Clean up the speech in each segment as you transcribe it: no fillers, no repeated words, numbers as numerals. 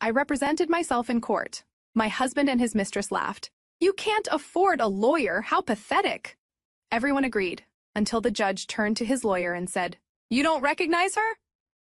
I represented myself in court. My husband and his mistress laughed. "You can't afford a lawyer, how pathetic." Everyone agreed, until the judge turned to his lawyer and said, "You don't recognize her?"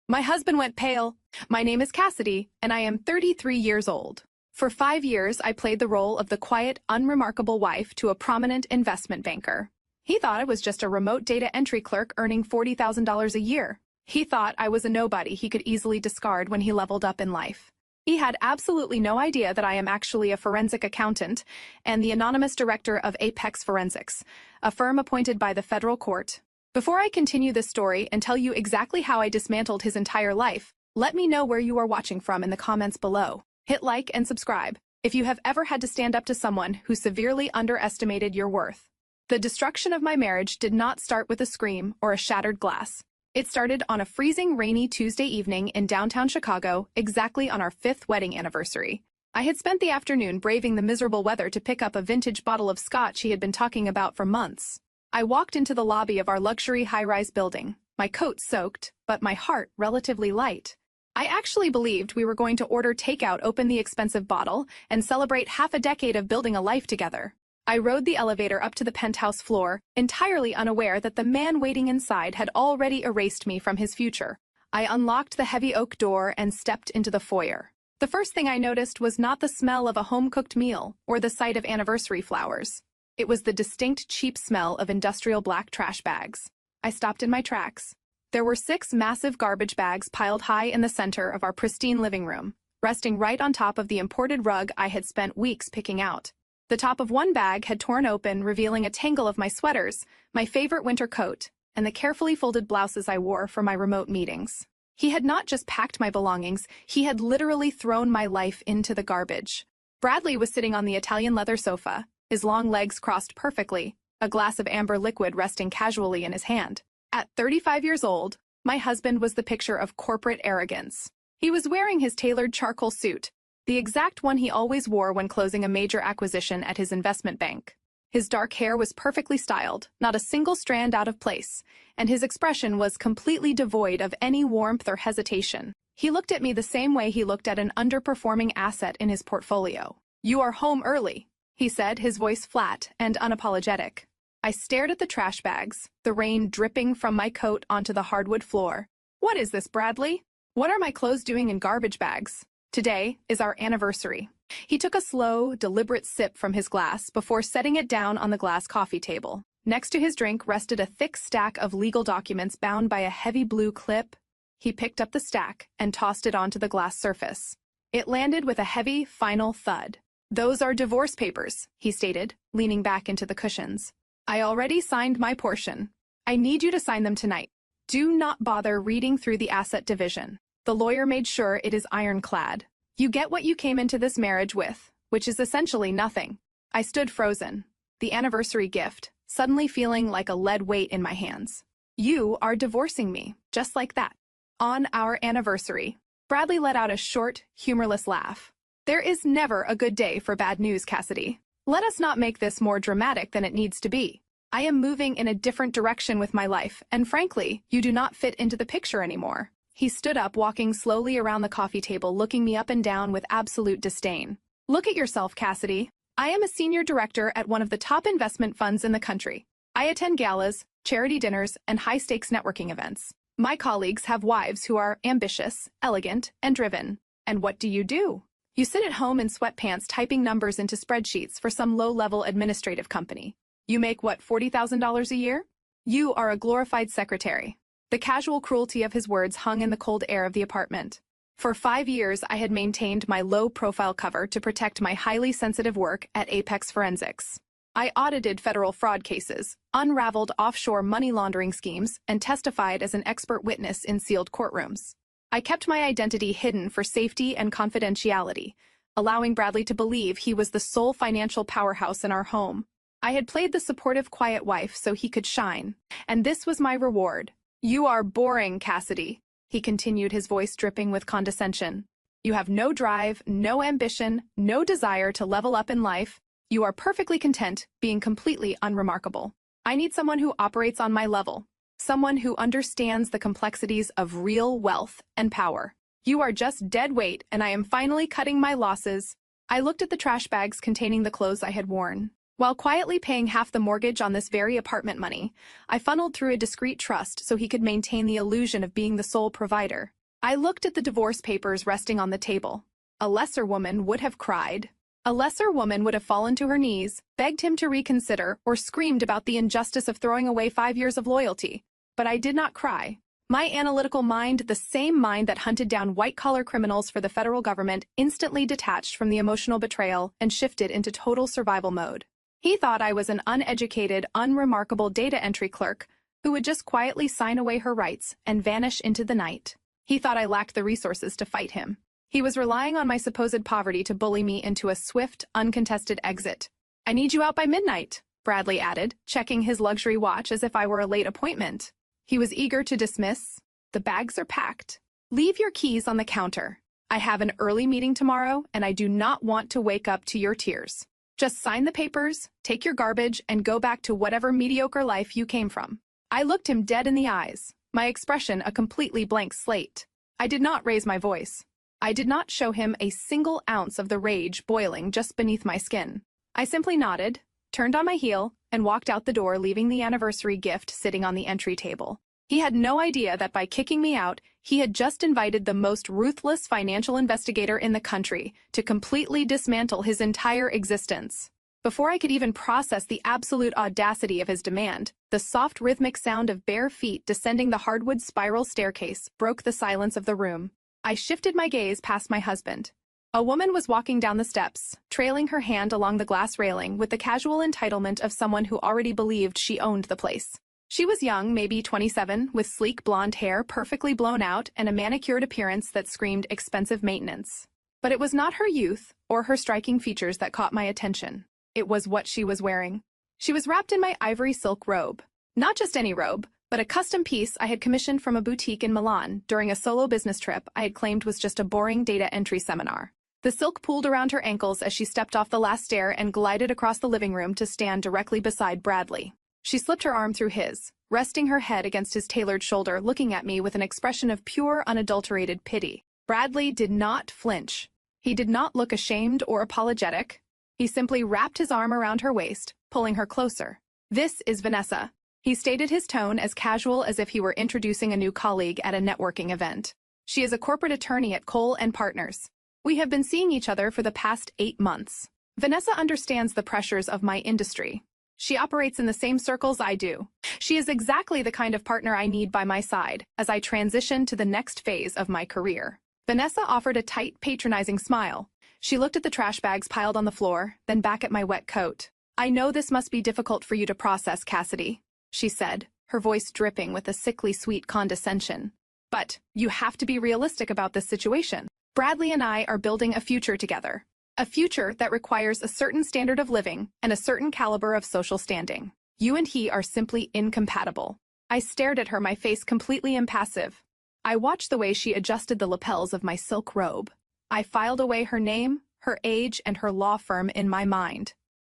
My husband went pale. "My name is Cassidy, and I am 33 years old. For 5 years, I played the role of the quiet, unremarkable wife to a prominent investment banker. He thought I was just a remote data entry clerk earning $40,000 a year. He thought I was a nobody he could easily discard when he leveled up in life. He had absolutely no idea that I am actually a forensic accountant and the anonymous director of Apex Forensics, a firm appointed by the federal court. Before I continue this story and tell you exactly how I dismantled his entire life, let me know where you are watching from in the comments below. Hit like and subscribe if you have ever had to stand up to someone who severely underestimated your worth. The destruction of my marriage did not start with a scream or a shattered glass. It started on a freezing, rainy Tuesday evening in downtown Chicago, exactly on our 5th wedding anniversary. I had spent the afternoon braving the miserable weather to pick up a vintage bottle of scotch he had been talking about for months. I walked into the lobby of our luxury high-rise building, my coat soaked, but my heart relatively light. I actually believed we were going to order takeout, open the expensive bottle, and celebrate half a decade of building a life together. I rode the elevator up to the penthouse floor, entirely unaware that the man waiting inside had already erased me from his future. I unlocked the heavy oak door and stepped into the foyer. The first thing I noticed was not the smell of a home-cooked meal or the sight of anniversary flowers. It was the distinct, cheap smell of industrial black trash bags. I stopped in my tracks. There were 6 massive garbage bags piled high in the center of our pristine living room, resting right on top of the imported rug I had spent weeks picking out. The top of one bag had torn open, revealing a tangle of my sweaters, my favorite winter coat, and the carefully folded blouses I wore for my remote meetings. He had not just packed my belongings, he had literally thrown my life into the garbage. Bradley was sitting on the Italian leather sofa, his long legs crossed perfectly, a glass of amber liquid resting casually in his hand. At 35 years old, my husband was the picture of corporate arrogance. He was wearing his tailored charcoal suit, the exact one he always wore when closing a major acquisition at his investment bank. His dark hair was perfectly styled, not a single strand out of place, and his expression was completely devoid of any warmth or hesitation. He looked at me the same way he looked at an underperforming asset in his portfolio. "You are home early," he said, his voice flat and unapologetic. I stared at the trash bags, the rain dripping from my coat onto the hardwood floor. "What is this, Bradley? What are my clothes doing in garbage bags? Today is our anniversary." He took a slow, deliberate sip from his glass before setting it down on the glass coffee table. Next to his drink rested a thick stack of legal documents bound by a heavy blue clip. He picked up the stack and tossed it onto the glass surface. It landed with a heavy, final thud. "Those are divorce papers," he stated, leaning back into the cushions. "I already signed my portion. I need you to sign them tonight. Do not bother reading through the asset division. The lawyer made sure it is ironclad. You get what you came into this marriage with, which is essentially nothing." I stood frozen, the anniversary gift, suddenly feeling like a lead weight in my hands. "You are divorcing me, just like that. On our anniversary." Bradley let out a short, humorless laugh. "There is never a good day for bad news, Cassidy. Let us not make this more dramatic than it needs to be. I am moving in a different direction with my life, and frankly, you do not fit into the picture anymore." He stood up, walking slowly around the coffee table, looking me up and down with absolute disdain. "Look at yourself, Cassidy. I am a senior director at one of the top investment funds in the country. I attend galas, charity dinners, and high-stakes networking events. My colleagues have wives who are ambitious, elegant, and driven. And what do? You sit at home in sweatpants typing numbers into spreadsheets for some low-level administrative company. You make, what, $40,000 a year? You are a glorified secretary." The casual cruelty of his words hung in the cold air of the apartment. For 5 years, I had maintained my low-profile cover to protect my highly sensitive work at Apex Forensics. I audited federal fraud cases, unraveled offshore money laundering schemes, and testified as an expert witness in sealed courtrooms. I kept my identity hidden for safety and confidentiality, allowing Bradley to believe he was the sole financial powerhouse in our home. I had played the supportive, quiet wife so he could shine, and this was my reward. "You are boring, Cassidy," he continued, his voice dripping with condescension. "You have no drive, no ambition, no desire to level up in life. You are perfectly content being completely unremarkable. I need someone who operates on my level, someone who understands the complexities of real wealth and power. You are just dead weight, and I am finally cutting my losses. I looked at the trash bags containing the clothes I had worn. While quietly paying half the mortgage on this very apartment money, I funneled through a discreet trust so he could maintain the illusion of being the sole provider. I looked at the divorce papers resting on the table. A lesser woman would have cried. A lesser woman would have fallen to her knees, begged him to reconsider, or screamed about the injustice of throwing away 5 years of loyalty. But I did not cry. My analytical mind, the same mind that hunted down white-collar criminals for the federal government, instantly detached from the emotional betrayal and shifted into total survival mode. He thought I was an uneducated, unremarkable data entry clerk who would just quietly sign away her rights and vanish into the night. He thought I lacked the resources to fight him. He was relying on my supposed poverty to bully me into a swift, uncontested exit. "I need you out by midnight," Bradley added, checking his luxury watch as if I were a late appointment. He was eager to dismiss. "The bags are packed. Leave your keys on the counter. I have an early meeting tomorrow, and I do not want to wake up to your tears. Just sign the papers, take your garbage, and go back to whatever mediocre life you came from." I looked him dead in the eyes, my expression a completely blank slate. I did not raise my voice. I did not show him a single ounce of the rage boiling just beneath my skin. I simply nodded, turned on my heel, and walked out the door, leaving the anniversary gift sitting on the entry table. He had no idea that by kicking me out, he had just invited the most ruthless financial investigator in the country to completely dismantle his entire existence. Before I could even process the absolute audacity of his demand, the soft rhythmic sound of bare feet descending the hardwood spiral staircase broke the silence of the room. I shifted my gaze past my husband. A woman was walking down the steps, trailing her hand along the glass railing with the casual entitlement of someone who already believed she owned the place. She was young, maybe 27, with sleek blonde hair perfectly blown out and a manicured appearance that screamed expensive maintenance. But it was not her youth or her striking features that caught my attention. It was what she was wearing. She was wrapped in my ivory silk robe. Not just any robe, but a custom piece I had commissioned from a boutique in Milan during a solo business trip I had claimed was just a boring data entry seminar. The silk pooled around her ankles as she stepped off the last stair and glided across the living room to stand directly beside Bradley. She slipped her arm through his, resting her head against his tailored shoulder, looking at me with an expression of pure, unadulterated pity. Bradley did not flinch. He did not look ashamed or apologetic. He simply wrapped his arm around her waist, pulling her closer. "This is Vanessa." He stated his tone as casual as if he were introducing a new colleague at a networking event. "She is a corporate attorney at Cole & Partners. We have been seeing each other for the past 8 months. Vanessa understands the pressures of my industry. She operates in the same circles I do. She is exactly the kind of partner I need by my side as I transition to the next phase of my career." Vanessa offered a tight, patronizing smile. She looked at the trash bags piled on the floor, then back at my wet coat. "I know this must be difficult for you to process, Cassidy," she said, her voice dripping with a sickly sweet condescension. "But you have to be realistic about this situation. Bradley and I are building a future together. A future that requires a certain standard of living and a certain caliber of social standing. You and he are simply incompatible." I stared at her, my face completely impassive. I watched the way she adjusted the lapels of my silk robe. I filed away her name, her age, and her law firm in my mind.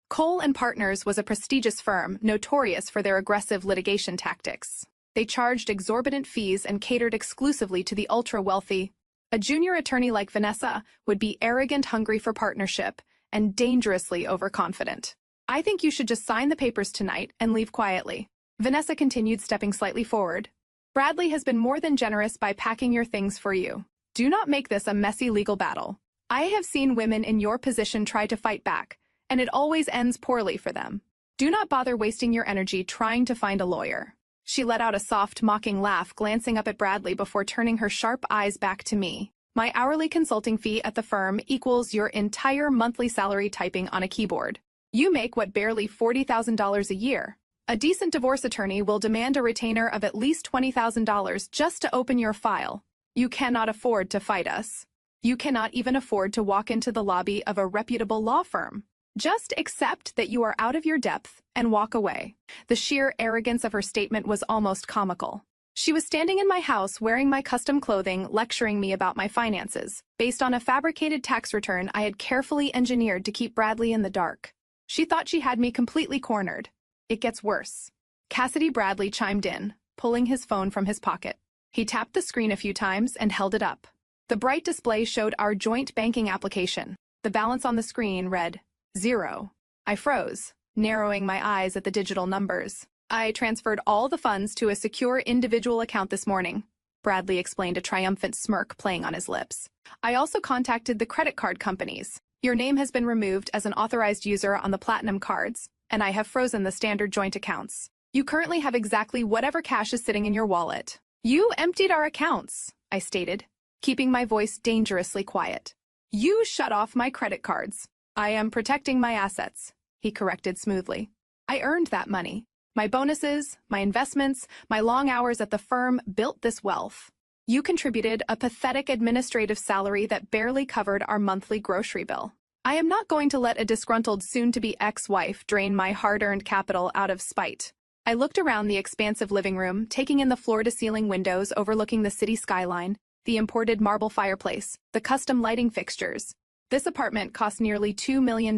Cole & Partners was a prestigious firm notorious for their aggressive litigation tactics. They charged exorbitant fees and catered exclusively to the ultra-wealthy. A junior attorney like Vanessa would be arrogant, hungry for partnership, and dangerously overconfident. "I think you should just sign the papers tonight and leave quietly," Vanessa continued, stepping slightly forward. "Bradley has been more than generous by packing your things for you. Do not make this a messy legal battle. I have seen women in your position try to fight back, and it always ends poorly for them. Do not bother wasting your energy trying to find a lawyer." She let out a soft, mocking laugh, glancing up at Bradley before turning her sharp eyes back to me. "My hourly consulting fee at the firm equals your entire monthly salary typing on a keyboard. You make what, barely $40,000 a year. A decent divorce attorney will demand a retainer of at least $20,000 just to open your file. You cannot afford to fight us. You cannot even afford to walk into the lobby of a reputable law firm. Just accept that you are out of your depth and walk away." The sheer arrogance of her statement was almost comical. She was standing in my house wearing my custom clothing, lecturing me about my finances, based on a fabricated tax return I had carefully engineered to keep Bradley in the dark. She thought she had me completely cornered. "It gets worse." Cassidy Bradley chimed in, pulling his phone from his pocket. He tapped the screen a few times and held it up. The bright display showed our joint banking application. The balance on the screen read 0. I froze, narrowing my eyes at the digital numbers. I transferred all the funds to a secure individual account this morning, Bradley explained, a triumphant smirk playing on his lips. I also contacted the credit card companies. Your name has been removed as an authorized user on the platinum cards, and I have frozen the standard joint accounts. You currently have exactly whatever cash is sitting in your wallet. You emptied our accounts, I stated, keeping my voice dangerously quiet. You shut off my credit cards. I am protecting my assets, he corrected smoothly. I earned that money. My bonuses, my investments, my long hours at the firm built this wealth. You contributed a pathetic administrative salary that barely covered our monthly grocery bill. I am not going to let a disgruntled soon-to-be ex-wife drain my hard-earned capital out of spite. I looked around the expansive living room, taking in the floor-to-ceiling windows overlooking the city skyline, the imported marble fireplace, the custom lighting fixtures. This apartment cost nearly $2 million.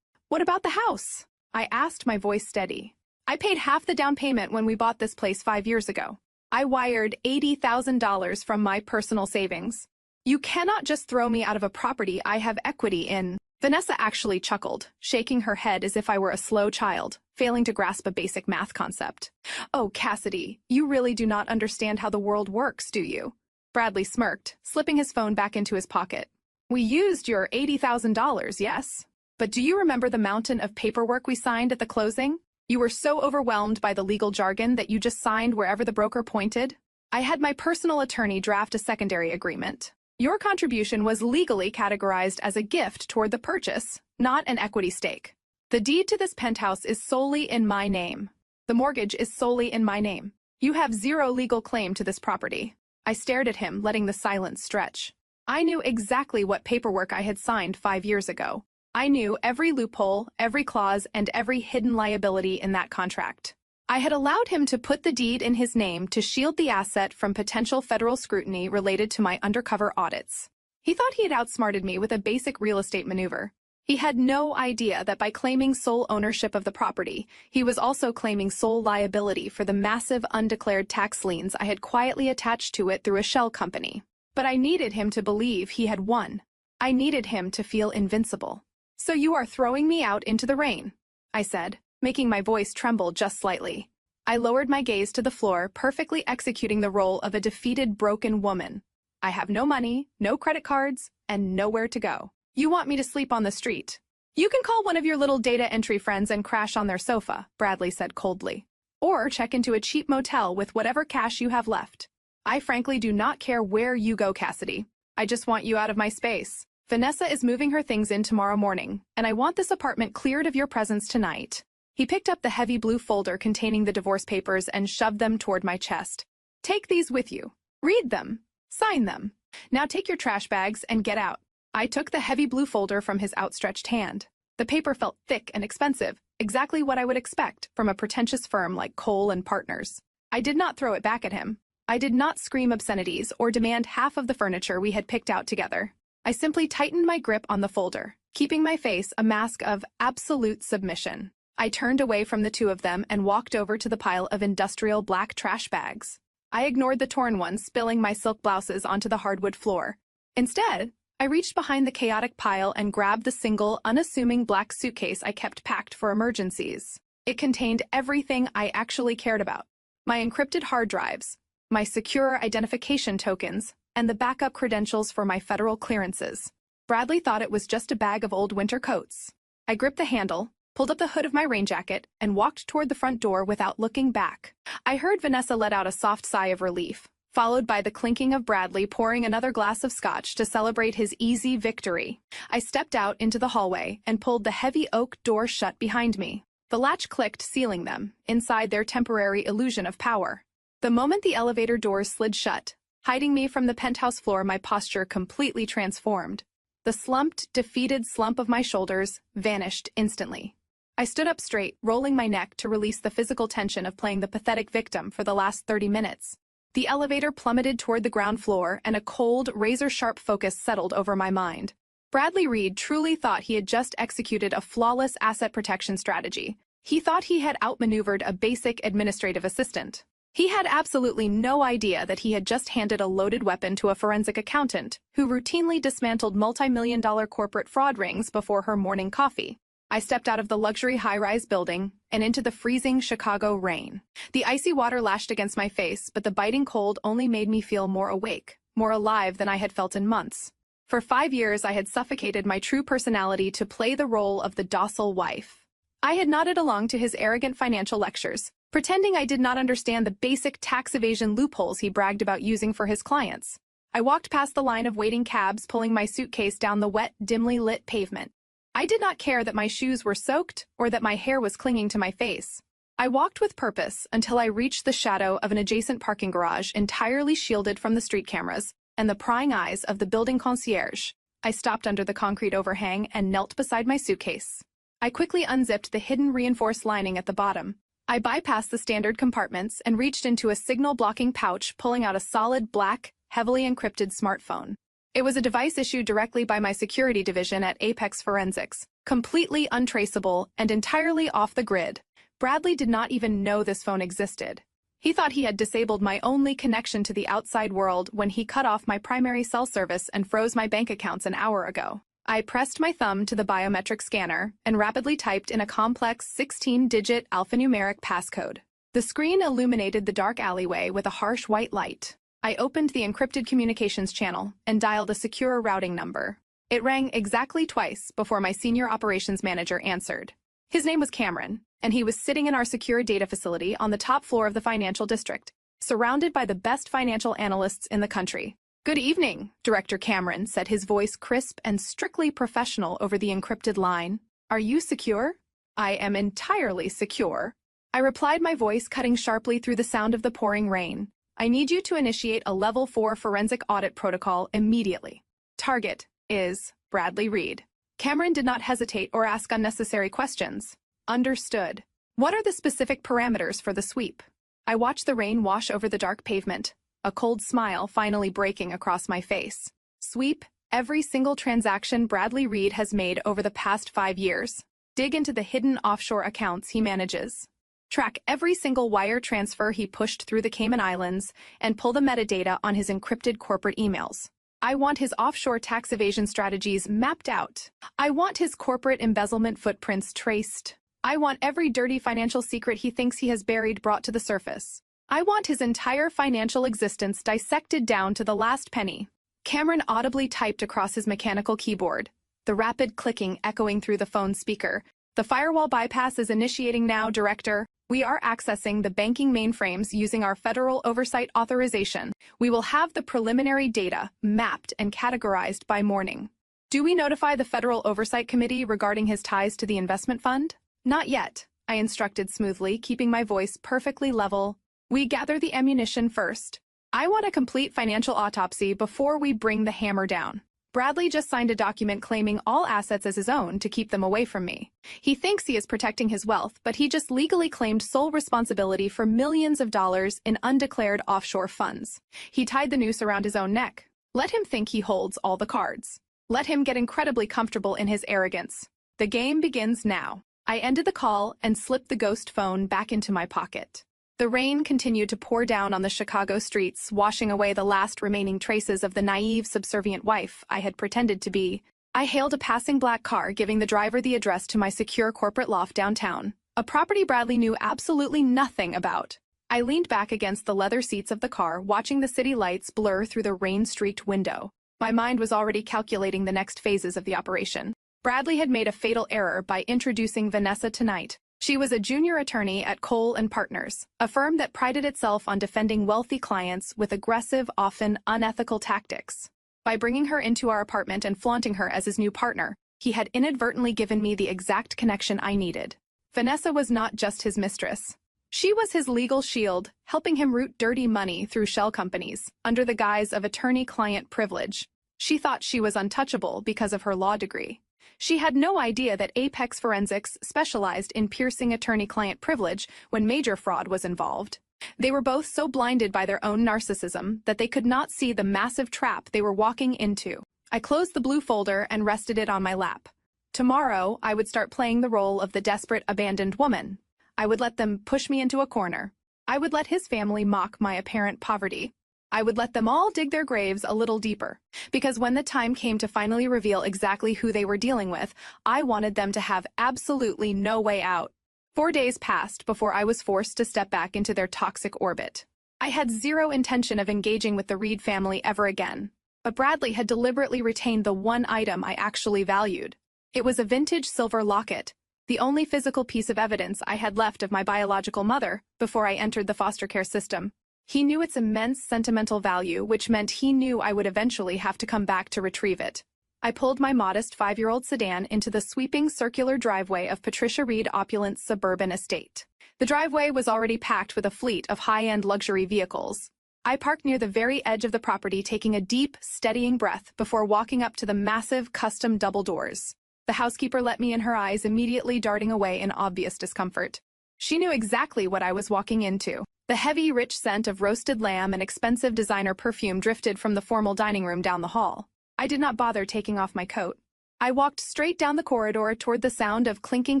What about the house? I asked, my voice steady. I paid half the down payment when we bought this place 5 years ago. I wired $80,000 from my personal savings. You cannot just throw me out of a property I have equity in. Vanessa actually chuckled, shaking her head as if I were a slow child, failing to grasp a basic math concept. Oh, Cassidy, you really do not understand how the world works, do you? Bradley smirked, slipping his phone back into his pocket. We used your $80,000, yes. But do you remember the mountain of paperwork we signed at the closing? You were so overwhelmed by the legal jargon that you just signed wherever the broker pointed. I had my personal attorney draft a secondary agreement. Your contribution was legally categorized as a gift toward the purchase, not an equity stake. The deed to this penthouse is solely in my name. The mortgage is solely in my name. You have zero legal claim to this property. I stared at him, letting the silence stretch. I knew exactly what paperwork I had signed 5 years ago. I knew every loophole, every clause, and every hidden liability in that contract. I had allowed him to put the deed in his name to shield the asset from potential federal scrutiny related to my undercover audits. He thought he had outsmarted me with a basic real estate maneuver. He had no idea that by claiming sole ownership of the property, he was also claiming sole liability for the massive undeclared tax liens I had quietly attached to it through a shell company. But I needed him to believe he had won. I needed him to feel invincible. So you are throwing me out into the rain, I said, making my voice tremble just slightly. I lowered my gaze to the floor, perfectly executing the role of a defeated, broken woman. I have no money, no credit cards, and nowhere to go. You want me to sleep on the street? You can call one of your little data entry friends and crash on their sofa, Bradley said coldly. Or check into a cheap motel with whatever cash you have left. I frankly do not care where you go, Cassidy. I just want you out of my space. Vanessa is moving her things in tomorrow morning, and I want this apartment cleared of your presence tonight. He picked up the heavy blue folder containing the divorce papers and shoved them toward my chest. Take these with you. Read them. Sign them. Now take your trash bags and get out. I took the heavy blue folder from his outstretched hand. The paper felt thick and expensive, exactly what I would expect from a pretentious firm like Cole and Partners. I did not throw it back at him. I did not scream obscenities or demand half of the furniture we had picked out together. I simply tightened my grip on the folder, keeping my face a mask of absolute submission. I turned away from the two of them and walked over to the pile of industrial black trash bags. I ignored the torn ones, spilling my silk blouses onto the hardwood floor. Instead, I reached behind the chaotic pile and grabbed the single, unassuming black suitcase I kept packed for emergencies. It contained everything I actually cared about. My encrypted hard drives, my secure identification tokens, and the backup credentials for my federal clearances. Bradley thought it was just a bag of old winter coats. I gripped the handle, pulled up the hood of my rain jacket, and walked toward the front door without looking back. I heard Vanessa let out a soft sigh of relief, followed by the clinking of Bradley pouring another glass of scotch to celebrate his easy victory. I stepped out into the hallway and pulled the heavy oak door shut behind me. The latch clicked, sealing them inside their temporary illusion of power. The moment the elevator doors slid shut, hiding me from the penthouse floor, my posture completely transformed. The slumped, defeated slump of my shoulders vanished instantly. I stood up straight, rolling my neck to release the physical tension of playing the pathetic victim for the last 30 minutes. The elevator plummeted toward the ground floor, and a cold, razor-sharp focus settled over my mind. Bradley Reed truly thought he had just executed a flawless asset protection strategy. He thought he had outmaneuvered a basic administrative assistant. He had absolutely no idea that he had just handed a loaded weapon to a forensic accountant who routinely dismantled multi-million-dollar corporate fraud rings before her morning coffee. I stepped out of the luxury high-rise building and into the freezing Chicago rain. The icy water lashed against my face, but the biting cold only made me feel more awake, more alive than I had felt in months. For 5 years, I had suffocated my true personality to play the role of the docile wife. I had nodded along to his arrogant financial lectures, pretending I did not understand the basic tax evasion loopholes he bragged about using for his clients. I walked past the line of waiting cabs, pulling my suitcase down the wet, dimly lit pavement. I did not care that my shoes were soaked or that my hair was clinging to my face. I walked with purpose until I reached the shadow of an adjacent parking garage entirely shielded from the street cameras and the prying eyes of the building concierge. I stopped under the concrete overhang and knelt beside my suitcase. I quickly unzipped the hidden reinforced lining at the bottom. I bypassed the standard compartments and reached into a signal-blocking pouch, pulling out a solid black, heavily encrypted smartphone. It was a device issued directly by my security division at Apex Forensics, completely untraceable and entirely off the grid. Bradley did not even know this phone existed. He thought he had disabled my only connection to the outside world when he cut off my primary cell service and froze my bank accounts an hour ago. I pressed my thumb to the biometric scanner and rapidly typed in a complex 16-digit alphanumeric passcode. The screen illuminated the dark alleyway with a harsh white light. I opened the encrypted communications channel and dialed a secure routing number. It rang exactly twice before my senior operations manager answered. His name was Cameron, and he was sitting in our secure data facility on the top floor of the financial district, surrounded by the best financial analysts in the country. "Good evening," Director Cameron said, his voice crisp and strictly professional over the encrypted line. "Are you secure?" "I am entirely secure," I replied, my voice cutting sharply through the sound of the pouring rain. "I need you to initiate a Level 4 forensic audit protocol immediately. Target is Bradley Reed." Cameron did not hesitate or ask unnecessary questions. "Understood. What are the specific parameters for the sweep?" I watched the rain wash over the dark pavement, a cold smile finally breaking across my face. "Sweep every single transaction Bradley Reed has made over the past 5 years. Dig into the hidden offshore accounts he manages. Track every single wire transfer he pushed through the Cayman Islands and pull the metadata on his encrypted corporate emails. I want his offshore tax evasion strategies mapped out. I want his corporate embezzlement footprints traced. I want every dirty financial secret he thinks he has buried brought to the surface. I want his entire financial existence dissected down to the last penny." Cameron audibly typed across his mechanical keyboard, the rapid clicking echoing through the phone speaker. "The firewall bypass is initiating now, Director. We are accessing the banking mainframes using our federal oversight authorization. We will have the preliminary data mapped and categorized by morning." "Do we notify the Federal Oversight Committee regarding his ties to the investment fund?" "Not yet," I instructed smoothly, keeping my voice perfectly level. "We gather the ammunition first. I want a complete financial autopsy before we bring the hammer down. Bradley just signed a document claiming all assets as his own to keep them away from me. He thinks he is protecting his wealth, but he just legally claimed sole responsibility for millions of dollars in undeclared offshore funds. He tied the noose around his own neck. Let him think he holds all the cards. Let him get incredibly comfortable in his arrogance. The game begins now." I ended the call and slipped the ghost phone back into my pocket. The rain continued to pour down on the Chicago streets, washing away the last remaining traces of the naive, subservient wife I had pretended to be. I hailed a passing black car, giving the driver the address to my secure corporate loft downtown, a property Bradley knew absolutely nothing about. I leaned back against the leather seats of the car, watching the city lights blur through the rain-streaked window. My mind was already calculating the next phases of the operation. Bradley had made a fatal error by introducing Vanessa tonight. She was a junior attorney at Cole & Partners, a firm that prided itself on defending wealthy clients with aggressive, often unethical tactics. By bringing her into our apartment and flaunting her as his new partner, he had inadvertently given me the exact connection I needed. Vanessa was not just his mistress. She was his legal shield, helping him route dirty money through shell companies, under the guise of attorney-client privilege. She thought she was untouchable because of her law degree. She had no idea that Apex Forensics specialized in piercing attorney-client privilege when major fraud was involved. They were both so blinded by their own narcissism that they could not see the massive trap they were walking into. I closed the blue folder and rested it on my lap. Tomorrow, I would start playing the role of the desperate, abandoned woman. I would let them push me into a corner, I would let his family mock my apparent poverty. I would let them all dig their graves a little deeper, because when the time came to finally reveal exactly who they were dealing with, I wanted them to have absolutely no way out. 4 days passed before I was forced to step back into their toxic orbit. I had zero intention of engaging with the Reed family ever again, but Bradley had deliberately retained the one item I actually valued. It was a vintage silver locket, the only physical piece of evidence I had left of my biological mother before I entered the foster care system. He knew its immense sentimental value, which meant he knew I would eventually have to come back to retrieve it. I pulled my modest 5-year-old sedan into the sweeping circular driveway of Patricia Reed Opulent's suburban estate. The driveway was already packed with a fleet of high-end luxury vehicles. I parked near the very edge of the property, taking a deep, steadying breath before walking up to the massive custom double doors. The housekeeper let me in, her eyes immediately darting away in obvious discomfort. She knew exactly what I was walking into. The heavy, rich scent of roasted lamb and expensive designer perfume drifted from the formal dining room down the hall. I did not bother taking off my coat. I walked straight down the corridor toward the sound of clinking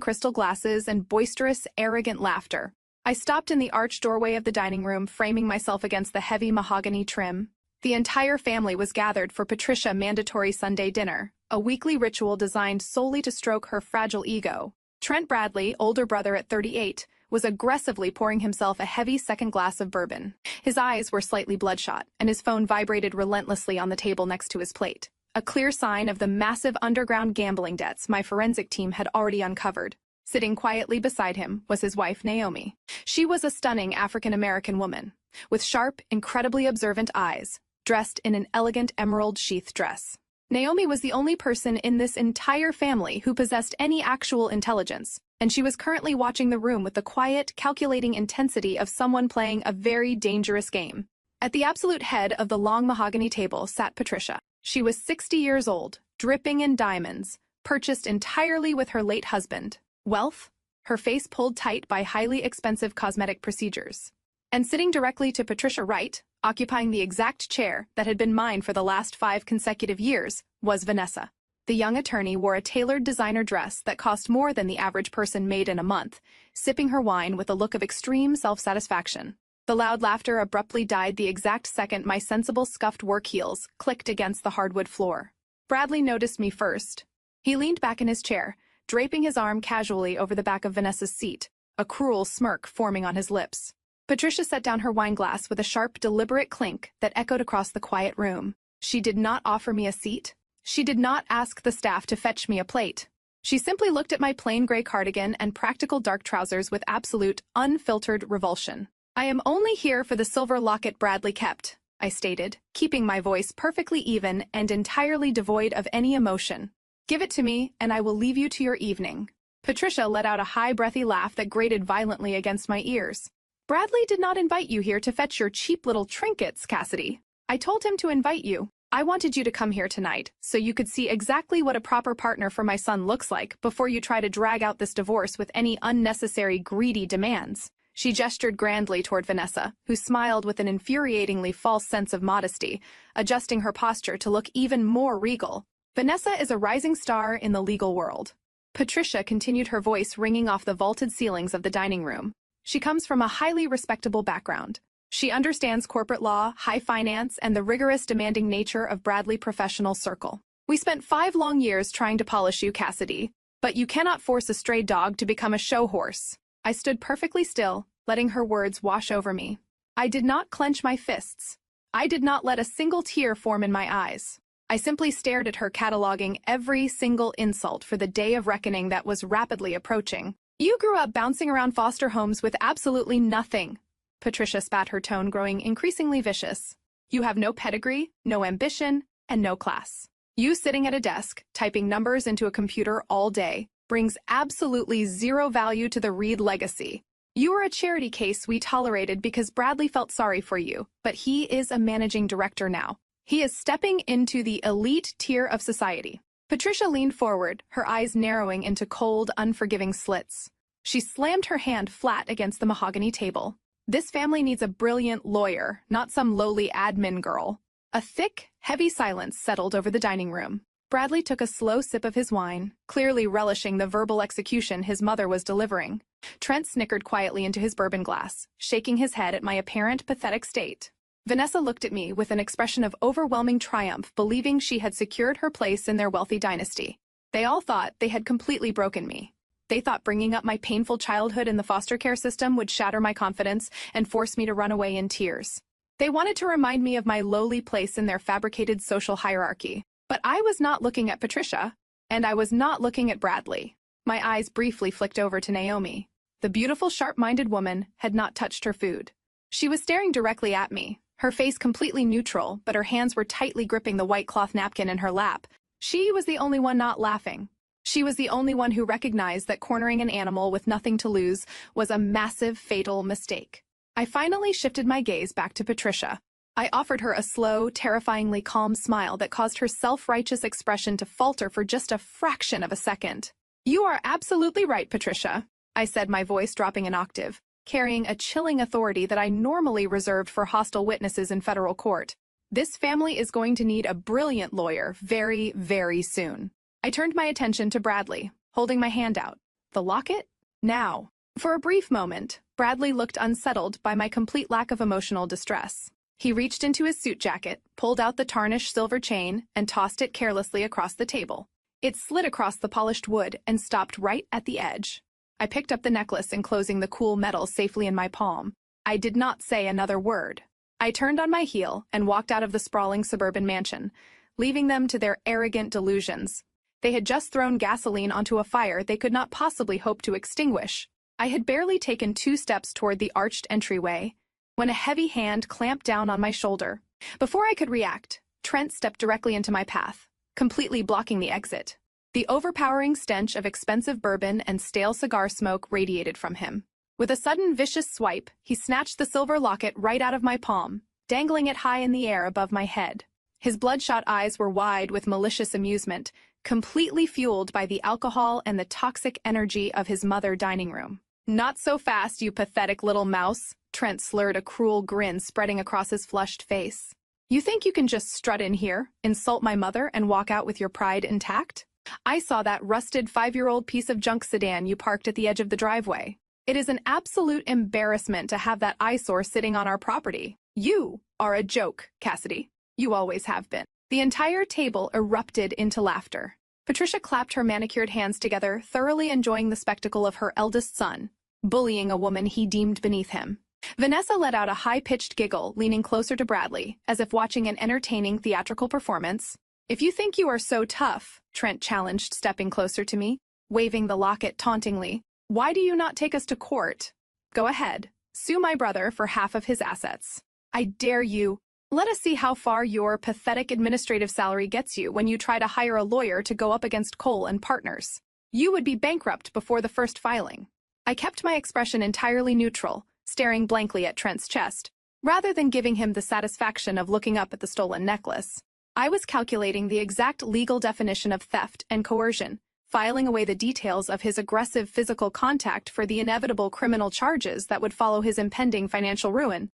crystal glasses and boisterous, arrogant laughter. I stopped in the arched doorway of the dining room, framing myself against the heavy mahogany trim. The entire family was gathered for Patricia's mandatory Sunday dinner, a weekly ritual designed solely to stroke her fragile ego. Trent Bradley, older brother at 38, was aggressively pouring himself a heavy second glass of bourbon. His eyes were slightly bloodshot, and his phone vibrated relentlessly on the table next to his plate, a clear sign of the massive underground gambling debts my forensic team had already uncovered. Sitting quietly beside him was his wife, Naomi. She was a stunning African-American woman, with sharp, incredibly observant eyes, dressed in an elegant emerald-sheath dress. Naomi was the only person in this entire family who possessed any actual intelligence, and she was currently watching the room with the quiet, calculating intensity of someone playing a very dangerous game. At the absolute head of the long mahogany table sat Patricia. She was 60 years old, dripping in diamonds, purchased entirely with her late husband. Wealth, her face pulled tight by highly expensive cosmetic procedures. And sitting directly to Patricia right, occupying the exact chair that had been mine for the last 5 consecutive years, was Vanessa. The young attorney wore a tailored designer dress that cost more than the average person made in a month, sipping her wine with a look of extreme self-satisfaction. The loud laughter abruptly died the exact second my sensible scuffed work heels clicked against the hardwood floor. Bradley noticed me first. He leaned back in his chair, draping his arm casually over the back of Vanessa's seat, a cruel smirk forming on his lips. Patricia set down her wineglass with a sharp, deliberate clink that echoed across the quiet room. She did not offer me a seat. She did not ask the staff to fetch me a plate. She simply looked at my plain gray cardigan and practical dark trousers with absolute, unfiltered revulsion. "I am only here for the silver locket Bradley kept," I stated, keeping my voice perfectly even and entirely devoid of any emotion. "Give it to me, and I will leave you to your evening." Patricia let out a high, breathy laugh that grated violently against my ears. "Bradley did not invite you here to fetch your cheap little trinkets, Cassidy. I told him to invite you. I wanted you to come here tonight, so you could see exactly what a proper partner for my son looks like before you try to drag out this divorce with any unnecessary, greedy demands." She gestured grandly toward Vanessa, who smiled with an infuriatingly false sense of modesty, adjusting her posture to look even more regal. "Vanessa is a rising star in the legal world." Patricia continued, her voice ringing off the vaulted ceilings of the dining room. "She comes from a highly respectable background. She understands corporate law, high finance, and the rigorous, demanding nature of Bradley professional circle. We spent 5 long years trying to polish you, Cassidy, but you cannot force a stray dog to become a show horse." I stood perfectly still, letting her words wash over me. I did not clench my fists. I did not let a single tear form in my eyes. I simply stared at her, cataloging every single insult for the day of reckoning that was rapidly approaching. "You grew up bouncing around foster homes with absolutely nothing." Patricia spat, her tone growing increasingly vicious. "You have no pedigree, no ambition, and no class. You sitting at a desk, typing numbers into a computer all day, brings absolutely zero value to the Reed legacy. You are a charity case we tolerated because Bradley felt sorry for you, but he is a managing director now. He is stepping into the elite tier of society." Patricia leaned forward, her eyes narrowing into cold, unforgiving slits. She slammed her hand flat against the mahogany table. "This family needs a brilliant lawyer, not some lowly admin girl." A thick, heavy silence settled over the dining room. Bradley took a slow sip of his wine, clearly relishing the verbal execution his mother was delivering. Trent snickered quietly into his bourbon glass, shaking his head at my apparent pathetic state. Vanessa looked at me with an expression of overwhelming triumph, believing she had secured her place in their wealthy dynasty. They all thought they had completely broken me. They thought bringing up my painful childhood in the foster care system would shatter my confidence and force me to run away in tears. They wanted to remind me of my lowly place in their fabricated social hierarchy. But I was not looking at Patricia, and I was not looking at Bradley. My eyes briefly flicked over to Naomi. The beautiful, sharp-minded woman had not touched her food. She was staring directly at me, her face completely neutral, but her hands were tightly gripping the white cloth napkin in her lap. She was the only one not laughing. She was the only one who recognized that cornering an animal with nothing to lose was a massive, fatal mistake. I finally shifted my gaze back to Patricia. I offered her a slow, terrifyingly calm smile that caused her self-righteous expression to falter for just a fraction of a second. "You are absolutely right, Patricia," I said, my voice dropping an octave, carrying a chilling authority that I normally reserved for hostile witnesses in federal court. "This family is going to need a brilliant lawyer very, very soon." I turned my attention to Bradley, holding my hand out. "The locket? Now." For a brief moment, Bradley looked unsettled by my complete lack of emotional distress. He reached into his suit jacket, pulled out the tarnished silver chain, and tossed it carelessly across the table. It slid across the polished wood and stopped right at the edge. I picked up the necklace, enclosing the cool metal safely in my palm. I did not say another word. I turned on my heel and walked out of the sprawling suburban mansion, leaving them to their arrogant delusions. They had just thrown gasoline onto a fire they could not possibly hope to extinguish. I had barely taken 2 steps toward the arched entryway when a heavy hand clamped down on my shoulder. Before I could react, Trent stepped directly into my path, completely blocking the exit. The overpowering stench of expensive bourbon and stale cigar smoke radiated from him. With a sudden vicious swipe, he snatched the silver locket right out of my palm, dangling it high in the air above my head. His bloodshot eyes were wide with malicious amusement, completely fueled by the alcohol and the toxic energy of his mother dining room. "Not so fast, you pathetic little mouse," Trent slurred, a cruel grin spreading across his flushed face. "You think you can just strut in here, insult my mother, and walk out with your pride intact? I saw that rusted 5-year-old piece of junk sedan you parked at the edge of the driveway. It is an absolute embarrassment to have that eyesore sitting on our property. You are a joke, Cassidy. You always have been." The entire table erupted into laughter. Patricia clapped her manicured hands together, thoroughly enjoying the spectacle of her eldest son bullying a woman he deemed beneath him. Vanessa let out a high-pitched giggle, leaning closer to Bradley, as if watching an entertaining theatrical performance. "If you think you are so tough," Trent challenged, stepping closer to me, waving the locket tauntingly, "why do you not take us to court? Go ahead, sue my brother for half of his assets. I dare you. Let us see how far your pathetic administrative salary gets you when you try to hire a lawyer to go up against Cole and Partners. You would be bankrupt before the first filing." I kept my expression entirely neutral, staring blankly at Trent's chest, rather than giving him the satisfaction of looking up at the stolen necklace. I was calculating the exact legal definition of theft and coercion, filing away the details of his aggressive physical contact for the inevitable criminal charges that would follow his impending financial ruin.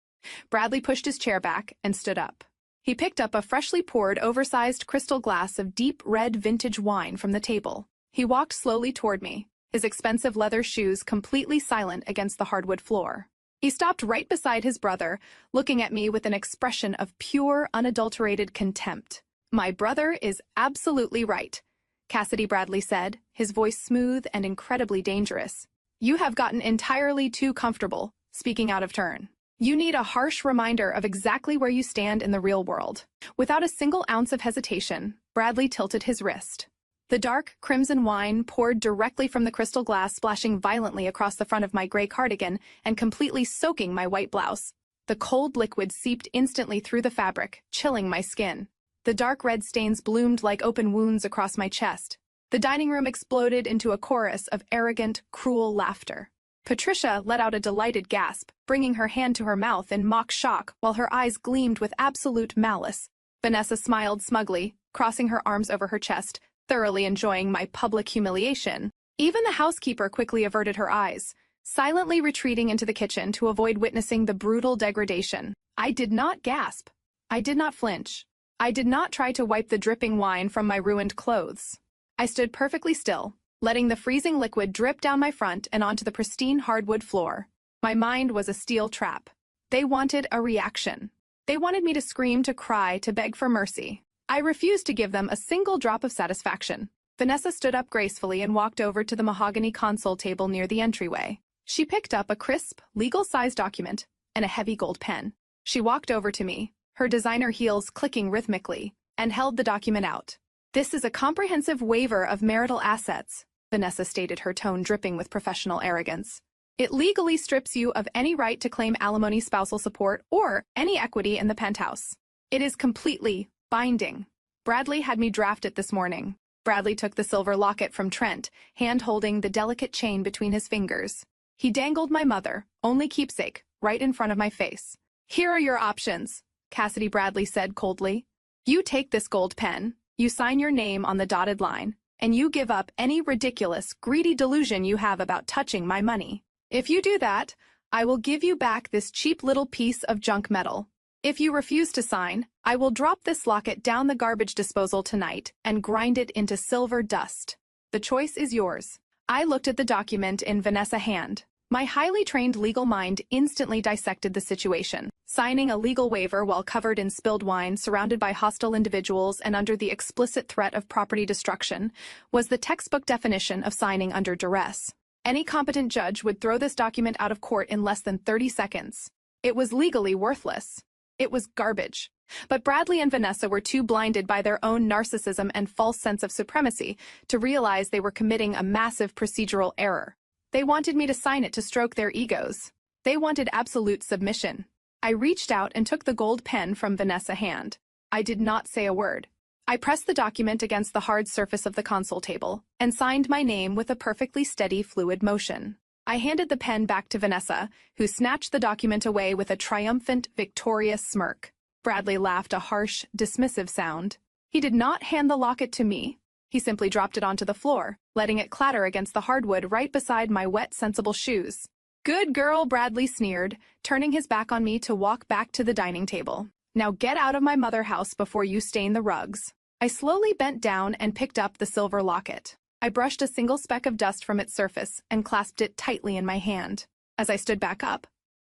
Bradley pushed his chair back and stood up. He picked up a freshly poured, oversized crystal glass of deep red vintage wine from the table. He walked slowly toward me, his expensive leather shoes completely silent against the hardwood floor. He stopped right beside his brother, looking at me with an expression of pure, unadulterated contempt. "My brother is absolutely right," Cassidy Bradley said, his voice smooth and incredibly dangerous. "You have gotten entirely too comfortable, speaking out of turn. You need a harsh reminder of exactly where you stand in the real world." Without a single ounce of hesitation, Bradley tilted his wrist. The dark, crimson wine poured directly from the crystal glass, splashing violently across the front of my gray cardigan and completely soaking my white blouse. The cold liquid seeped instantly through the fabric, chilling my skin. The dark red stains bloomed like open wounds across my chest. The dining room exploded into a chorus of arrogant, cruel laughter. Patricia let out a delighted gasp, bringing her hand to her mouth in mock shock while her eyes gleamed with absolute malice. Vanessa smiled smugly, crossing her arms over her chest, thoroughly enjoying my public humiliation. Even the housekeeper quickly averted her eyes, silently retreating into the kitchen to avoid witnessing the brutal degradation. I did not gasp. I did not flinch. I did not try to wipe the dripping wine from my ruined clothes. I stood perfectly still, letting the freezing liquid drip down my front and onto the pristine hardwood floor. My mind was a steel trap. They wanted a reaction. They wanted me to scream, to cry, to beg for mercy. I refused to give them a single drop of satisfaction. Vanessa stood up gracefully and walked over to the mahogany console table near the entryway. She picked up a crisp, legal-size document and a heavy gold pen. She walked over to me, her designer heels clicking rhythmically, and held the document out. "This is a comprehensive waiver of marital assets," Vanessa stated, her tone dripping with professional arrogance. "It legally strips you of any right to claim alimony, spousal support, or any equity in the penthouse. It is completely binding. Bradley had me draft it this morning." Bradley took the silver locket from Trent, hand-holding the delicate chain between his fingers. He dangled my mother, only keepsake, right in front of my face. "Here are your options," Cassidy Bradley said coldly. "You take this gold pen, you sign your name on the dotted line, and you give up any ridiculous, greedy delusion you have about touching my money. If you do that, I will give you back this cheap little piece of junk metal. If you refuse to sign, I will drop this locket down the garbage disposal tonight and grind it into silver dust. The choice is yours." I looked at the document in Vanessa's hand. My highly trained legal mind instantly dissected the situation. Signing a legal waiver while covered in spilled wine, surrounded by hostile individuals and under the explicit threat of property destruction, was the textbook definition of signing under duress. Any competent judge would throw this document out of court in less than 30 seconds. It was legally worthless. It was garbage. But Bradley and Vanessa were too blinded by their own narcissism and false sense of supremacy to realize they were committing a massive procedural error. They wanted me to sign it to stroke their egos. They wanted absolute submission. I reached out and took the gold pen from Vanessa's hand. I did not say a word. I pressed the document against the hard surface of the console table and signed my name with a perfectly steady, fluid motion. I handed the pen back to Vanessa, who snatched the document away with a triumphant, victorious smirk. Bradley laughed a harsh, dismissive sound. He did not hand the locket to me. He simply dropped it onto the floor, letting it clatter against the hardwood right beside my wet, sensible shoes. "Good girl," Bradley sneered, turning his back on me to walk back to the dining table. "Now get out of my mother house before you stain the rugs." I slowly bent down and picked up the silver locket. I brushed a single speck of dust from its surface and clasped it tightly in my hand. As I stood back up,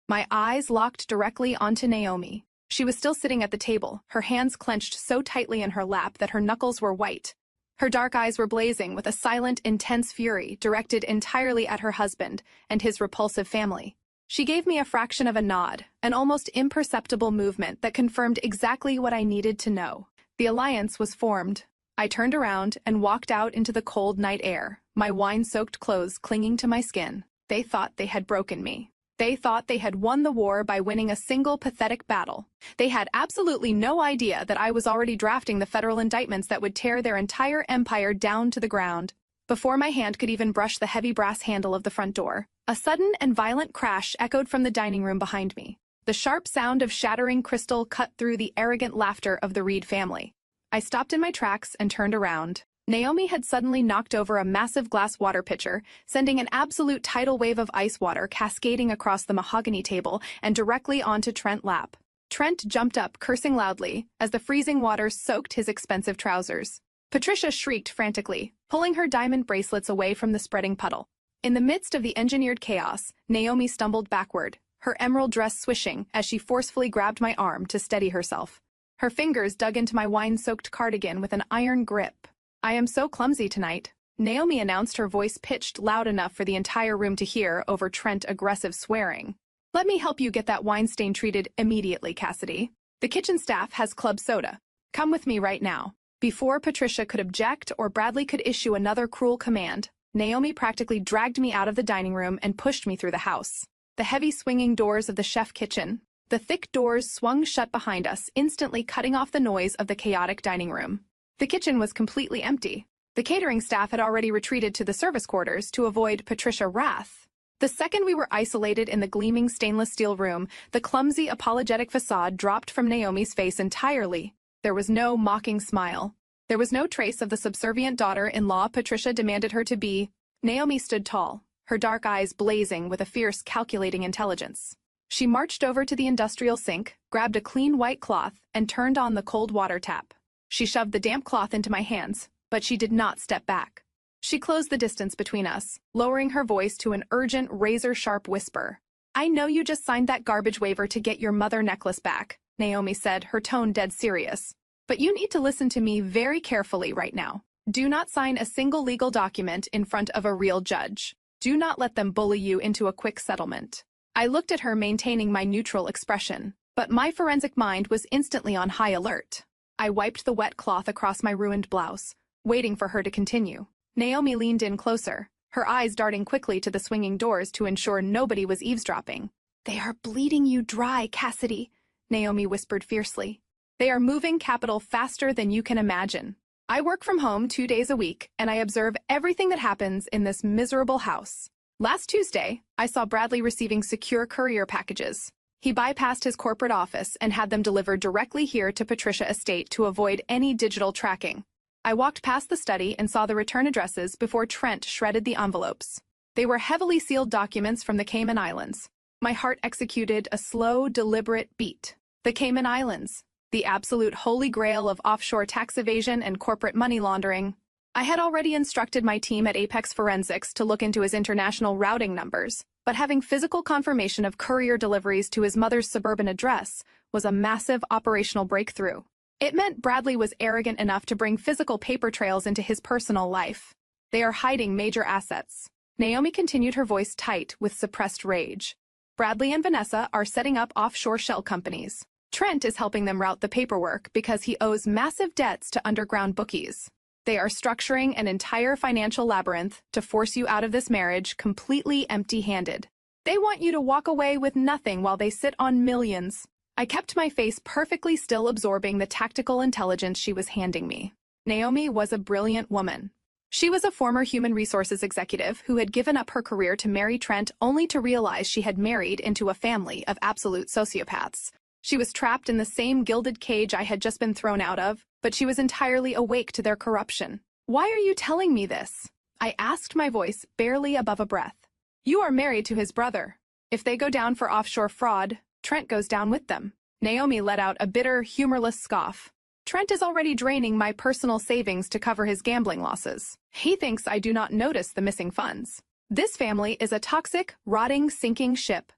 my eyes locked directly onto Naomi. She was still sitting at the table, her hands clenched so tightly in her lap that her knuckles were white. Her dark eyes were blazing with a silent, intense fury directed entirely at her husband and his repulsive family. She gave me a fraction of a nod, an almost imperceptible movement that confirmed exactly what I needed to know. The alliance was formed. I turned around and walked out into the cold night air, my wine-soaked clothes clinging to my skin. They thought they had broken me. They thought they had won the war by winning a single pathetic battle. They had absolutely no idea that I was already drafting the federal indictments that would tear their entire empire down to the ground. Before my hand could even brush the heavy brass handle of the front door, a sudden and violent crash echoed from the dining room behind me. The sharp sound of shattering crystal cut through the arrogant laughter of the Reed family. I stopped in my tracks and turned around. Naomi had suddenly knocked over a massive glass water pitcher, sending an absolute tidal wave of ice water cascading across the mahogany table and directly onto Trent's lap. Trent jumped up, cursing loudly, as the freezing water soaked his expensive trousers. Patricia shrieked frantically, pulling her diamond bracelets away from the spreading puddle. In the midst of the engineered chaos, Naomi stumbled backward, her emerald dress swishing as she forcefully grabbed my arm to steady herself. Her fingers dug into my wine-soaked cardigan with an iron grip. "I am so clumsy tonight," Naomi announced, her voice pitched loud enough for the entire room to hear over Trent's aggressive swearing. "Let me help you get that wine stain treated immediately, Cassidy. The kitchen staff has club soda. Come with me right now." Before Patricia could object or Bradley could issue another cruel command, Naomi practically dragged me out of the dining room and pushed me through the house. The heavy swinging doors of the chef kitchen, the thick doors swung shut behind us, instantly cutting off the noise of the chaotic dining room. The kitchen was completely empty. The catering staff had already retreated to the service quarters to avoid Patricia's wrath. The second we were isolated in the gleaming stainless steel room, the clumsy, apologetic facade dropped from Naomi's face entirely. There was no mocking smile. There was no trace of the subservient daughter-in-law Patricia demanded her to be. Naomi stood tall, her dark eyes blazing with a fierce, calculating intelligence. She marched over to the industrial sink, grabbed a clean white cloth, and turned on the cold water tap. She shoved the damp cloth into my hands, but she did not step back. She closed the distance between us, lowering her voice to an urgent, razor-sharp whisper. "I know you just signed that garbage waiver to get your mother necklace back," Naomi said, her tone dead serious. "But you need to listen to me very carefully right now. Do not sign a single legal document in front of a real judge. Do not let them bully you into a quick settlement." I looked at her, maintaining my neutral expression, but my forensic mind was instantly on high alert. I wiped the wet cloth across my ruined blouse, waiting for her to continue. Naomi leaned in closer, her eyes darting quickly to the swinging doors to ensure nobody was eavesdropping. "They are bleeding you dry, Cassidy," Naomi whispered fiercely. "They are moving capital faster than you can imagine. I work from home 2 days a week, and I observe everything that happens in this miserable house. Last Tuesday, I saw Bradley receiving secure courier packages. He bypassed his corporate office and had them delivered directly here to Patricia Estate to avoid any digital tracking. I walked past the study and saw the return addresses before Trent shredded the envelopes. They were heavily sealed documents from the Cayman Islands. My heart executed a slow, deliberate beat. The Cayman Islands, the absolute holy grail of offshore tax evasion and corporate money laundering. I had already instructed my team at Apex Forensics to look into his international routing numbers, but having physical confirmation of courier deliveries to his mother's suburban address was a massive operational breakthrough. It meant Bradley was arrogant enough to bring physical paper trails into his personal life. They are hiding major assets. Naomi continued, her voice tight with suppressed rage. Bradley and Vanessa are setting up offshore shell companies. Trent is helping them route the paperwork because he owes massive debts to underground bookies. They are structuring an entire financial labyrinth to force you out of this marriage completely empty-handed. They want you to walk away with nothing while they sit on millions. I kept my face perfectly still, absorbing the tactical intelligence she was handing me. Naomi was a brilliant woman. She was a former human resources executive who had given up her career to marry Trent only to realize she had married into a family of absolute sociopaths. She was trapped in the same gilded cage I had just been thrown out of, but she was entirely awake to their corruption. "Why are you telling me this?" I asked, my voice barely above a breath. "You are married to his brother. If they go down for offshore fraud, Trent goes down with them." Naomi let out a bitter, humorless scoff. "Trent is already draining my personal savings to cover his gambling losses. He thinks I do not notice the missing funds. This family is a toxic, rotting, sinking ship.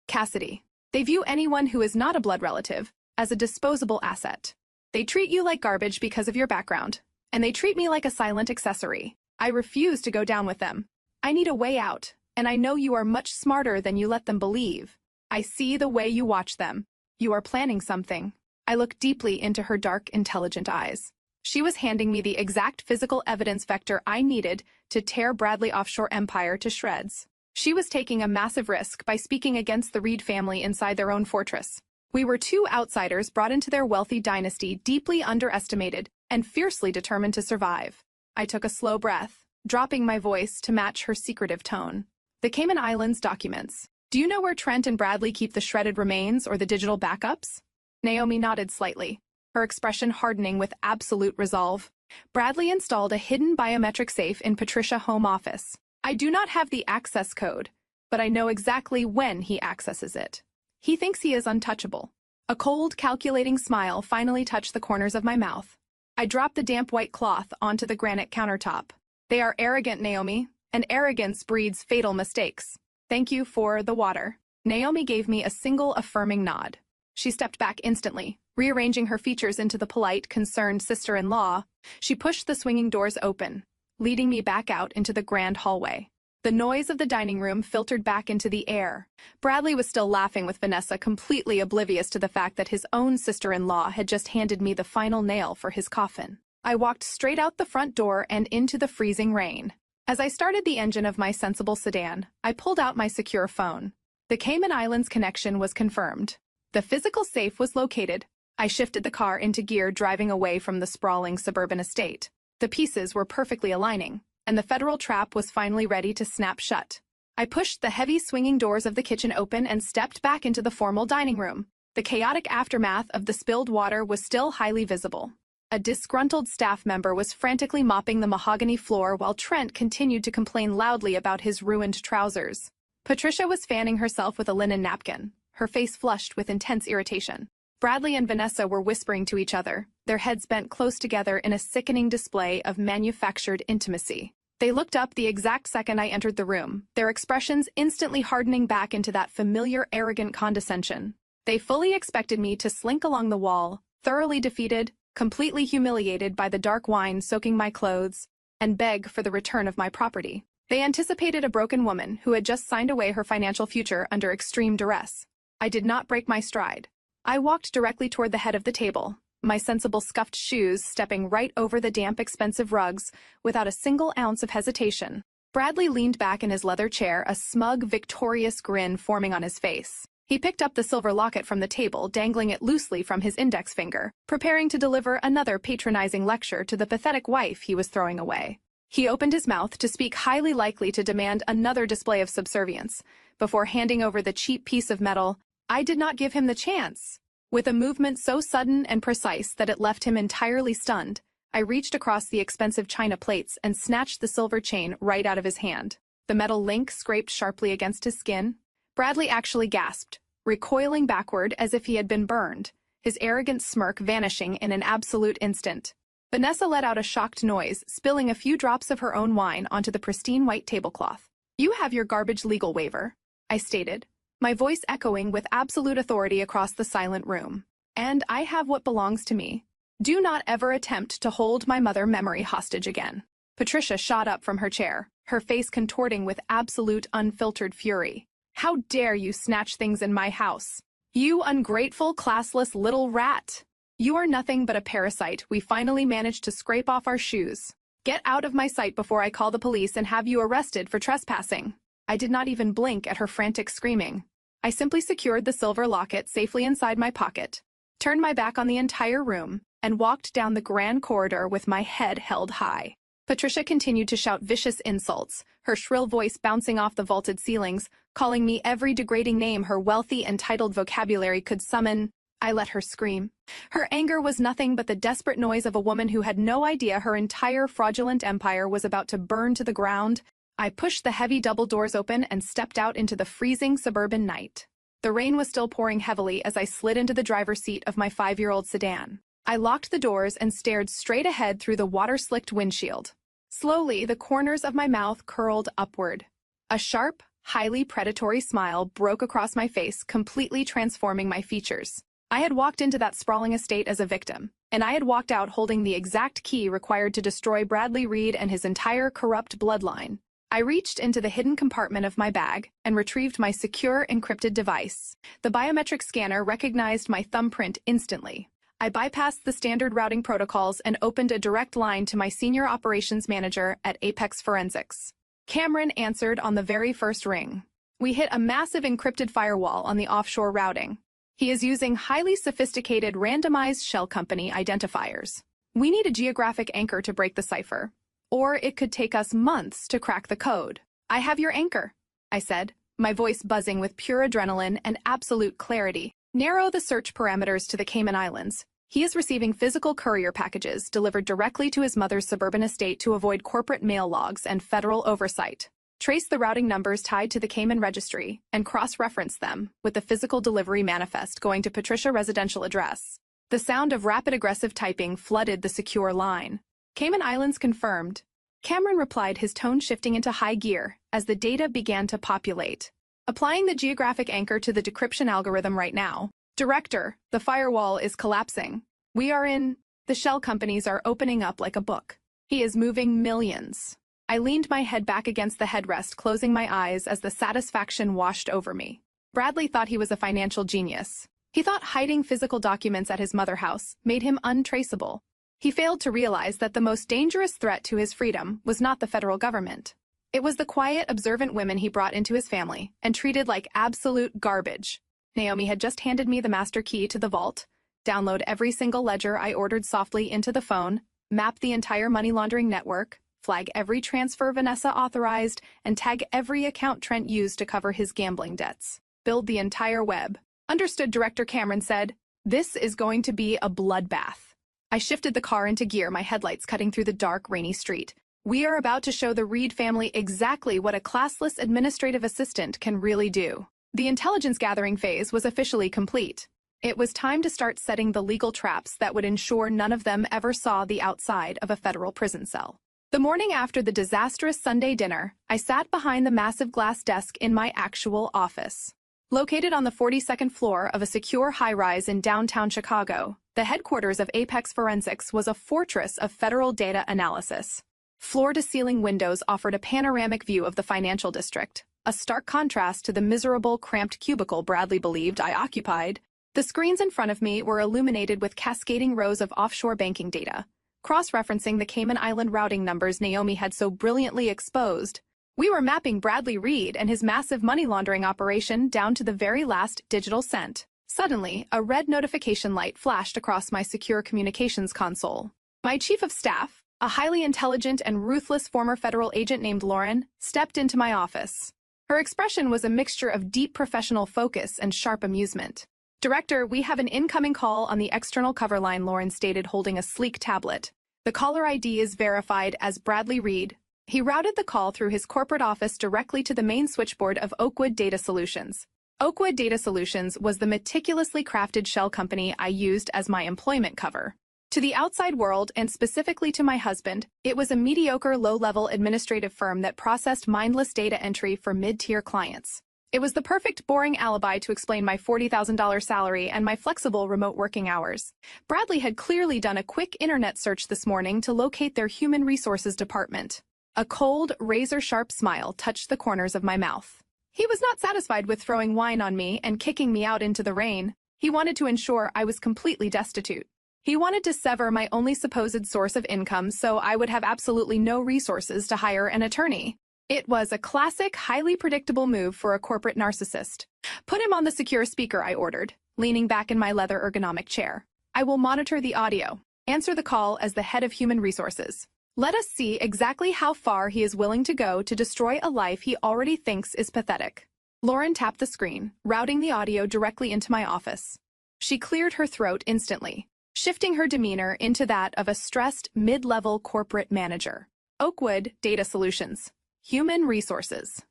Cassidy. They view anyone who is not a blood relative as a disposable asset. They treat you like garbage because of your background, and they treat me like a silent accessory. I refuse to go down with them. I need a way out, and I know you are much smarter than you let them believe. I see the way you watch them. You are planning something." I looked deeply into her dark, intelligent eyes. She was handing me the exact physical evidence vector I needed to tear Bradley Offshore Empire to shreds. She was taking a massive risk by speaking against the Reed family inside their own fortress. We were two outsiders brought into their wealthy dynasty, deeply underestimated and fiercely determined to survive. I took a slow breath, dropping my voice to match her secretive tone. "The Cayman Islands documents. Do you know where Trent and Bradley keep the shredded remains or the digital backups?" Naomi nodded slightly, her expression hardening with absolute resolve. "Bradley installed a hidden biometric safe in Patricia's home office. I do not have the access code, but I know exactly when he accesses it. He thinks he is untouchable." A cold, calculating smile finally touched the corners of my mouth. I dropped the damp white cloth onto the granite countertop. "They are arrogant, Naomi, and arrogance breeds fatal mistakes. Thank you for the water." Naomi gave me a single affirming nod. She stepped back instantly, rearranging her features into the polite, concerned sister-in-law. She pushed the swinging doors open, leading me back out into the grand hallway. The noise of the dining room filtered back into the air. Bradley was still laughing with Vanessa, completely oblivious to the fact that his own sister-in-law had just handed me the final nail for his coffin. I walked straight out the front door and into the freezing rain. As I started the engine of my sensible sedan, I pulled out my secure phone. The Cayman Islands connection was confirmed. The physical safe was located. I shifted the car into gear, driving away from the sprawling suburban estate. The pieces were perfectly aligning, and the federal trap was finally ready to snap shut. I pushed the heavy swinging doors of the kitchen open and stepped back into the formal dining room. The chaotic aftermath of the spilled water was still highly visible. A disgruntled staff member was frantically mopping the mahogany floor while Trent continued to complain loudly about his ruined trousers. Patricia was fanning herself with a linen napkin, her face flushed with intense irritation. Bradley and Vanessa were whispering to each other, their heads bent close together in a sickening display of manufactured intimacy. They looked up the exact second I entered the room, their expressions instantly hardening back into that familiar arrogant condescension. They fully expected me to slink along the wall, thoroughly defeated, completely humiliated by the dark wine soaking my clothes, and beg for the return of my property. They anticipated a broken woman who had just signed away her financial future under extreme duress. I did not break my stride. I walked directly toward the head of the table, my sensible scuffed shoes stepping right over the damp, expensive rugs without a single ounce of hesitation. Bradley leaned back in his leather chair, a smug, victorious grin forming on his face. He picked up the silver locket from the table, dangling it loosely from his index finger, preparing to deliver another patronizing lecture to the pathetic wife he was throwing away. He opened his mouth to speak, highly likely to demand another display of subservience. Before handing over the cheap piece of metal, I did not give him the chance. With a movement so sudden and precise that it left him entirely stunned, I reached across the expensive china plates and snatched the silver chain right out of his hand. The metal link scraped sharply against his skin. Bradley actually gasped, recoiling backward as if he had been burned, his arrogant smirk vanishing in an absolute instant. Vanessa let out a shocked noise, spilling a few drops of her own wine onto the pristine white tablecloth. "You have your garbage legal waiver," I stated, my voice echoing with absolute authority across the silent room. "And I have what belongs to me. Do not ever attempt to hold my mother memory hostage again." Patricia shot up from her chair, her face contorting with absolute unfiltered fury. "How dare you snatch things in my house? You ungrateful, classless little rat! You are nothing but a parasite we finally managed to scrape off our shoes. Get out of my sight before I call the police and have you arrested for trespassing." I did not even blink at her frantic screaming. I simply secured the silver locket safely inside my pocket, turned my back on the entire room, and walked down the grand corridor with my head held high. Patricia continued to shout vicious insults, her shrill voice bouncing off the vaulted ceilings, calling me every degrading name her wealthy and titled vocabulary could summon. I let her scream. Her anger was nothing but the desperate noise of a woman who had no idea her entire fraudulent empire was about to burn to the ground. I pushed the heavy double doors open and stepped out into the freezing suburban night. The rain was still pouring heavily as I slid into the driver's seat of my 5-year-old sedan. I locked the doors and stared straight ahead through the water-slicked windshield. Slowly, the corners of my mouth curled upward. A sharp, highly predatory smile broke across my face, completely transforming my features. I had walked into that sprawling estate as a victim, and I had walked out holding the exact key required to destroy Bradley Reed and his entire corrupt bloodline. I reached into the hidden compartment of my bag and retrieved my secure encrypted device. The biometric scanner recognized my thumbprint instantly. I bypassed the standard routing protocols and opened a direct line to my senior operations manager at Apex Forensics. Cameron answered on the very first ring. We hit a massive encrypted firewall on the offshore routing. He is using highly sophisticated randomized shell company identifiers. We need a geographic anchor to break the cipher, or it could take us months to crack the code. "I have your anchor," I said, my voice buzzing with pure adrenaline and absolute clarity. "Narrow the search parameters to the Cayman Islands. He is receiving physical courier packages delivered directly to his mother's suburban estate to avoid corporate mail logs and federal oversight. Trace the routing numbers tied to the Cayman registry and cross-reference them with the physical delivery manifest going to Patricia residential address." The sound of rapid aggressive typing flooded the secure line. "Cayman Islands confirmed." Cameron replied, his tone shifting into high gear as the data began to populate. "Applying the geographic anchor to the decryption algorithm right now. Director, the firewall is collapsing. We are in. The shell companies are opening up like a book. He is moving millions." I leaned my head back against the headrest, closing my eyes as the satisfaction washed over me. Bradley thought he was a financial genius. He thought hiding physical documents at his mother house made him untraceable. He failed to realize that the most dangerous threat to his freedom was not the federal government. It was the quiet, observant women he brought into his family and treated like absolute garbage. Naomi had just handed me the master key to the vault, download every single ledger I ordered softly into the phone, map the entire money laundering network, flag every transfer Vanessa authorized, and tag every account Trent used to cover his gambling debts. Build the entire web. "Understood," Director Cameron said. "This is going to be a bloodbath." I shifted the car into gear, my headlights cutting through the dark, rainy street. We are about to show the Reed family exactly what a classless administrative assistant can really do. The intelligence gathering phase was officially complete. It was time to start setting the legal traps that would ensure none of them ever saw the outside of a federal prison cell. The morning after the disastrous Sunday dinner, I sat behind the massive glass desk in my actual office. Located on the 42nd floor of a secure high-rise in downtown Chicago, the headquarters of Apex Forensics was a fortress of federal data analysis. Floor-to-ceiling windows offered a panoramic view of the financial district, a stark contrast to the miserable, cramped cubicle Bradley believed I occupied. The screens in front of me were illuminated with cascading rows of offshore banking data, cross-referencing the Cayman Island routing numbers Naomi had so brilliantly exposed. We were mapping Bradley Reed and his massive money laundering operation down to the very last digital cent. Suddenly, a red notification light flashed across my secure communications console. My chief of staff, a highly intelligent and ruthless former federal agent named Lauren, stepped into my office. Her expression was a mixture of deep professional focus and sharp amusement. "Director, we have an incoming call on the external cover line," Lauren stated, holding a sleek tablet. "The caller ID is verified as Bradley Reed." He routed the call through his corporate office directly to the main switchboard of Oakwood Data Solutions. Oakwood Data Solutions was the meticulously crafted shell company I used as my employment cover. To the outside world, and specifically to my husband, it was a mediocre low-level administrative firm that processed mindless data entry for mid-tier clients. It was the perfect boring alibi to explain my $40,000 salary and my flexible remote working hours. Bradley had clearly done a quick internet search this morning to locate their human resources department. A cold, razor-sharp smile touched the corners of my mouth. He was not satisfied with throwing wine on me and kicking me out into the rain. He wanted to ensure I was completely destitute. He wanted to sever my only supposed source of income so I would have absolutely no resources to hire an attorney. It was a classic, highly predictable move for a corporate narcissist. "Put him on the secure speaker," I ordered, leaning back in my leather ergonomic chair. "I will monitor the audio. Answer the call as the head of human resources. Let us see exactly how far he is willing to go to destroy a life he already thinks is pathetic." Lauren tapped the screen, routing the audio directly into my office. She cleared her throat instantly, shifting her demeanor into that of a stressed mid-level corporate manager. "Oakwood Data Solutions. Human Resources.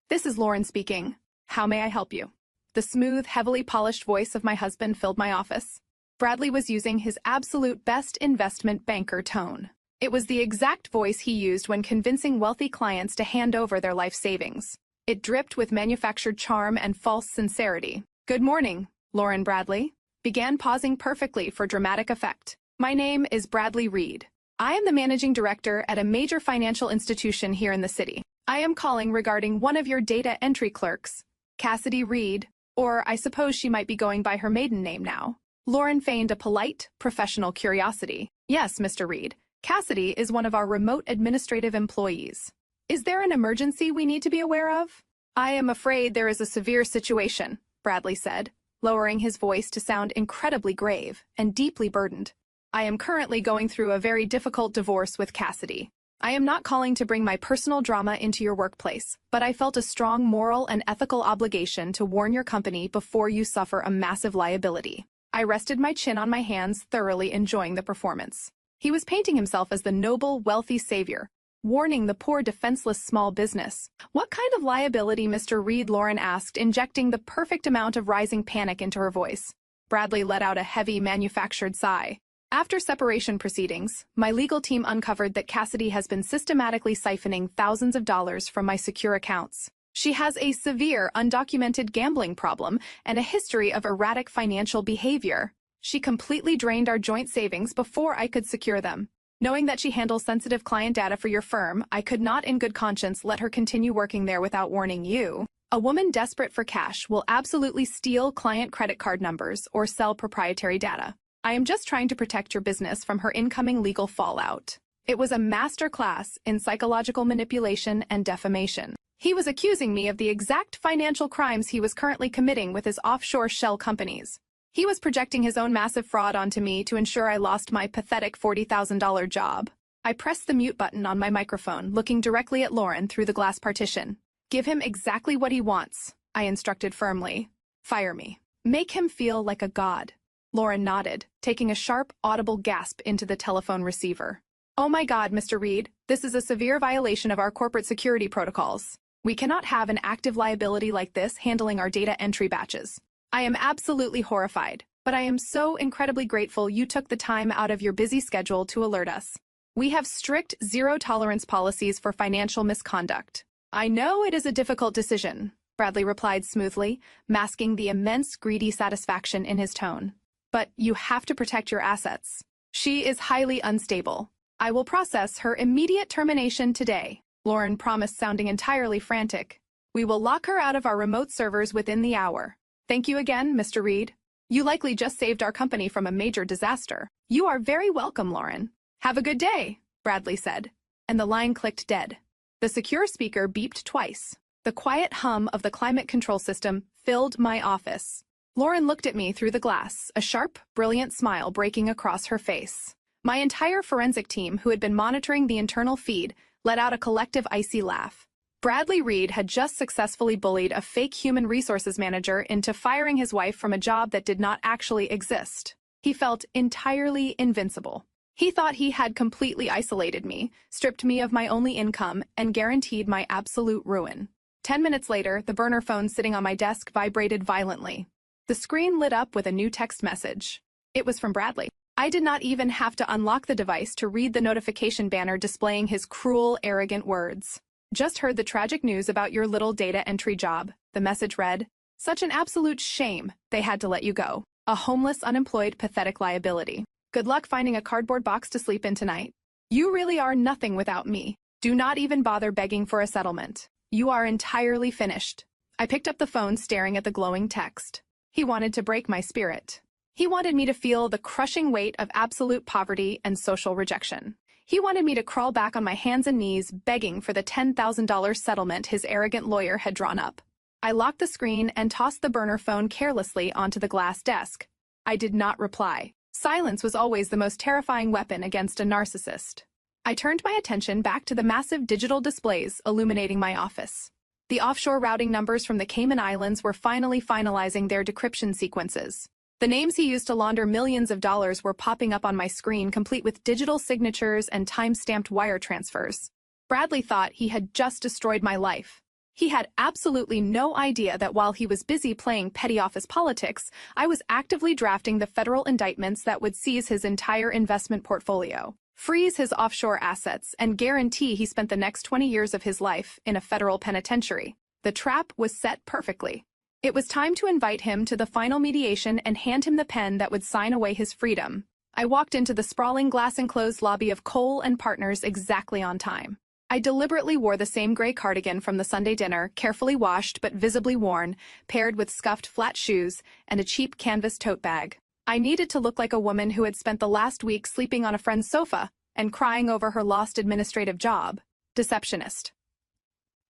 This is Lauren speaking. How may I help you?" The smooth, heavily polished voice of my husband filled my office. Bradley was using his absolute best investment banker tone. It was the exact voice he used when convincing wealthy clients to hand over their life savings. It dripped with manufactured charm and false sincerity. "Good morning, Lauren Bradley," began, pausing perfectly for dramatic effect. "My name is Bradley Reed. I am the managing director at a major financial institution here in the city. I am calling regarding one of your data entry clerks, Cassidy Reed, or I suppose she might be going by her maiden name now." Lauren feigned a polite, professional curiosity. "Yes, Mr. Reed. Cassidy is one of our remote administrative employees. Is there an emergency we need to be aware of?" "I am afraid there is a severe situation," Bradley said, lowering his voice to sound incredibly grave and deeply burdened. "I am currently going through a very difficult divorce with Cassidy. I am not calling to bring my personal drama into your workplace, but I felt a strong moral and ethical obligation to warn your company before you suffer a massive liability." I rested my chin on my hands, thoroughly enjoying the performance. He was painting himself as the noble, wealthy savior, warning the poor, defenseless small business. "What kind of liability, Mr. Reed?" Lauren asked, injecting the perfect amount of rising panic into her voice. Bradley let out a heavy, manufactured sigh. "After separation proceedings, my legal team uncovered that Cassidy has been systematically siphoning thousands of dollars from my secure accounts. She has a severe, undocumented gambling problem and a history of erratic financial behavior. She completely drained our joint savings before I could secure them. Knowing that she handles sensitive client data for your firm, I could not in good conscience let her continue working there without warning you. A woman desperate for cash will absolutely steal client credit card numbers or sell proprietary data. I am just trying to protect your business from her incoming legal fallout." It was a master class in psychological manipulation and defamation. He was accusing me of the exact financial crimes he was currently committing with his offshore shell companies. He was projecting his own massive fraud onto me to ensure I lost my pathetic $40,000 job. I pressed the mute button on my microphone, looking directly at Lauren through the glass partition. "Give him exactly what he wants," I instructed firmly. "Fire me. Make him feel like a god." Lauren nodded, taking a sharp, audible gasp into the telephone receiver. Oh my God, Mr. Reed, this is a severe violation of our corporate security protocols. We cannot have an active liability like this handling our data entry batches. I am absolutely horrified, but I am so incredibly grateful you took the time out of your busy schedule to alert us. We have strict zero-tolerance policies for financial misconduct. I know it is a difficult decision, Bradley replied smoothly, masking the immense greedy satisfaction in his tone. But you have to protect your assets. She is highly unstable. I will process her immediate termination today, Lauren promised, sounding entirely frantic. We will lock her out of our remote servers within the hour. Thank you again, Mr. Reed. You likely just saved our company from a major disaster. You are very welcome, Lauren. Have a good day, Bradley said, and the line clicked dead. The secure speaker beeped twice. The quiet hum of the climate control system filled my office. Lauren looked at me through the glass, a sharp, brilliant smile breaking across her face. My entire forensic team, who had been monitoring the internal feed, let out a collective icy laugh. Bradley Reed had just successfully bullied a fake human resources manager into firing his wife from a job that did not actually exist. He felt entirely invincible. He thought he had completely isolated me, stripped me of my only income, and guaranteed my absolute ruin. 10 minutes later, the burner phone sitting on my desk vibrated violently. The screen lit up with a new text message. It was from Bradley. I did not even have to unlock the device to read the notification banner displaying his cruel, arrogant words. Just heard the tragic news about your little data entry job, the message read. Such an absolute shame they had to let you go. A homeless, unemployed, pathetic liability. Good luck finding a cardboard box to sleep in tonight. You really are nothing without me. Do not even bother begging for a settlement. You are entirely finished. I picked up the phone, staring at the glowing text. He wanted to break my spirit. He wanted me to feel the crushing weight of absolute poverty and social rejection. He wanted me to crawl back on my hands and knees, begging for the $10,000 settlement his arrogant lawyer had drawn up. I locked the screen and tossed the burner phone carelessly onto the glass desk. I did not reply. Silence was always the most terrifying weapon against a narcissist. I turned my attention back to the massive digital displays illuminating my office. The offshore routing numbers from the Cayman Islands were finally finalizing their decryption sequences. The names he used to launder millions of dollars were popping up on my screen, complete with digital signatures and time-stamped wire transfers. Bradley thought he had just destroyed my life. He had absolutely no idea that while he was busy playing petty office politics, I was actively drafting the federal indictments that would seize his entire investment portfolio, freeze his offshore assets, and guarantee he spent the next 20 years of his life in a federal penitentiary. The trap was set perfectly. It was time to invite him to the final mediation and hand him the pen that would sign away his freedom. I walked into the sprawling glass-enclosed lobby of Cole and Partners exactly on time. I deliberately wore the same gray cardigan from the Sunday dinner, carefully washed but visibly worn, paired with scuffed flat shoes and a cheap canvas tote bag. I needed to look like a woman who had spent the last week sleeping on a friend's sofa and crying over her lost administrative job. Deceptionist.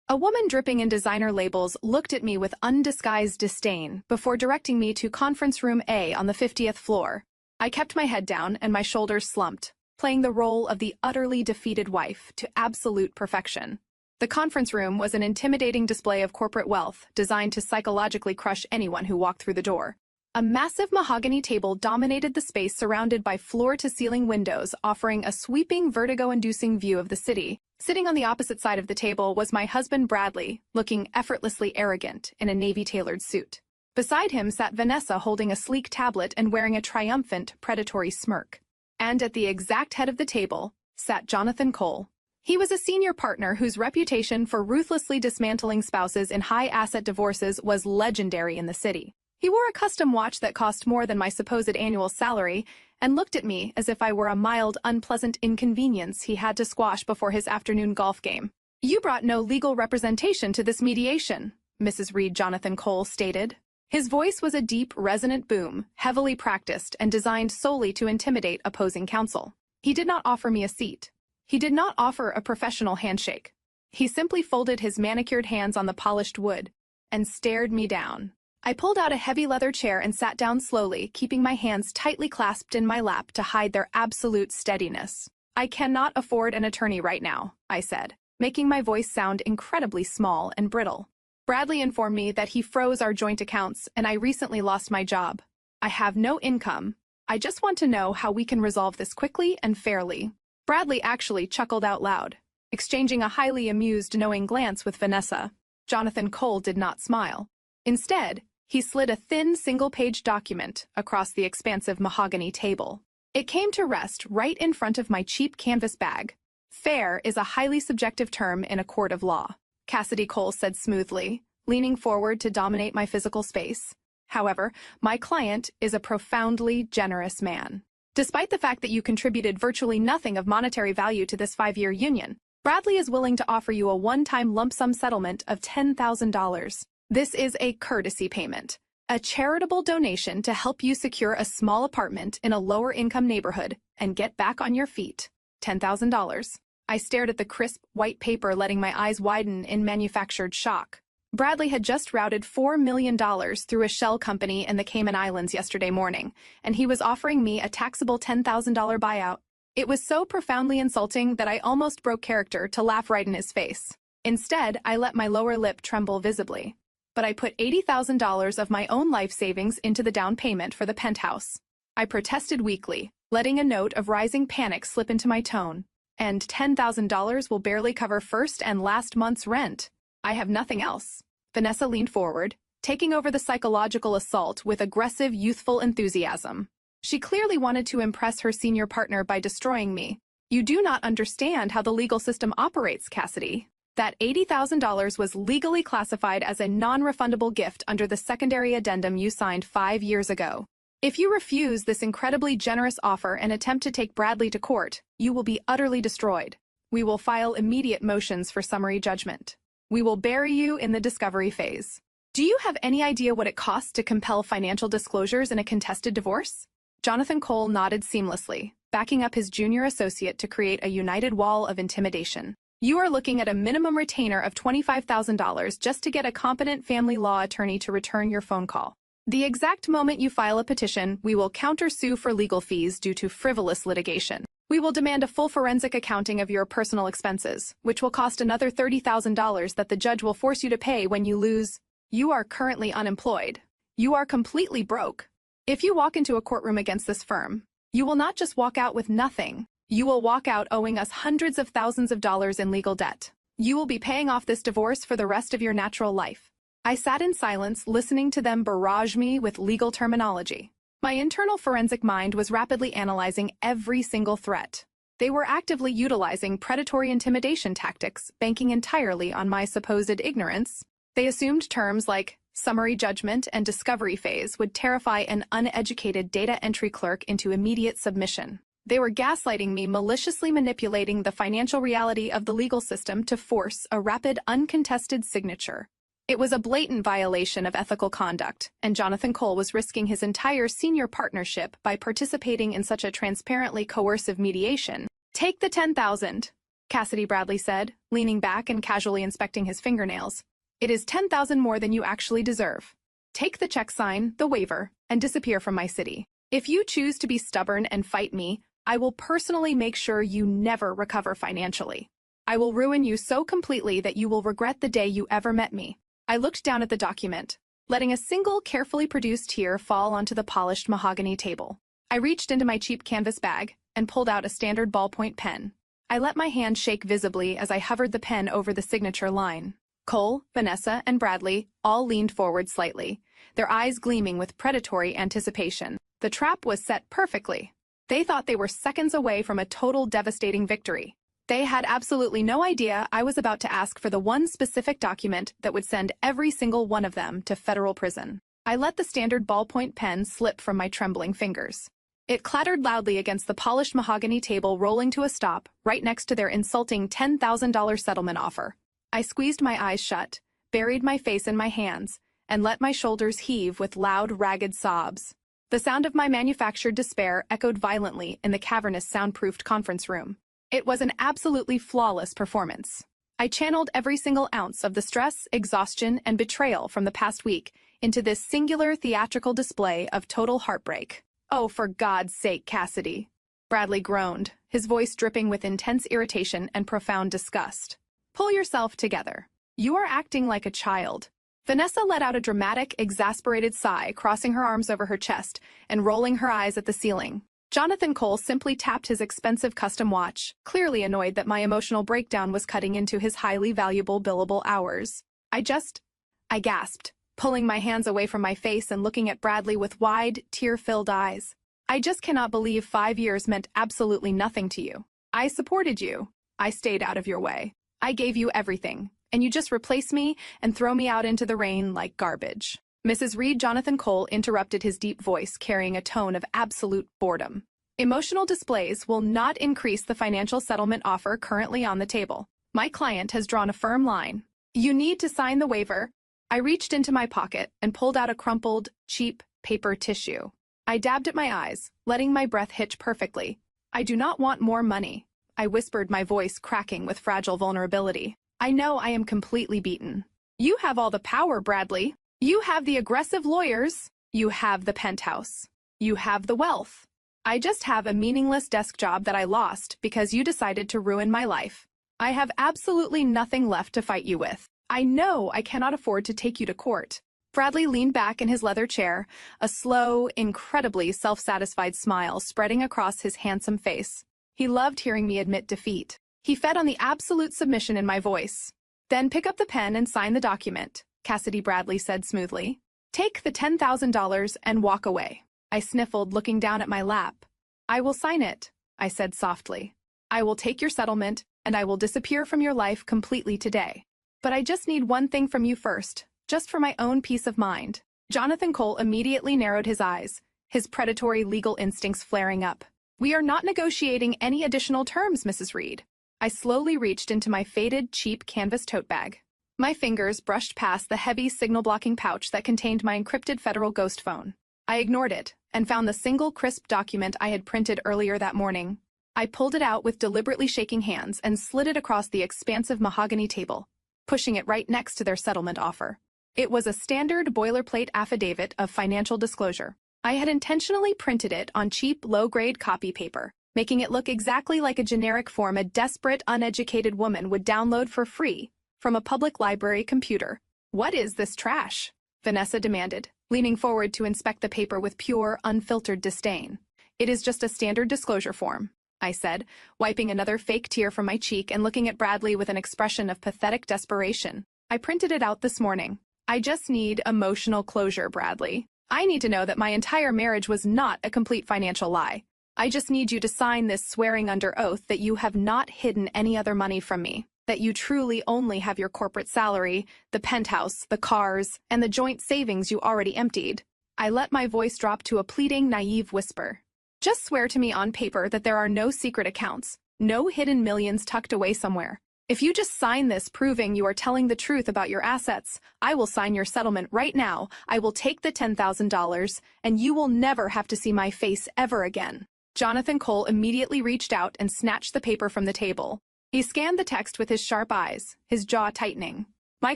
A woman dripping in designer labels looked at me with undisguised disdain before directing me to Conference Room A on the 50th floor. I kept my head down and my shoulders slumped, playing the role of the utterly defeated wife to absolute perfection. The conference room was an intimidating display of corporate wealth designed to psychologically crush anyone who walked through the door. A massive mahogany table dominated the space, surrounded by floor-to-ceiling windows offering a sweeping, vertigo-inducing view of the city. Sitting on the opposite side of the table was my husband Bradley, looking effortlessly arrogant in a navy-tailored suit. Beside him sat Vanessa, holding a sleek tablet and wearing a triumphant, predatory smirk. And at the exact head of the table sat Jonathan Cole. He was a senior partner whose reputation for ruthlessly dismantling spouses in high-asset divorces was legendary in the city. He wore a custom watch that cost more than my supposed annual salary and looked at me as if I were a mild, unpleasant inconvenience he had to squash before his afternoon golf game. You brought no legal representation to this mediation, Mrs. Reed, Jonathan Cole stated. His voice was a deep, resonant boom, heavily practiced and designed solely to intimidate opposing counsel. He did not offer me a seat. He did not offer a professional handshake. He simply folded his manicured hands on the polished wood and stared me down. I pulled out a heavy leather chair and sat down slowly, keeping my hands tightly clasped in my lap to hide their absolute steadiness. I cannot afford an attorney right now, I said, making my voice sound incredibly small and brittle. Bradley informed me that he froze our joint accounts and I recently lost my job. I have no income. I just want to know how we can resolve this quickly and fairly. Bradley actually chuckled out loud, exchanging a highly amused, knowing glance with Vanessa. Jonathan Cole did not smile. Instead, he slid a thin, single-page document across the expansive mahogany table. It came to rest right in front of my cheap canvas bag. Fair is a highly subjective term in a court of law, Cassidy Cole said smoothly, leaning forward to dominate my physical space. However, my client is a profoundly generous man. Despite the fact that you contributed virtually nothing of monetary value to this 5-year union, Bradley is willing to offer you a one-time lump sum settlement of $10,000. This is a courtesy payment, a charitable donation to help you secure a small apartment in a lower-income neighborhood and get back on your feet. $10,000. I stared at the crisp, white paper, letting my eyes widen in manufactured shock. Bradley had just routed $4 million through a shell company in the Cayman Islands yesterday morning, and he was offering me a taxable $10,000 buyout. It was so profoundly insulting that I almost broke character to laugh right in his face. Instead, I let my lower lip tremble visibly. But I put $80,000 of my own life savings into the down payment for the penthouse. I protested weakly, letting a note of rising panic slip into my tone. And $10,000 will barely cover first and last month's rent. I have nothing else. Vanessa leaned forward, taking over the psychological assault with aggressive, youthful enthusiasm. She clearly wanted to impress her senior partner by destroying me. You do not understand how the legal system operates, Cassidy. That $80,000 was legally classified as a non-refundable gift under the secondary addendum you signed 5 years ago. If you refuse this incredibly generous offer and attempt to take Bradley to court, you will be utterly destroyed. We will file immediate motions for summary judgment. We will bury you in the discovery phase. Do you have any idea what it costs to compel financial disclosures in a contested divorce? Jonathan Cole nodded seamlessly, backing up his junior associate to create a united wall of intimidation. You are looking at a minimum retainer of $25,000 just to get a competent family law attorney to return your phone call. The exact moment you file a petition, we will countersue for legal fees due to frivolous litigation. We will demand a full forensic accounting of your personal expenses, which will cost another $30,000 that the judge will force you to pay when you lose. You are currently unemployed. You are completely broke. If you walk into a courtroom against this firm, you will not just walk out with nothing. You will walk out owing us hundreds of thousands of dollars in legal debt. You will be paying off this divorce for the rest of your natural life. I sat in silence, listening to them barrage me with legal terminology. My internal forensic mind was rapidly analyzing every single threat. They were actively utilizing predatory intimidation tactics, banking entirely on my supposed ignorance. They assumed terms like summary judgment and discovery phase would terrify an uneducated data entry clerk into immediate submission. They were gaslighting me, maliciously manipulating the financial reality of the legal system to force a rapid, uncontested signature. It was a blatant violation of ethical conduct, and Jonathan Cole was risking his entire senior partnership by participating in such a transparently coercive mediation. Take the $10,000, Cassidy Bradley said, leaning back and casually inspecting his fingernails. It is $10,000 more than you actually deserve. Take the check, sign the waiver, and disappear from my city. If you choose to be stubborn and fight me, I will personally make sure you never recover financially. I will ruin you so completely that you will regret the day you ever met me. I looked down at the document, letting a single carefully produced tear fall onto the polished mahogany table. I reached into my cheap canvas bag and pulled out a standard ballpoint pen. I let my hand shake visibly as I hovered the pen over the signature line. Cole, Vanessa, and Bradley all leaned forward slightly, their eyes gleaming with predatory anticipation. The trap was set perfectly. They thought they were seconds away from a total devastating victory. They had absolutely no idea I was about to ask for the one specific document that would send every single one of them to federal prison. I let the standard ballpoint pen slip from my trembling fingers. It clattered loudly against the polished mahogany table, rolling to a stop right next to their insulting $10,000 settlement offer. I squeezed my eyes shut, buried my face in my hands, and let my shoulders heave with loud, ragged sobs. The sound of my manufactured despair echoed violently in the cavernous, soundproofed conference room. It was an absolutely flawless performance. I channeled every single ounce of the stress, exhaustion, and betrayal from the past week into this singular theatrical display of total heartbreak. Oh, for God's sake, Cassidy! Bradley groaned, his voice dripping with intense irritation and profound disgust. Pull yourself together. You are acting like a child. Vanessa let out a dramatic, exasperated sigh, crossing her arms over her chest and rolling her eyes at the ceiling. Jonathan Cole simply tapped his expensive custom watch, clearly annoyed that my emotional breakdown was cutting into his highly valuable billable hours. I gasped, pulling my hands away from my face and looking at Bradley with wide, tear-filled eyes. I just cannot believe 5 years meant absolutely nothing to you. I supported you. I stayed out of your way. I gave you everything, and you just replace me and throw me out into the rain like garbage. Mrs. Reed. Jonathan Cole interrupted, his deep voice carrying a tone of absolute boredom. Emotional displays will not increase the financial settlement offer currently on the table. My client has drawn a firm line. You need to sign the waiver. I reached into my pocket and pulled out a crumpled, cheap paper tissue. I dabbed at my eyes, letting my breath hitch perfectly. I do not want more money, I whispered, my voice cracking with fragile vulnerability. I know I am completely beaten. You have all the power, Bradley. You have the aggressive lawyers. You have the penthouse. You have the wealth. I just have a meaningless desk job that I lost because you decided to ruin my life. I have absolutely nothing left to fight you with. I know I cannot afford to take you to court. Bradley leaned back in his leather chair, a slow, incredibly self-satisfied smile spreading across his handsome face. He loved hearing me admit defeat. He fed on the absolute submission in my voice. Then pick up the pen and sign the document, Cassidy. Bradley said smoothly. Take the $10,000 and walk away. I sniffled, looking down at my lap. I will sign it, I said softly. I will take your settlement, and I will disappear from your life completely today. But I just need one thing from you first, just for my own peace of mind. Jonathan Cole immediately narrowed his eyes, his predatory legal instincts flaring up. We are not negotiating any additional terms, Mrs. Reed. I slowly reached into my faded, cheap canvas tote bag. My fingers brushed past the heavy signal-blocking pouch that contained my encrypted federal ghost phone. I ignored it and found the single crisp document I had printed earlier that morning. I pulled it out with deliberately shaking hands and slid it across the expansive mahogany table, pushing it right next to their settlement offer. It was a standard boilerplate affidavit of financial disclosure. I had intentionally printed it on cheap, low-grade copy paper, making it look exactly like a generic form a desperate, uneducated woman would download for free from a public library computer. What is this trash? Vanessa demanded, leaning forward to inspect the paper with pure, unfiltered disdain. It is just a standard disclosure form, I said, wiping another fake tear from my cheek and looking at Bradley with an expression of pathetic desperation. I printed it out this morning. I just need emotional closure, Bradley. I need to know that my entire marriage was not a complete financial lie. I just need you to sign this swearing under oath that you have not hidden any other money from me, that you truly only have your corporate salary, the penthouse, the cars, and the joint savings you already emptied. I let my voice drop to a pleading, naive whisper. Just swear to me on paper that there are no secret accounts, no hidden millions tucked away somewhere. If you just sign this proving you are telling the truth about your assets, I will sign your settlement right now. I will take the $10,000, and you will never have to see my face ever again. Jonathan Cole immediately reached out and snatched the paper from the table. He scanned the text with his sharp eyes, his jaw tightening. My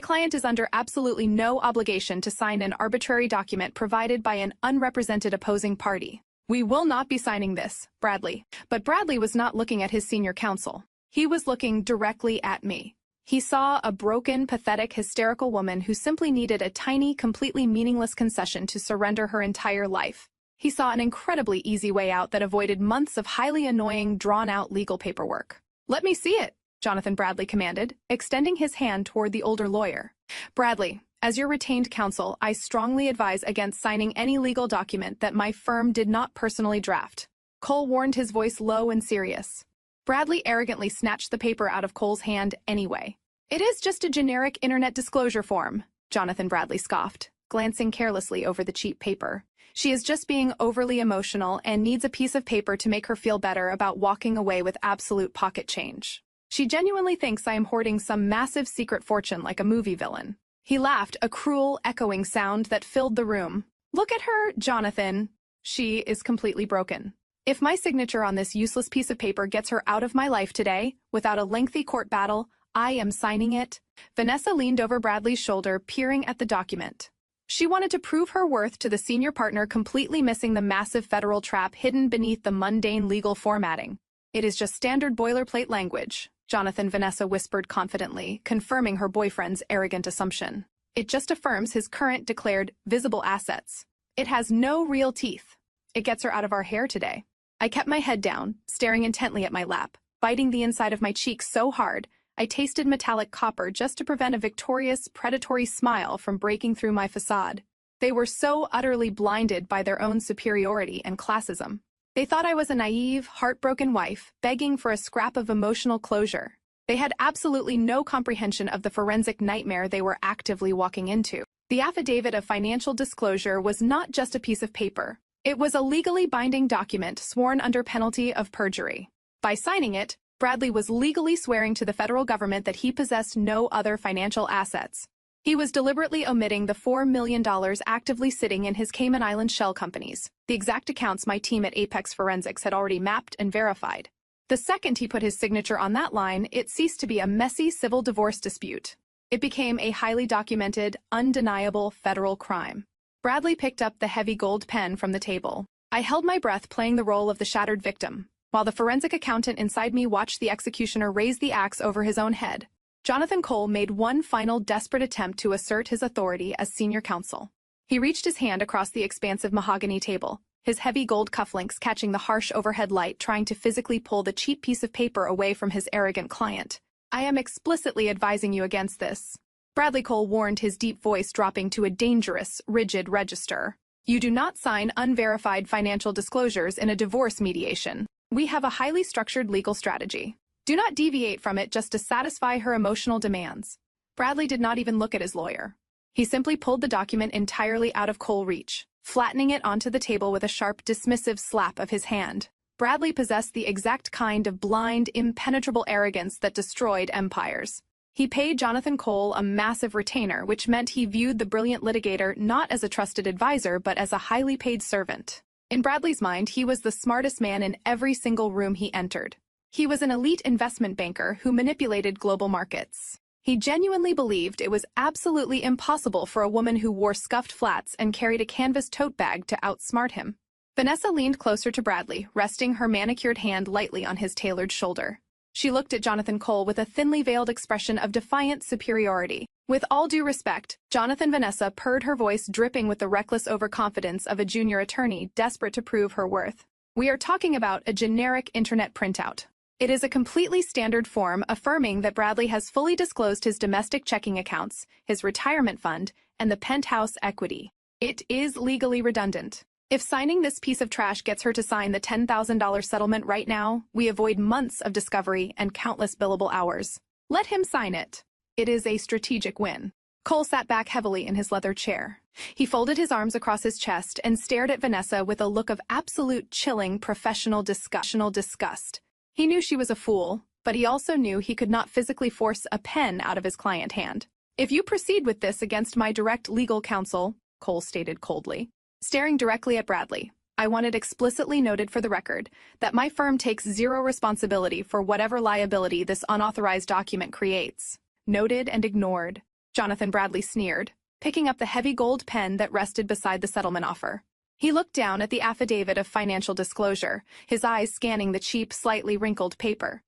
client is under absolutely no obligation to sign an arbitrary document provided by an unrepresented opposing party. We will not be signing this, Bradley. But Bradley was not looking at his senior counsel. He was looking directly at me. He saw a broken, pathetic, hysterical woman who simply needed a tiny, completely meaningless concession to surrender her entire life. He saw an incredibly easy way out that avoided months of highly annoying, drawn-out legal paperwork. Let me see it, Jonathan Bradley commanded, extending his hand toward the older lawyer. Bradley, as your retained counsel, I strongly advise against signing any legal document that my firm did not personally draft. Cole warned, his voice low and serious. Bradley arrogantly snatched the paper out of Cole's hand anyway. It is just a generic internet disclosure form, Jonathan Bradley scoffed, glancing carelessly over the cheap paper. She is just being overly emotional and needs a piece of paper to make her feel better about walking away with absolute pocket change. She genuinely thinks I am hoarding some massive secret fortune like a movie villain. He laughed, a cruel, echoing sound that filled the room. Look at her, Jonathan. She is completely broken. If my signature on this useless piece of paper gets her out of my life today, without a lengthy court battle, I am signing it. Vanessa leaned over Bradley's shoulder, peering at the document. She wanted to prove her worth to the senior partner, completely missing the massive federal trap hidden beneath the mundane legal formatting. It is just standard boilerplate language, Vanessa whispered confidently, confirming her boyfriend's arrogant assumption. It just affirms his current declared visible assets. It has no real teeth. It gets her out of our hair today. I kept my head down, staring intently at my lap, biting the inside of my cheek so hard, I tasted metallic copper just to prevent a victorious, predatory smile from breaking through my facade. They were so utterly blinded by their own superiority and classism. They thought I was a naive, heartbroken wife, begging for a scrap of emotional closure. They had absolutely no comprehension of the forensic nightmare they were actively walking into. The affidavit of financial disclosure was not just a piece of paper. It was a legally binding document sworn under penalty of perjury. By signing it, Bradley was legally swearing to the federal government that he possessed no other financial assets. He was deliberately omitting the $4 million actively sitting in his Cayman Island shell companies, the exact accounts my team at Apex Forensics had already mapped and verified. The second he put his signature on that line, it ceased to be a messy civil divorce dispute. It became a highly documented, undeniable federal crime. Bradley picked up the heavy gold pen from the table. I held my breath, playing the role of the shattered victim, while the forensic accountant inside me watched the executioner raise the axe over his own head. Jonathan Cole made one final desperate attempt to assert his authority as senior counsel. He reached his hand across the expansive mahogany table, his heavy gold cufflinks catching the harsh overhead light, trying to physically pull the cheap piece of paper away from his arrogant client. "I am explicitly advising you against this," Bradley Cole warned, his deep voice dropping to a dangerous, rigid register. "You do not sign unverified financial disclosures in a divorce mediation. We have a highly structured legal strategy. Do not deviate from it just to satisfy her emotional demands." Bradley did not even look at his lawyer. He simply pulled the document entirely out of Cole's reach, flattening it onto the table with a sharp, dismissive slap of his hand. Bradley possessed the exact kind of blind, impenetrable arrogance that destroyed empires. He paid Jonathan Cole a massive retainer, which meant he viewed the brilliant litigator not as a trusted advisor but as a highly paid servant. In Bradley's mind, he was the smartest man in every single room he entered. He was an elite investment banker who manipulated global markets. He genuinely believed it was absolutely impossible for a woman who wore scuffed flats and carried a canvas tote bag to outsmart him. Vanessa leaned closer to Bradley, resting her manicured hand lightly on his tailored shoulder. She looked at Jonathan Cole with a thinly veiled expression of defiant superiority. With all due respect, Vanessa purred, her voice dripping with the reckless overconfidence of a junior attorney desperate to prove her worth. "We are talking about a generic internet printout. It is a completely standard form affirming that Bradley has fully disclosed his domestic checking accounts, his retirement fund, and the penthouse equity. It is legally redundant. If signing this piece of trash gets her to sign the $10,000 settlement right now, we avoid months of discovery and countless billable hours. Let him sign it. It is a strategic win." Cole sat back heavily in his leather chair. He folded his arms across his chest and stared at Vanessa with a look of absolute chilling professional disgust. He knew she was a fool, but he also knew he could not physically force a pen out of his client's hand. "If you proceed with this against my direct legal counsel," Cole stated coldly, staring directly at Bradley, "I want it explicitly noted for the record that my firm takes zero responsibility for whatever liability this unauthorized document creates." "Noted and ignored," Jonathan Bradley sneered, picking up the heavy gold pen that rested beside the settlement offer. He looked down at the affidavit of financial disclosure, his eyes scanning the cheap, slightly wrinkled paper.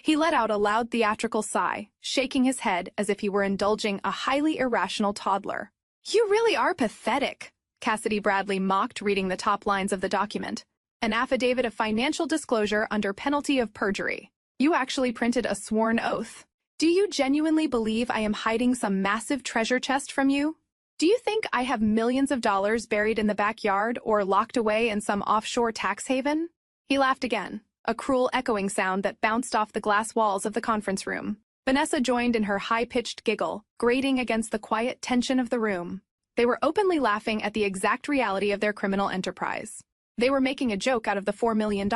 He let out a loud theatrical sigh, shaking his head as if he were indulging a highly irrational toddler. "You really are pathetic," Cassidy Bradley mocked, reading the top lines of the document. "An affidavit of financial disclosure under penalty of perjury. You actually printed a sworn oath. Do you genuinely believe I am hiding some massive treasure chest from you? Do you think I have millions of dollars buried in the backyard or locked away in some offshore tax haven?" He laughed again, a cruel echoing sound that bounced off the glass walls of the conference room. Vanessa joined in her high-pitched giggle, grating against the quiet tension of the room. They were openly laughing at the exact reality of their criminal enterprise. They were making a joke out of the $4 million,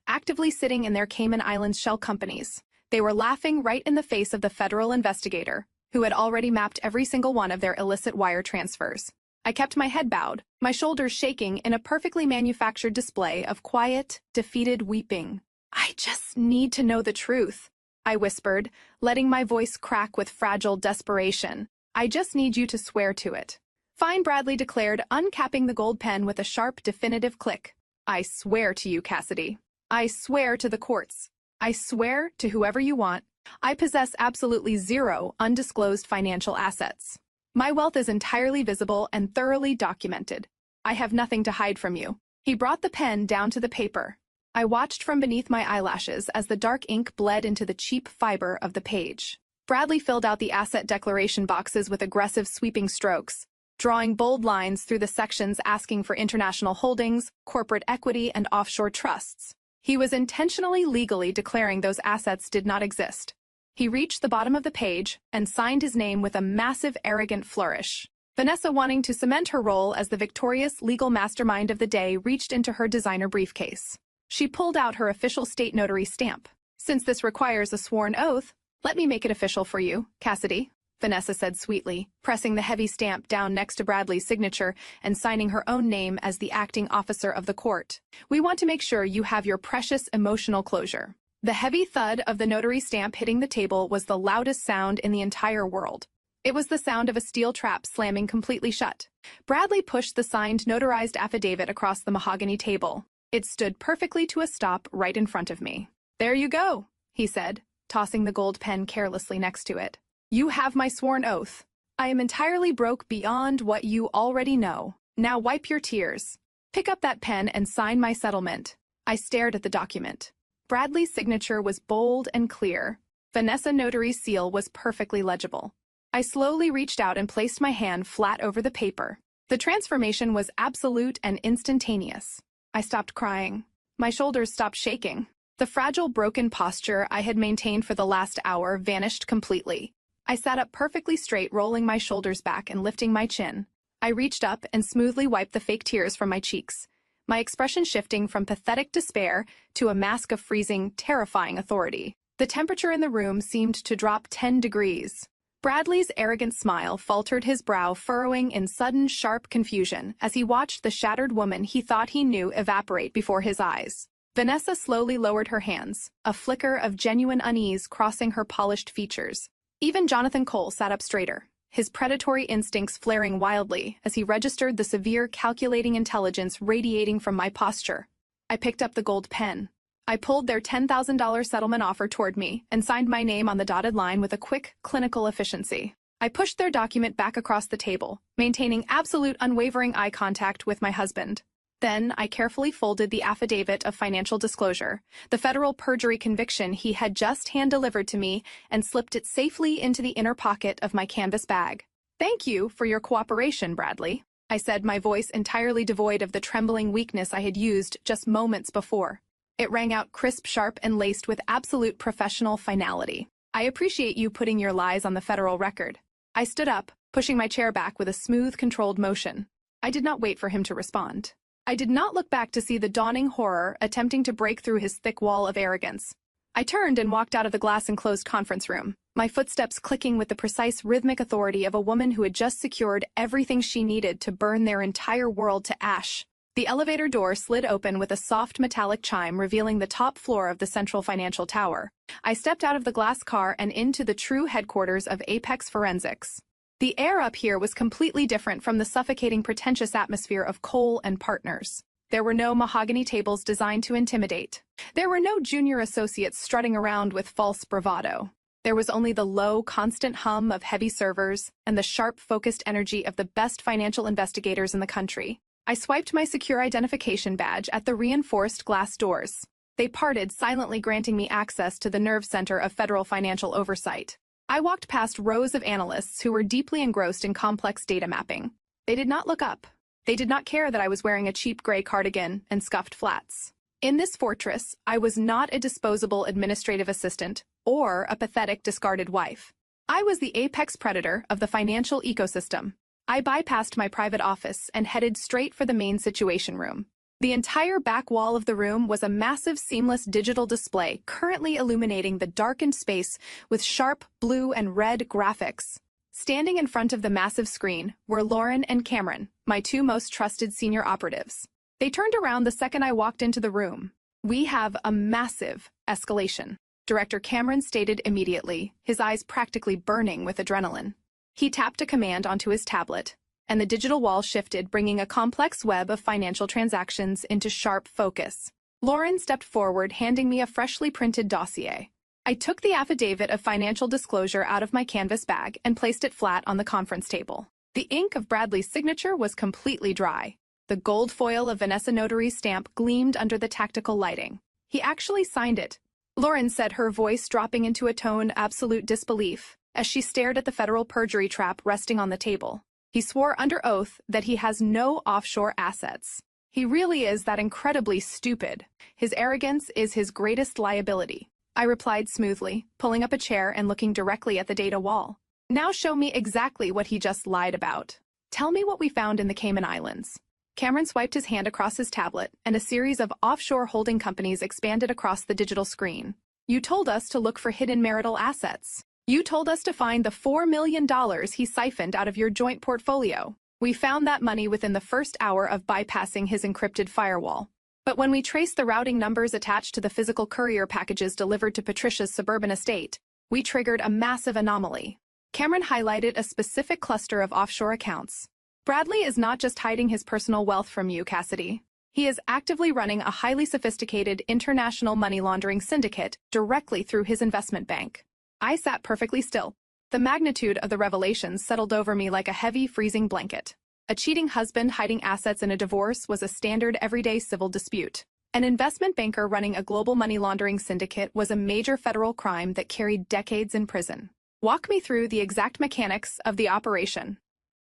actively sitting in their Cayman Islands shell companies. They were laughing right in the face of the federal investigator, who had already mapped every single one of their illicit wire transfers. I kept my head bowed, my shoulders shaking in a perfectly manufactured display of quiet, defeated weeping. "I just need to know the truth," I whispered, letting my voice crack with fragile desperation. "I just need you to swear to it." "Fine," Bradley declared, uncapping the gold pen with a sharp, definitive click. "I swear to you, Cassidy. I swear to the courts. I swear to whoever you want. I possess absolutely zero undisclosed financial assets. My wealth is entirely visible and thoroughly documented. I have nothing to hide from you." He brought the pen down to the paper, I watched from beneath my eyelashes as the dark ink bled into the cheap fiber of the page. Bradley filled out the asset declaration boxes with aggressive sweeping strokes, drawing bold lines through the sections asking for international holdings, corporate equity, and offshore trusts. He was intentionally legally declaring those assets did not exist. He reached the bottom of the page and signed his name with a massive, arrogant flourish. Vanessa, wanting to cement her role as the victorious legal mastermind of the day, reached into her designer briefcase. She pulled out her official state notary stamp. "Since this requires a sworn oath, let me make it official for you, Cassidy," Vanessa said sweetly, pressing the heavy stamp down next to Bradley's signature and signing her own name as the acting officer of the court. "We want to make sure you have your precious emotional closure." The heavy thud of the notary stamp hitting the table was the loudest sound in the entire world. It was the sound of a steel trap slamming completely shut. Bradley pushed the signed, notarized affidavit across the mahogany table. It stood perfectly to a stop right in front of me. "There you go," he said, tossing the gold pen carelessly next to it. "You have my sworn oath. I am entirely broke beyond what you already know. Now wipe your tears. Pick up that pen and sign my settlement." I stared at the document. Bradley's signature was bold and clear. Vanessa Notary's seal was perfectly legible. I slowly reached out and placed my hand flat over the paper. The transformation was absolute and instantaneous. I stopped crying. My shoulders stopped shaking. The fragile, broken posture I had maintained for the last hour vanished completely. I sat up perfectly straight, rolling my shoulders back and lifting my chin. I reached up and smoothly wiped the fake tears from my cheeks, my expression shifting from pathetic despair to a mask of freezing, terrifying authority. The temperature in the room seemed to drop 10 degrees. Bradley's arrogant smile faltered, his brow furrowing in sudden, sharp confusion as he watched the shattered woman he thought he knew evaporate before his eyes. Vanessa slowly lowered her hands, a flicker of genuine unease crossing her polished features. Even Jonathan Cole sat up straighter, his predatory instincts flaring wildly as he registered the severe, calculating intelligence radiating from my posture. I picked up the gold pen. I pulled their $10,000 settlement offer toward me and signed my name on the dotted line with a quick, clinical efficiency. I pushed their document back across the table, maintaining absolute, unwavering eye contact with my husband. Then I carefully folded the affidavit of financial disclosure, the federal perjury conviction he had just hand-delivered to me, and slipped it safely into the inner pocket of my canvas bag. "Thank you for your cooperation, Bradley," I said, my voice entirely devoid of the trembling weakness I had used just moments before. It rang out crisp, sharp, and laced with absolute professional finality. "I appreciate you putting your lies on the federal record." I stood up, pushing my chair back with a smooth, controlled motion. I did not wait for him to respond. I did not look back to see the dawning horror attempting to break through his thick wall of arrogance. I turned and walked out of the glass-enclosed conference room, my footsteps clicking with the precise, rhythmic authority of a woman who had just secured everything she needed to burn their entire world to ash. The elevator door slid open with a soft metallic chime, revealing the top floor of the Central Financial Tower. I stepped out of the glass car and into the true headquarters of Apex Forensics. The air up here was completely different from the suffocating, pretentious atmosphere of Cole and Partners. There were no mahogany tables designed to intimidate. There were no junior associates strutting around with false bravado. There was only the low, constant hum of heavy servers and the sharp, focused energy of the best financial investigators in the country. I swiped my secure identification badge at the reinforced glass doors. They parted, silently granting me access to the nerve center of federal financial oversight. I walked past rows of analysts who were deeply engrossed in complex data mapping. They did not look up. They did not care that I was wearing a cheap gray cardigan and scuffed flats. In this fortress, I was not a disposable administrative assistant or a pathetic, discarded wife. I was the apex predator of the financial ecosystem. I bypassed my private office and headed straight for the main situation room. The entire back wall of the room was a massive, seamless digital display currently illuminating the darkened space with sharp blue and red graphics. Standing in front of the massive screen were Lauren and Cameron, my two most trusted senior operatives. They turned around the second I walked into the room. "We have a massive escalation," Director Cameron stated immediately, his eyes practically burning with adrenaline. He tapped a command onto his tablet, and the digital wall shifted, bringing a complex web of financial transactions into sharp focus. Lauren stepped forward, handing me a freshly printed dossier. I took the affidavit of financial disclosure out of my canvas bag and placed it flat on the conference table. The ink of Bradley's signature was completely dry. The gold foil of Vanessa Notary's stamp gleamed under the tactical lighting. He actually signed it, Lauren said, her voice dropping into a tone of absolute disbelief as she stared at the federal perjury trap resting on the table. He swore under oath that he has no offshore assets. He really is that incredibly stupid. His arrogance is his greatest liability. I replied smoothly, pulling up a chair and looking directly at the data wall. Now show me exactly what he just lied about. Tell me what we found in the Cayman Islands. Cameron swiped his hand across his tablet, and a series of offshore holding companies expanded across the digital screen. You told us to look for hidden marital assets. You told us to find the $4 million he siphoned out of your joint portfolio. We found that money within the first hour of bypassing his encrypted firewall. But when we traced the routing numbers attached to the physical courier packages delivered to Patricia's suburban estate, we triggered a massive anomaly. Cameron highlighted a specific cluster of offshore accounts. Bradley is not just hiding his personal wealth from you, Cassidy. He is actively running a highly sophisticated international money laundering syndicate directly through his investment bank. I sat perfectly still. The magnitude of the revelations settled over me like a heavy, freezing blanket. A cheating husband hiding assets in a divorce was a standard everyday civil dispute. An investment banker running a global money laundering syndicate was a major federal crime that carried decades in prison. Walk me through the exact mechanics of the operation.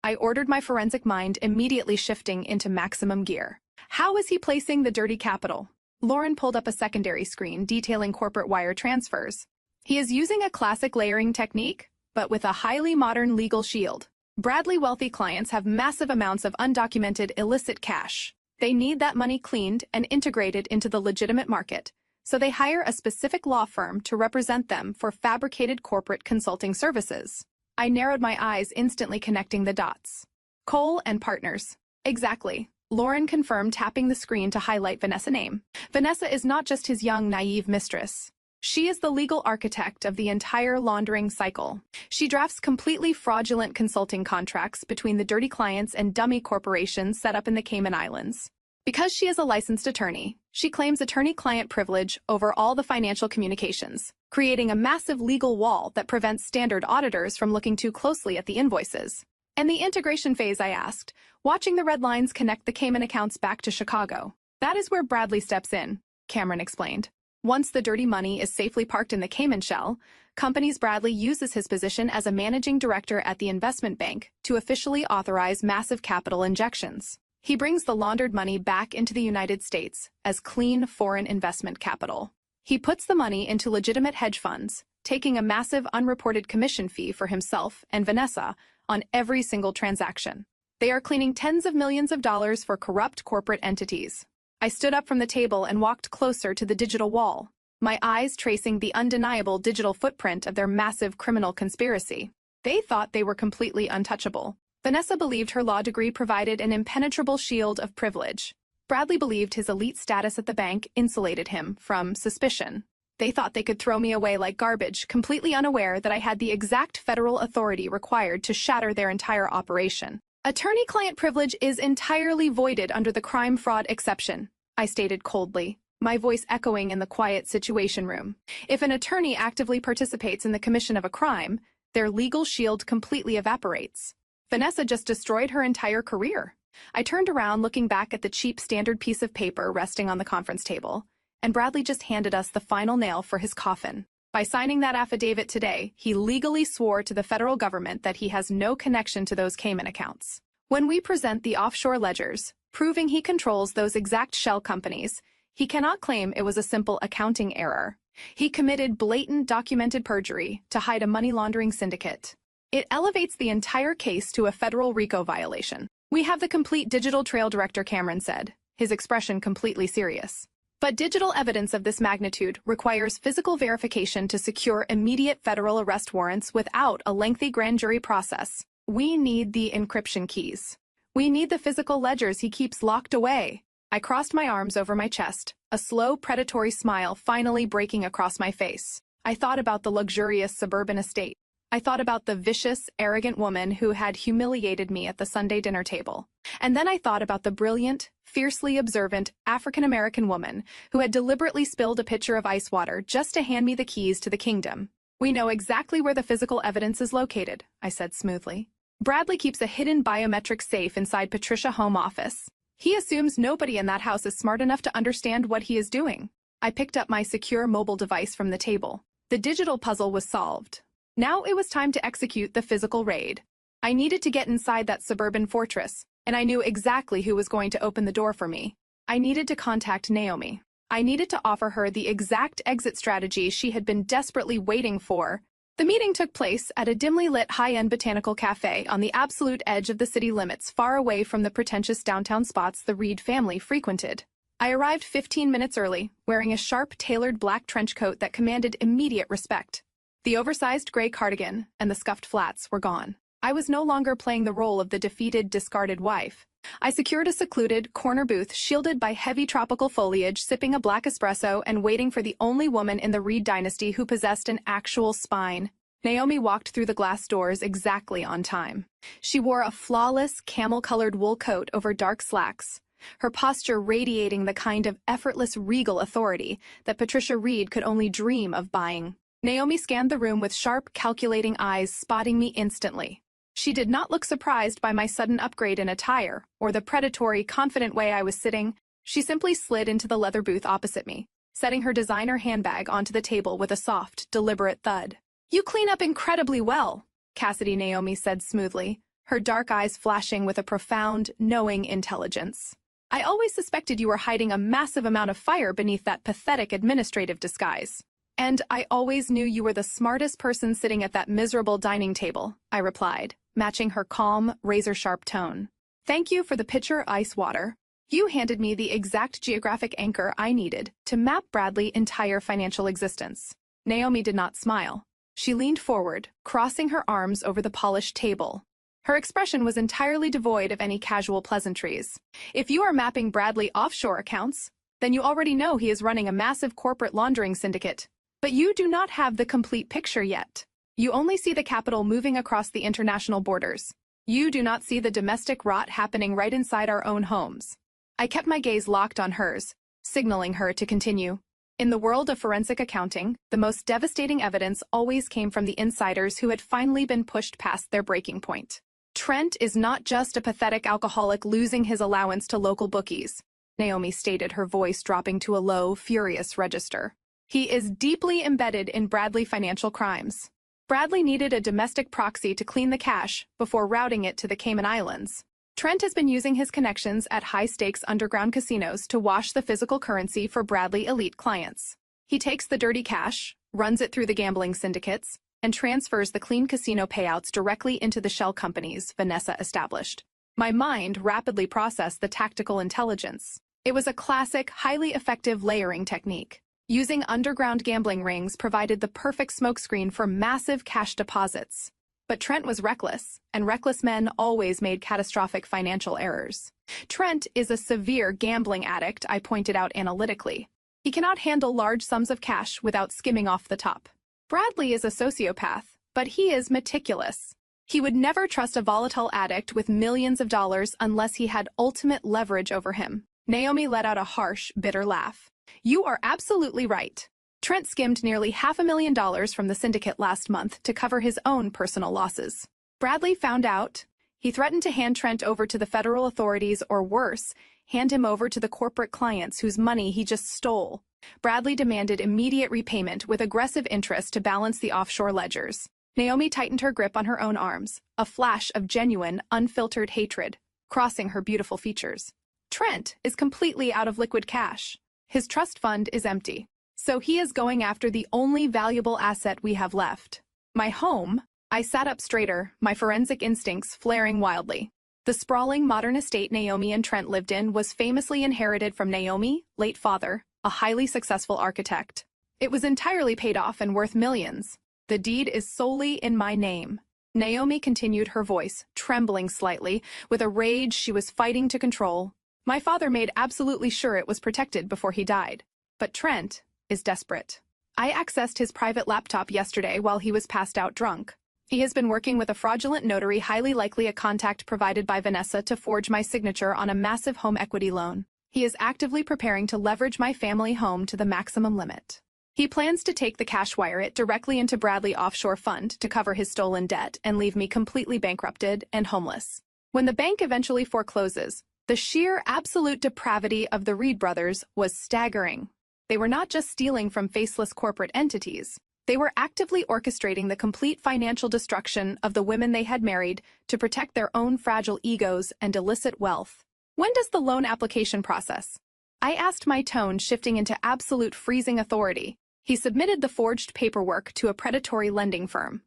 I ordered, my forensic mind immediately shifting into maximum gear. How is he placing the dirty capital? Lauren pulled up a secondary screen detailing corporate wire transfers. He is using a classic layering technique, but with a highly modern legal shield. Bradley wealthy clients have massive amounts of undocumented illicit cash. They need that money cleaned and integrated into the legitimate market, so they hire a specific law firm to represent them for fabricated corporate consulting services. I narrowed my eyes, instantly connecting the dots. Cole and Partners. Exactly. Lauren confirmed, tapping the screen to highlight Vanessa's name. Vanessa is not just his young, naive mistress. She is the legal architect of the entire laundering cycle. She drafts completely fraudulent consulting contracts between the dirty clients and dummy corporations set up in the Cayman Islands. Because she is a licensed attorney, she claims attorney-client privilege over all the financial communications, creating a massive legal wall that prevents standard auditors from looking too closely at the invoices. And the integration phase, I asked, watching the red lines connect the Cayman accounts back to Chicago. That is where Bradley steps in, Cameron explained. Once the dirty money is safely parked in the Cayman shell, companies Bradley uses his position as a managing director at the investment bank to officially authorize massive capital injections. He brings the laundered money back into the United States as clean foreign investment capital. He puts the money into legitimate hedge funds, taking a massive unreported commission fee for himself and Vanessa on every single transaction. They are cleaning tens of millions of dollars for corrupt corporate entities. I stood up from the table and walked closer to the digital wall, my eyes tracing the undeniable digital footprint of their massive criminal conspiracy. They thought they were completely untouchable. Vanessa believed her law degree provided an impenetrable shield of privilege. Bradley believed his elite status at the bank insulated him from suspicion. They thought they could throw me away like garbage, completely unaware that I had the exact federal authority required to shatter their entire operation. Attorney-client privilege is entirely voided under the crime-fraud exception, I stated coldly, my voice echoing in the quiet situation room. If an attorney actively participates in the commission of a crime, their legal shield completely evaporates. Vanessa just destroyed her entire career. I turned around, looking back at the cheap standard piece of paper resting on the conference table, and Bradley just handed us the final nail for his coffin. By signing that affidavit today, he legally swore to the federal government that he has no connection to those Cayman accounts. When we present the offshore ledgers, proving he controls those exact shell companies, he cannot claim it was a simple accounting error. He committed blatant documented perjury to hide a money laundering syndicate. It elevates the entire case to a federal RICO violation. We have the complete digital trail, Director Cameron said, his expression completely serious. But digital evidence of this magnitude requires physical verification to secure immediate federal arrest warrants without a lengthy grand jury process. We need the encryption keys. We need the physical ledgers he keeps locked away. I crossed my arms over my chest, a slow, predatory smile finally breaking across my face. I thought about the luxurious suburban estate. I thought about the vicious, arrogant woman who had humiliated me at the Sunday dinner table. And then I thought about the brilliant, fiercely observant African-American woman who had deliberately spilled a pitcher of ice water just to hand me the keys to the kingdom. We know exactly where the physical evidence is located, I said smoothly. Bradley keeps a hidden biometric safe inside Patricia's home office. He assumes nobody in that house is smart enough to understand what he is doing. I picked up my secure mobile device from the table. The digital puzzle was solved. Now it was time to execute the physical raid. I needed to get inside that suburban fortress, and I knew exactly who was going to open the door for me. I needed to contact Naomi. I needed to offer her the exact exit strategy she had been desperately waiting for. The meeting took place at a dimly lit high-end botanical cafe on the absolute edge of the city limits, far away from the pretentious downtown spots the Reed family frequented. I arrived 15 minutes early, wearing a sharp, tailored black trench coat that commanded immediate respect. The oversized gray cardigan and the scuffed flats were gone. I was no longer playing the role of the defeated, discarded wife. I secured a secluded, corner booth shielded by heavy tropical foliage, sipping a black espresso and waiting for the only woman in the Reed dynasty who possessed an actual spine. Naomi walked through the glass doors exactly on time. She wore a flawless, camel-colored wool coat over dark slacks, her posture radiating the kind of effortless, regal authority that Patricia Reed could only dream of buying. Naomi scanned the room with sharp, calculating eyes, spotting me instantly. She did not look surprised by my sudden upgrade in attire or the predatory, confident way I was sitting. She simply slid into the leather booth opposite me, setting her designer handbag onto the table with a soft, deliberate thud. "You clean up incredibly well," Cassidy Naomi said smoothly, her dark eyes flashing with a profound, knowing intelligence. "I always suspected you were hiding a massive amount of fire beneath that pathetic administrative disguise. And I always knew you were the smartest person sitting at that miserable dining table," I replied, matching her calm, razor-sharp tone. "Thank you for the pitcher ice water. You handed me the exact geographic anchor I needed to map Bradley's entire financial existence." Naomi did not smile. She leaned forward, crossing her arms over the polished table. Her expression was entirely devoid of any casual pleasantries. "If you are mapping Bradley offshore accounts, then you already know he is running a massive corporate laundering syndicate. But you do not have the complete picture yet. You only see the capital moving across the international borders. You do not see the domestic rot happening right inside our own homes." I kept my gaze locked on hers, signaling her to continue. In the world of forensic accounting, the most devastating evidence always came from the insiders who had finally been pushed past their breaking point. "Trent is not just a pathetic alcoholic losing his allowance to local bookies," Naomi stated, her voice dropping to a low, furious register. "He is deeply embedded in Bradley financial crimes. Bradley needed a domestic proxy to clean the cash before routing it to the Cayman Islands. Trent has been using his connections at high-stakes underground casinos to wash the physical currency for Bradley elite clients. He takes the dirty cash, runs it through the gambling syndicates, and transfers the clean casino payouts directly into the shell companies Vanessa established." My mind rapidly processed the tactical intelligence. It was a classic, highly effective layering technique. Using underground gambling rings provided the perfect smokescreen for massive cash deposits. But Trent was reckless, and reckless men always made catastrophic financial errors. Trent is a severe gambling addict, I pointed out analytically. He cannot handle large sums of cash without skimming off the top. Bradley is a sociopath, but he is meticulous. He would never trust a volatile addict with millions of dollars unless he had ultimate leverage over him. Naomi let out a harsh, bitter laugh. "You are absolutely right. Trent skimmed nearly $500,000 from the syndicate last month to cover his own personal losses. Bradley found out. He threatened to hand Trent over to the federal authorities, or worse, hand him over to the corporate clients whose money he just stole. Bradley demanded immediate repayment with aggressive interest to balance the offshore ledgers." Naomi tightened her grip on her own arms, a flash of genuine, unfiltered hatred crossing her beautiful features. "Trent is completely out of liquid cash. His trust fund is empty. So he is going after the only valuable asset we have left. My home." I sat up straighter, my forensic instincts flaring wildly. The sprawling modern estate Naomi and Trent lived in was famously inherited from Naomi, late father, a highly successful architect. It was entirely paid off and worth millions. "The deed is solely in my name." Naomi continued, her voice trembling slightly, with a rage she was fighting to control. "My father made absolutely sure it was protected before he died. But Trent is desperate. I accessed his private laptop yesterday while he was passed out drunk. He has been working with a fraudulent notary, highly likely a contact provided by Vanessa, to forge my signature on a massive home equity loan. He is actively preparing to leverage my family home to the maximum limit. He plans to take the cash wire it directly into Bradley offshore fund to cover his stolen debt and leave me completely bankrupted and homeless. When the bank eventually forecloses, the sheer absolute depravity of the Reed brothers was staggering. They were not just stealing from faceless corporate entities. They were actively orchestrating the complete financial destruction of the women they had married to protect their own fragile egos and illicit wealth. When does the loan application process? I asked, my tone shifting into absolute freezing authority. He submitted the forged paperwork to a predatory lending firm.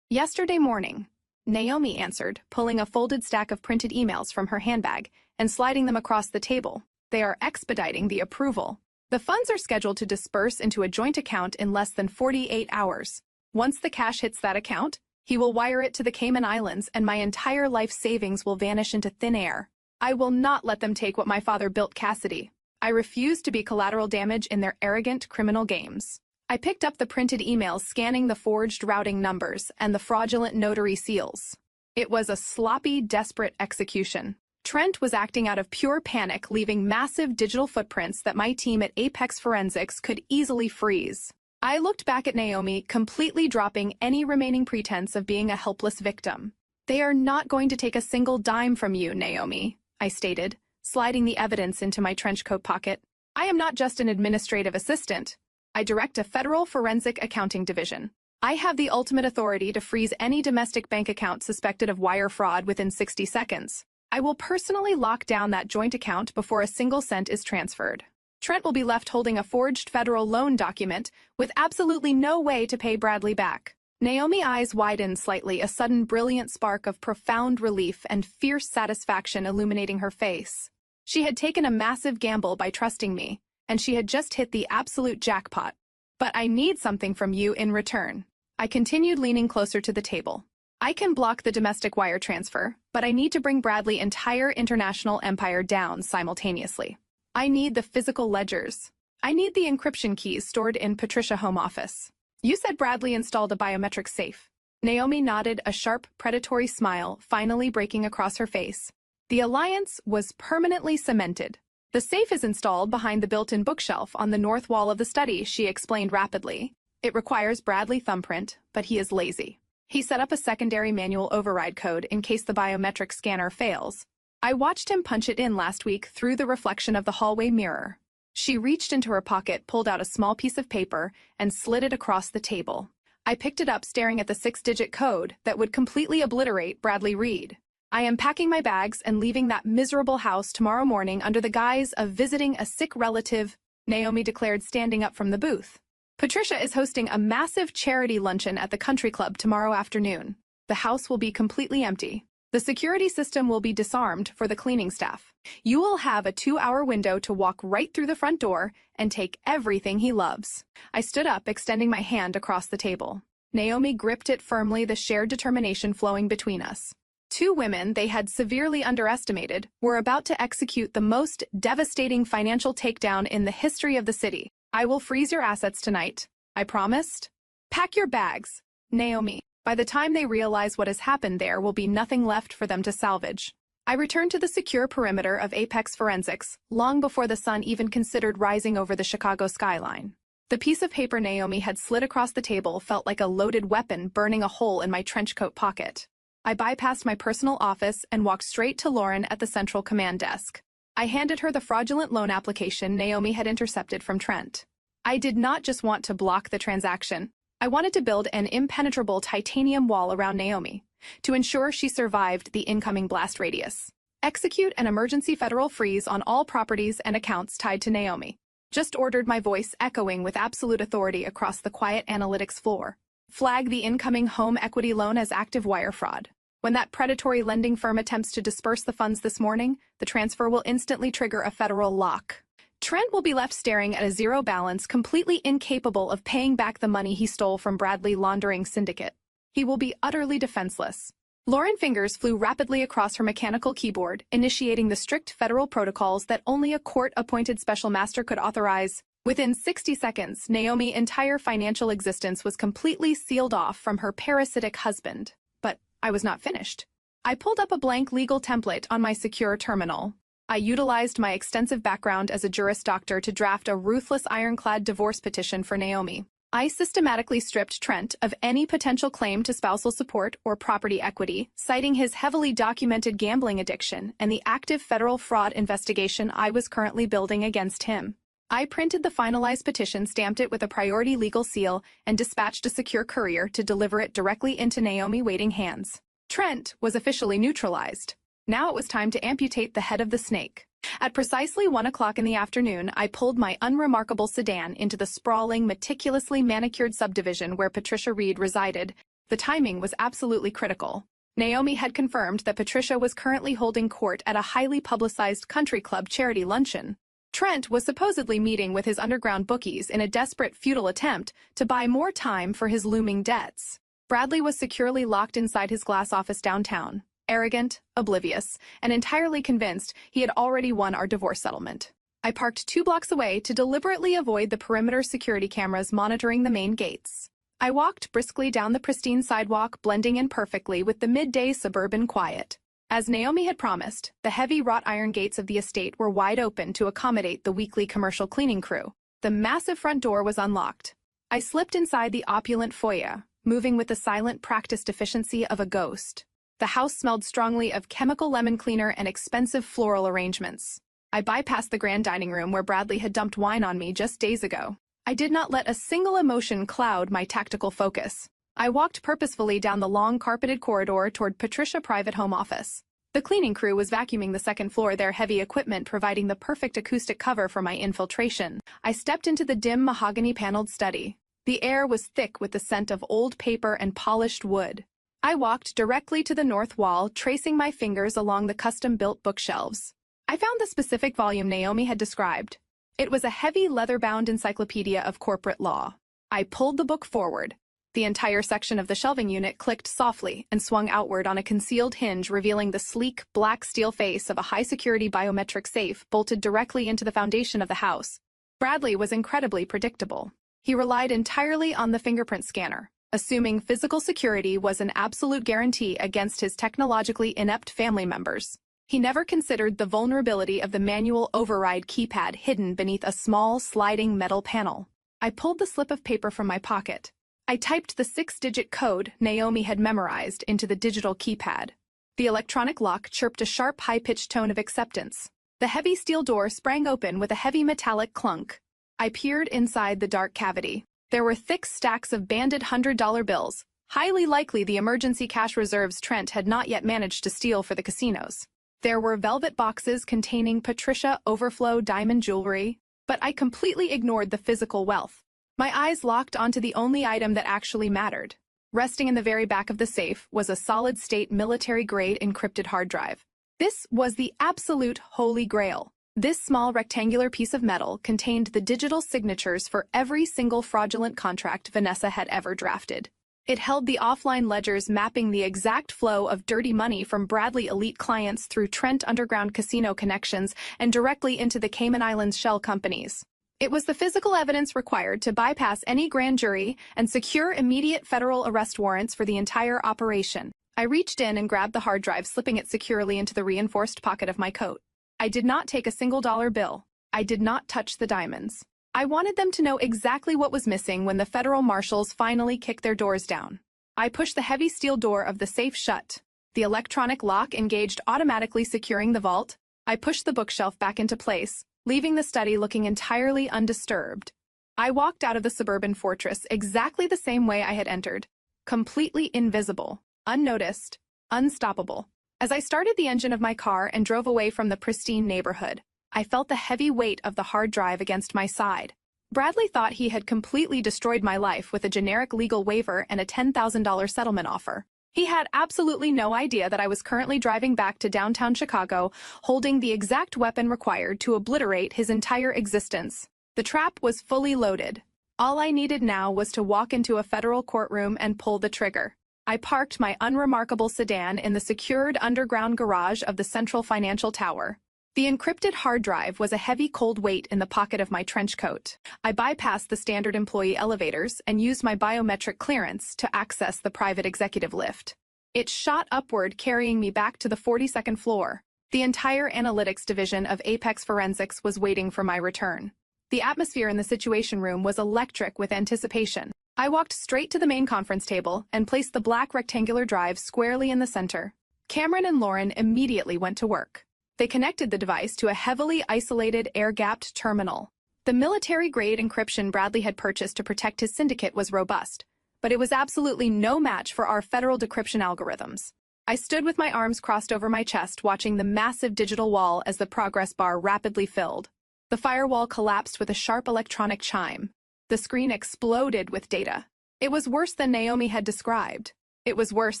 Yesterday morning, Naomi answered, pulling a folded stack of printed emails from her handbag and sliding them across the table. They are expediting the approval. The funds are scheduled to disperse into a joint account in less than 48 hours. Once the cash hits that account, he will wire it to the Cayman Islands and my entire life savings will vanish into thin air. I will not let them take what my father built, Cassidy. I refuse to be collateral damage in their arrogant criminal games. I picked up the printed emails, scanning the forged routing numbers and the fraudulent notary seals. It was a sloppy, desperate execution. Trent was acting out of pure panic, leaving massive digital footprints that my team at Apex Forensics could easily freeze. I looked back at Naomi, completely dropping any remaining pretense of being a helpless victim. They are not going to take a single dime from you, Naomi, I stated, sliding the evidence into my trench coat pocket. I am not just an administrative assistant. I direct a federal forensic accounting division. I have the ultimate authority to freeze any domestic bank account suspected of wire fraud within 60 seconds. I will personally lock down that joint account before a single cent is transferred. Trent will be left holding a forged federal loan document with absolutely no way to pay Bradley back. Naomi's eyes widened slightly, a sudden brilliant spark of profound relief and fierce satisfaction illuminating her face. She had taken a massive gamble by trusting me, and she had just hit the absolute jackpot. But I need something from you in return. I continued, leaning closer to the table. I can block the domestic wire transfer, but I need to bring Bradley's entire international empire down simultaneously. I need the physical ledgers. I need the encryption keys stored in Patricia's home office. You said Bradley installed a biometric safe. Naomi nodded, a sharp, predatory smile finally breaking across her face. The alliance was permanently cemented. The safe is installed behind the built-in bookshelf on the north wall of the study, she explained rapidly. It requires Bradley's thumbprint, but he is lazy. He set up a secondary manual override code in case the biometric scanner fails. I watched him punch it in last week through the reflection of the hallway mirror. She reached into her pocket, pulled out a small piece of paper, and slid it across the table. I picked it up, staring at the 6-digit code that would completely obliterate Bradley Reed. I am packing my bags and leaving that miserable house tomorrow morning under the guise of visiting a sick relative, Naomi declared, standing up from the booth. Patricia is hosting a massive charity luncheon at the country club tomorrow afternoon. The house will be completely empty. The security system will be disarmed for the cleaning staff. You will have a 2-hour window to walk right through the front door and take everything he loves. I stood up, extending my hand across the table. Naomi gripped it firmly, the shared determination flowing between us. Two women they had severely underestimated were about to execute the most devastating financial takedown in the history of the city. I will freeze your assets tonight, I promised. Pack your bags, Naomi. By the time they realize what has happened, there will be nothing left for them to salvage. I returned to the secure perimeter of Apex Forensics long before the sun even considered rising over the Chicago skyline. The piece of paper Naomi had slid across the table felt like a loaded weapon burning a hole in my trench coat pocket. I bypassed my personal office and walked straight to Lauren at the central command desk. I handed her the fraudulent loan application Naomi had intercepted from Trent. I did not just want to block the transaction. I wanted to build an impenetrable titanium wall around Naomi to ensure she survived the incoming blast radius. Execute an emergency federal freeze on all properties and accounts tied to Naomi. Just ordered, my voice echoing with absolute authority across the quiet analytics floor. Flag the incoming home equity loan as active wire fraud. When that predatory lending firm attempts to disperse the funds this morning, the transfer will instantly trigger a federal lock. Trent will be left staring at a zero balance, completely incapable of paying back the money he stole from Bradley laundering syndicate. He will be utterly defenseless. Lauren's fingers flew rapidly across her mechanical keyboard, initiating the strict federal protocols that only a court-appointed special master could authorize. Within 60 seconds, Naomi's entire financial existence was completely sealed off from her parasitic husband. But I was not finished. I pulled up a blank legal template on my secure terminal. I utilized my extensive background as a Juris Doctor to draft a ruthless ironclad divorce petition for Naomi. I systematically stripped Trent of any potential claim to spousal support or property equity, citing his heavily documented gambling addiction and the active federal fraud investigation I was currently building against him. I printed the finalized petition, stamped it with a priority legal seal, and dispatched a secure courier to deliver it directly into Naomi waiting hands. Trent was officially neutralized. Now it was time to amputate the head of the snake. At precisely 1 o'clock in the afternoon, I pulled my unremarkable sedan into the sprawling, meticulously manicured subdivision where Patricia Reed resided. The timing was absolutely critical. Naomi had confirmed that Patricia was currently holding court at a highly publicized country club charity luncheon. Trent was supposedly meeting with his underground bookies in a desperate, futile attempt to buy more time for his looming debts. Bradley was securely locked inside his glass office downtown, arrogant, oblivious, and entirely convinced he had already won our divorce settlement. I parked 2 blocks away to deliberately avoid the perimeter security cameras monitoring the main gates. I walked briskly down the pristine sidewalk, blending in perfectly with the midday suburban quiet. As Naomi had promised, the heavy wrought iron gates of the estate were wide open to accommodate the weekly commercial cleaning crew. The massive front door was unlocked. I slipped inside the opulent foyer, moving with the silent, practiced efficiency of a ghost. The house smelled strongly of chemical lemon cleaner and expensive floral arrangements. I bypassed the grand dining room where Bradley had dumped wine on me just days ago. I did not let a single emotion cloud my tactical focus. I walked purposefully down the long carpeted corridor toward Patricia's private home office. The cleaning crew was vacuuming the second floor, their heavy equipment providing the perfect acoustic cover for my infiltration. I stepped into the dim mahogany-paneled study. The air was thick with the scent of old paper and polished wood. I walked directly to the north wall, tracing my fingers along the custom-built bookshelves. I found the specific volume Naomi had described. It was a heavy leather-bound encyclopedia of corporate law. I pulled the book forward. The entire section of the shelving unit clicked softly and swung outward on a concealed hinge, revealing the sleek, black steel face of a high-security biometric safe bolted directly into the foundation of the house. Bradley was incredibly predictable. He relied entirely on the fingerprint scanner, assuming physical security was an absolute guarantee against his technologically inept family members. He never considered the vulnerability of the manual override keypad hidden beneath a small, sliding metal panel. I pulled the slip of paper from my pocket. I typed the 6-digit code Naomi had memorized into the digital keypad. The electronic lock chirped a sharp, high-pitched tone of acceptance. The heavy steel door sprang open with a heavy metallic clunk. I peered inside the dark cavity. There were thick stacks of banded $100 bills, highly likely the emergency cash reserves Trent had not yet managed to steal for the casinos. There were velvet boxes containing Patricia Overflow diamond jewelry, but I completely ignored the physical wealth. My eyes locked onto the only item that actually mattered. Resting in the very back of the safe was a solid-state military-grade encrypted hard drive. This was the absolute holy grail. This small rectangular piece of metal contained the digital signatures for every single fraudulent contract Vanessa had ever drafted. It held the offline ledgers mapping the exact flow of dirty money from Bradley elite clients through Trent underground casino connections and directly into the Cayman Islands shell companies. It was the physical evidence required to bypass any grand jury and secure immediate federal arrest warrants for the entire operation. I reached in and grabbed the hard drive, slipping it securely into the reinforced pocket of my coat. I did not take a single dollar bill. I did not touch the diamonds. I wanted them to know exactly what was missing when the federal marshals finally kicked their doors down. I pushed the heavy steel door of the safe shut. The electronic lock engaged, automatically securing the vault. I pushed the bookshelf back into place, leaving the study looking entirely undisturbed. I walked out of the suburban fortress exactly the same way I had entered, completely invisible, unnoticed, unstoppable. As I started the engine of my car and drove away from the pristine neighborhood, I felt the heavy weight of the hard drive against my side. Bradley thought he had completely destroyed my life with a generic legal waiver and a $10,000 settlement offer. He had absolutely no idea that I was currently driving back to downtown Chicago, holding the exact weapon required to obliterate his entire existence. The trap was fully loaded. All I needed now was to walk into a federal courtroom and pull the trigger. I parked my unremarkable sedan in the secured underground garage of the Central Financial Tower. The encrypted hard drive was a heavy cold weight in the pocket of my trench coat. I bypassed the standard employee elevators and used my biometric clearance to access the private executive lift. It shot upward, carrying me back to the 42nd floor. The entire analytics division of Apex Forensics was waiting for my return. The atmosphere in the Situation Room was electric with anticipation. I walked straight to the main conference table and placed the black rectangular drive squarely in the center. Cameron and Lauren immediately went to work. They connected the device to a heavily isolated, air-gapped terminal. The military-grade encryption Bradley had purchased to protect his syndicate was robust, but it was absolutely no match for our federal decryption algorithms. I stood with my arms crossed over my chest, watching the massive digital wall as the progress bar rapidly filled. The firewall collapsed with a sharp electronic chime. The screen exploded with data. It was worse than Naomi had described. It was worse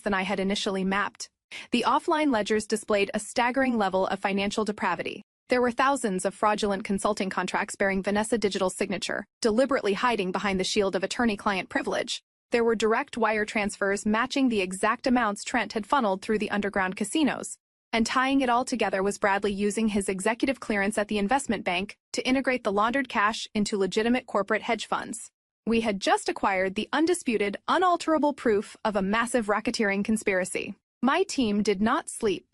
than I had initially mapped. The offline ledgers displayed a staggering level of financial depravity. There were thousands of fraudulent consulting contracts bearing Vanessa Digital's signature, deliberately hiding behind the shield of attorney-client privilege. There were direct wire transfers matching the exact amounts Trent had funneled through the underground casinos. And tying it all together was Bradley using his executive clearance at the investment bank to integrate the laundered cash into legitimate corporate hedge funds. We had just acquired the undisputed, unalterable proof of a massive racketeering conspiracy. My team did not sleep.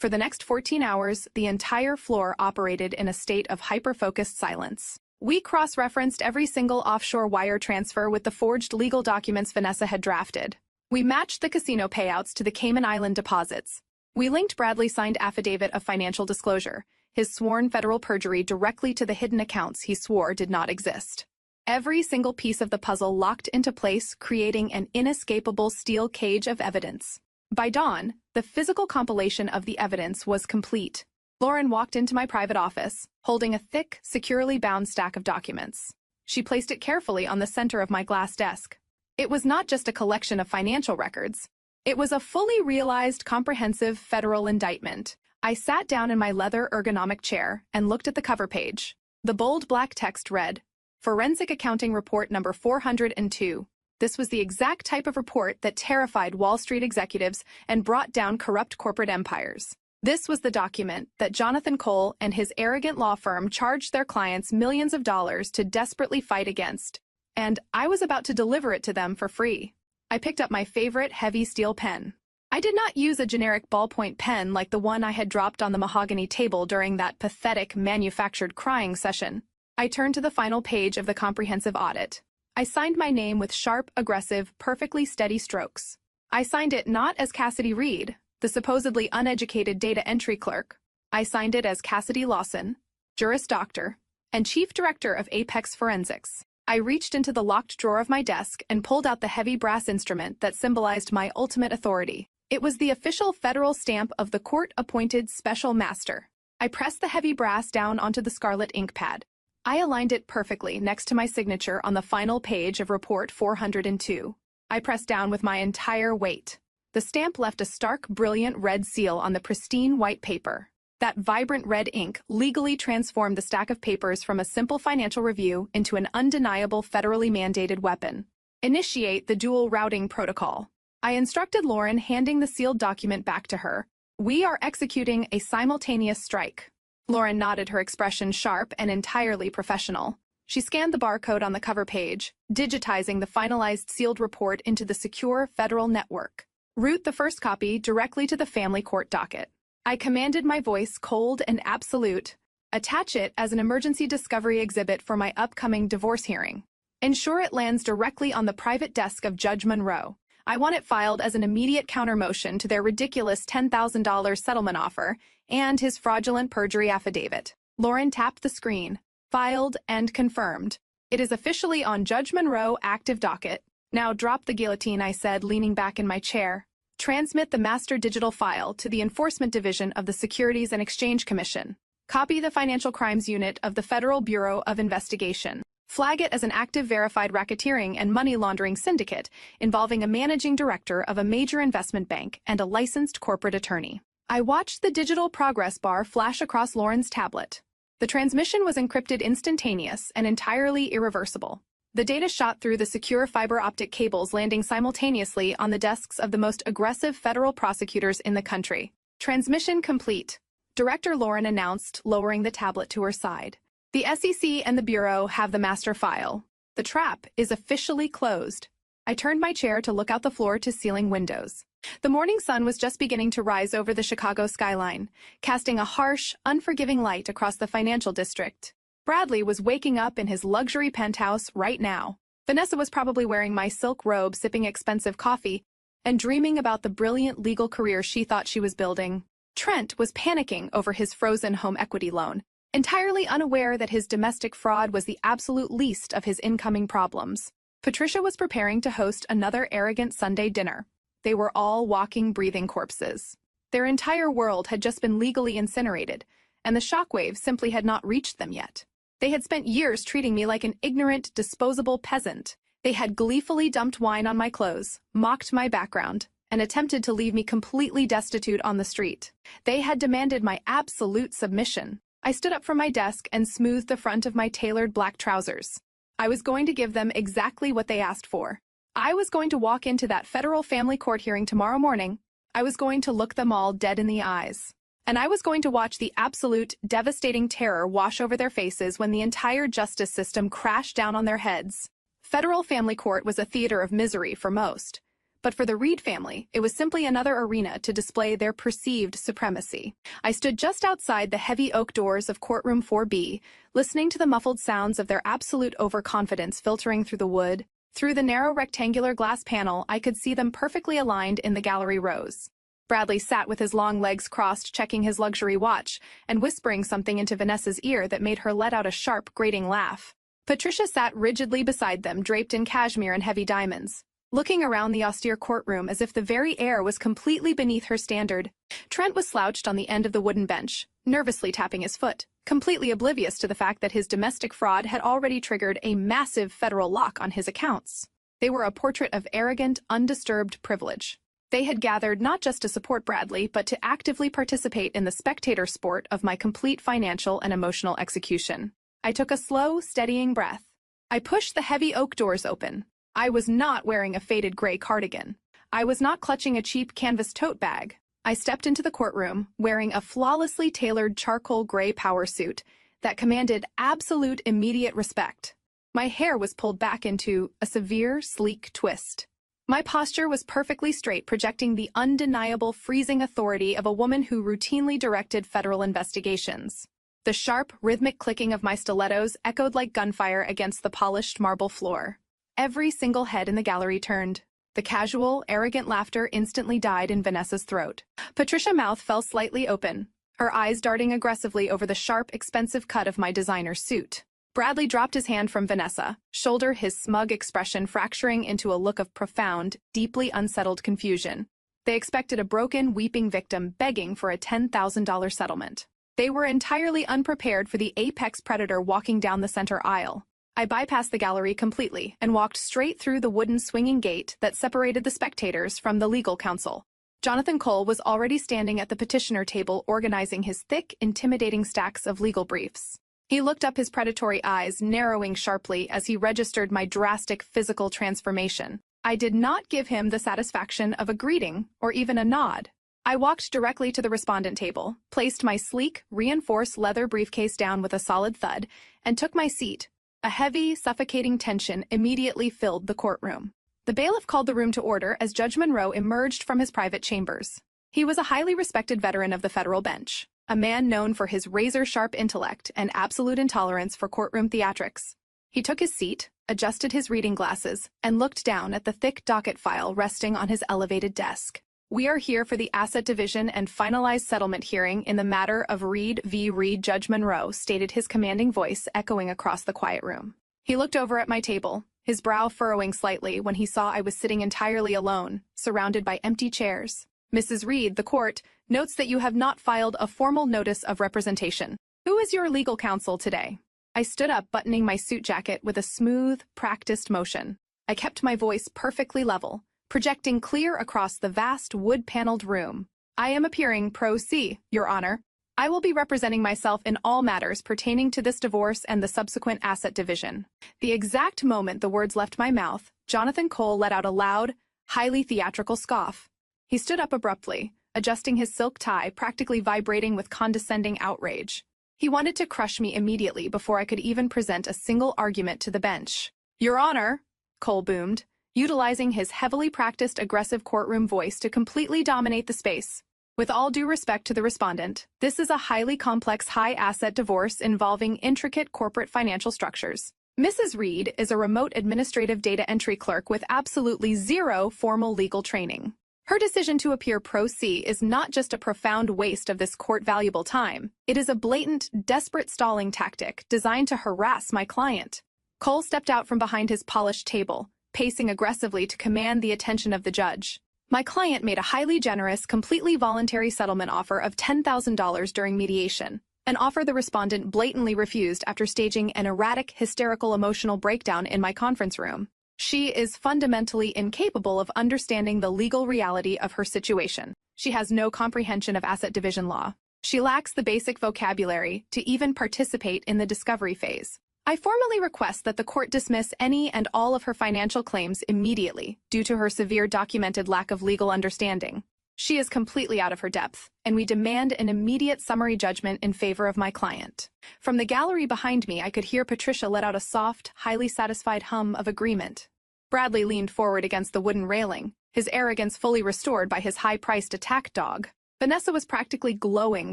For the next 14 hours, the entire floor operated in a state of hyper-focused silence. We cross-referenced every single offshore wire transfer with the forged legal documents Vanessa had drafted. We matched the casino payouts to the Cayman Island deposits. We linked Bradley's signed affidavit of financial disclosure, his sworn federal perjury, directly to the hidden accounts he swore did not exist. Every single piece of the puzzle locked into place, creating an inescapable steel cage of evidence. By dawn, the physical compilation of the evidence was complete. Lauren walked into my private office, holding a thick, securely bound stack of documents. She placed it carefully on the center of my glass desk. It was not just a collection of financial records. It was a fully realized, comprehensive federal indictment. I sat down in my leather ergonomic chair and looked at the cover page. The bold black text read, "Forensic Accounting Report Number 402. This was the exact type of report that terrified Wall Street executives and brought down corrupt corporate empires. This was the document that Jonathan Cole and his arrogant law firm charged their clients millions of dollars to desperately fight against. And I was about to deliver it to them for free." I picked up my favorite heavy steel pen. I did not use a generic ballpoint pen like the one I had dropped on the mahogany table during that pathetic manufactured crying session. I turned to the final page of the comprehensive audit. I signed my name with sharp, aggressive, perfectly steady strokes. I signed it not as Cassidy Reed, the supposedly uneducated data entry clerk. I signed it as Cassidy Lawson, Juris Doctor, and Chief Director of Apex Forensics. I reached into the locked drawer of my desk and pulled out the heavy brass instrument that symbolized my ultimate authority. It was the official federal stamp of the court-appointed special master. I pressed the heavy brass down onto the scarlet ink pad. I aligned it perfectly next to my signature on the final page of Report 402. I pressed down with my entire weight. The stamp left a stark, brilliant red seal on the pristine white paper. That vibrant red ink legally transformed the stack of papers from a simple financial review into an undeniable federally mandated weapon. Initiate the dual routing protocol. I instructed Lauren, handing the sealed document back to her. We are executing a simultaneous strike. Lauren nodded, her expression sharp and entirely professional. She scanned the barcode on the cover page, digitizing the finalized sealed report into the secure federal network. Route the first copy directly to the family court docket. I commanded, my voice cold and absolute. Attach it as an emergency discovery exhibit for my upcoming divorce hearing. Ensure it lands directly on the private desk of Judge Monroe. I want it filed as an immediate countermotion to their ridiculous $10,000 settlement offer and his fraudulent perjury affidavit. Lauren tapped the screen. Filed and confirmed. It is officially on Judge Monroe active docket. Now drop the guillotine, I said, leaning back in my chair. Transmit the master digital file to the Enforcement Division of the Securities and Exchange Commission. Copy the Financial Crimes Unit of the Federal Bureau of Investigation. Flag it as an active verified racketeering and money laundering syndicate involving a managing director of a major investment bank and a licensed corporate attorney. I watched the digital progress bar flash across Lauren's tablet. The transmission was encrypted, instantaneous, and entirely irreversible. The data shot through the secure fiber optic cables, landing simultaneously on the desks of the most aggressive federal prosecutors in the country. Transmission complete, Director Lauren announced, lowering the tablet to her side. The SEC and the Bureau have the master file. The trap is officially closed. I turned my chair to look out the floor-to-ceiling windows. The morning sun was just beginning to rise over the Chicago skyline, casting a harsh, unforgiving light across the financial district. Bradley was waking up in his luxury penthouse right now. Vanessa was probably wearing my silk robe, sipping expensive coffee, and dreaming about the brilliant legal career she thought she was building. Trent was panicking over his frozen home equity loan, entirely unaware that his domestic fraud was the absolute least of his incoming problems. Patricia was preparing to host another arrogant Sunday dinner. They were all walking, breathing corpses. Their entire world had just been legally incinerated, and the shockwaves simply had not reached them yet. They had spent years treating me like an ignorant, disposable peasant. They had gleefully dumped wine on my clothes, mocked my background, and attempted to leave me completely destitute on the street. They had demanded my absolute submission. I stood up from my desk and smoothed the front of my tailored black trousers. I was going to give them exactly what they asked for. I was going to walk into that federal family court hearing tomorrow morning. I was going to look them all dead in the eyes. And I was going to watch the absolute, devastating terror wash over their faces when the entire justice system crashed down on their heads. Federal family court was a theater of misery for most. But for the Reed family, it was simply another arena to display their perceived supremacy. I stood just outside the heavy oak doors of Courtroom 4B, listening to the muffled sounds of their absolute overconfidence filtering through the wood. Through the narrow rectangular glass panel, I could see them perfectly aligned in the gallery rows. Bradley sat with his long legs crossed, checking his luxury watch, and whispering something into Vanessa's ear that made her let out a sharp, grating laugh. Patricia sat rigidly beside them, draped in cashmere and heavy diamonds, looking around the austere courtroom as if the very air was completely beneath her standard. Trent was slouched on the end of the wooden bench, nervously tapping his foot, completely oblivious to the fact that his domestic fraud had already triggered a massive federal lock on his accounts. They were a portrait of arrogant, undisturbed privilege. They had gathered not just to support Bradley, but to actively participate in the spectator sport of my complete financial and emotional execution. I took a slow, steadying breath. I pushed the heavy oak doors open. I was not wearing a faded gray cardigan. I was not clutching a cheap canvas tote bag. I stepped into the courtroom, wearing a flawlessly tailored charcoal gray power suit that commanded absolute immediate respect. My hair was pulled back into a severe, sleek twist. My posture was perfectly straight, projecting the undeniable, freezing authority of a woman who routinely directed federal investigations. The sharp, rhythmic clicking of my stilettos echoed like gunfire against the polished marble floor. Every single head in the gallery turned. The casual, arrogant laughter instantly died in Vanessa's throat. Patricia's mouth fell slightly open, her eyes darting aggressively over the sharp, expensive cut of my designer suit. Bradley dropped his hand from Vanessa, shoulder his smug expression fracturing into a look of profound, deeply unsettled confusion. They expected a broken, weeping victim begging for a $10,000 settlement. They were entirely unprepared for the apex predator walking down the center aisle. I bypassed the gallery completely and walked straight through the wooden swinging gate that separated the spectators from the legal counsel. Jonathan Cole was already standing at the petitioner table organizing his thick, intimidating stacks of legal briefs. He looked up, his predatory eyes narrowing sharply as he registered my drastic physical transformation. I did not give him the satisfaction of a greeting or even a nod. I walked directly to the respondent table, placed my sleek, reinforced leather briefcase down with a solid thud, and took my seat. A heavy, suffocating tension immediately filled the courtroom. The bailiff called the room to order as Judge Monroe emerged from his private chambers. He was a highly respected veteran of the federal bench, a man known for his razor-sharp intellect and absolute intolerance for courtroom theatrics. He took his seat, adjusted his reading glasses, and looked down at the thick docket file resting on his elevated desk. "We are here for the Asset Division and finalized settlement hearing in the matter of Reed v. Reed," Judge Monroe stated, his commanding voice echoing across the quiet room. He looked over at my table, his brow furrowing slightly when he saw I was sitting entirely alone, surrounded by empty chairs. "Mrs. Reed, the court notes that you have not filed a formal notice of representation. Who is your legal counsel today?" I stood up, buttoning my suit jacket with a smooth, practiced motion. I kept my voice perfectly level, projecting clear across the vast wood-paneled room. "I am appearing pro se, Your Honor. I will be representing myself in all matters pertaining to this divorce and the subsequent asset division." The exact moment the words left my mouth, Jonathan Cole let out a loud, highly theatrical scoff. He stood up abruptly, adjusting his silk tie, practically vibrating with condescending outrage. He wanted to crush me immediately before I could even present a single argument to the bench. "Your Honor," Cole boomed, utilizing his heavily practiced aggressive courtroom voice to completely dominate the space. "With all due respect to the respondent, this is a highly complex, high-asset divorce involving intricate corporate financial structures. Mrs. Reed is a remote administrative data entry clerk with absolutely zero formal legal training. Her decision to appear pro se is not just a profound waste of this court-valuable time. It is a blatant, desperate stalling tactic designed to harass my client. Cole stepped out from behind his polished table, pacing aggressively to command the attention of the judge. My client made a highly generous, completely voluntary settlement offer of $10,000 during mediation, an offer the respondent blatantly refused after staging an erratic, hysterical emotional breakdown in my conference room. She is fundamentally incapable of understanding the legal reality of her situation. She has no comprehension of asset division law. She lacks the basic vocabulary to even participate in the discovery phase. I formally request that the court dismiss any and all of her financial claims immediately due to her severe documented lack of legal understanding. She is completely out of her depth, and we demand an immediate summary judgment in favor of my client. From the gallery behind me, I could hear Patricia let out a soft, highly satisfied hum of agreement. Bradley leaned forward against the wooden railing, his arrogance fully restored by his high-priced attack dog. Vanessa was practically glowing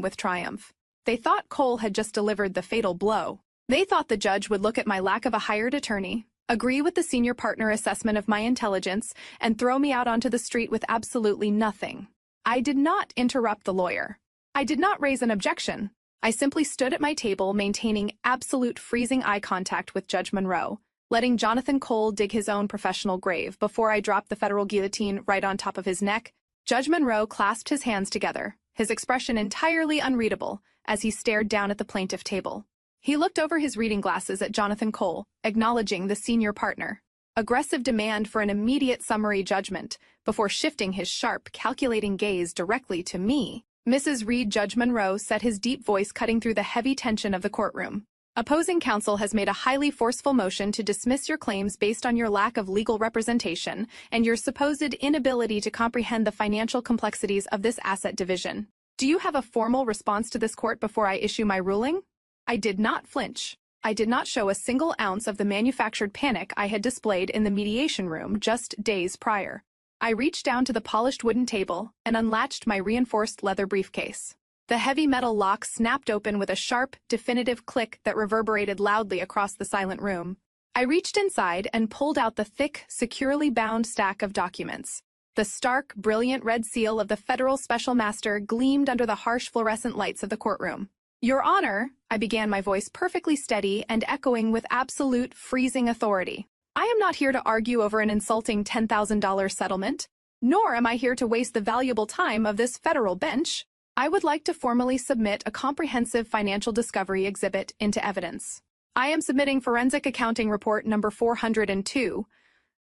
with triumph. They thought Cole had just delivered the fatal blow. They thought the judge would look at my lack of a hired attorney, agree with the senior partner assessment of my intelligence, and throw me out onto the street with absolutely nothing. I did not interrupt the lawyer. I did not raise an objection. I simply stood at my table maintaining absolute freezing eye contact with Judge Monroe, letting Jonathan Cole dig his own professional grave before I dropped the federal guillotine right on top of his neck. Judge Monroe clasped his hands together, his expression entirely unreadable as he stared down at the plaintiff table. He looked over his reading glasses at Jonathan Cole, acknowledging the senior partner. Aggressive demand for an immediate summary judgment before shifting his sharp, calculating gaze directly to me. Mrs. Reed, Judge Monroe said, his deep voice cutting through the heavy tension of the courtroom. Opposing counsel has made a highly forceful motion to dismiss your claims based on your lack of legal representation and your supposed inability to comprehend the financial complexities of this asset division. Do you have a formal response to this court before I issue my ruling? I did not flinch. I did not show a single ounce of the manufactured panic I had displayed in the mediation room just days prior. I reached down to the polished wooden table and unlatched my reinforced leather briefcase. The heavy metal lock snapped open with a sharp, definitive click that reverberated loudly across the silent room. I reached inside and pulled out the thick, securely bound stack of documents. The stark, brilliant red seal of the federal special master gleamed under the harsh fluorescent lights of the courtroom. Your Honor, I began, my voice perfectly steady and echoing with absolute, freezing authority. I am not here to argue over an insulting $10,000 settlement, nor am I here to waste the valuable time of this federal bench. I would like to formally submit a comprehensive financial discovery exhibit into evidence. I am submitting Forensic Accounting Report number 402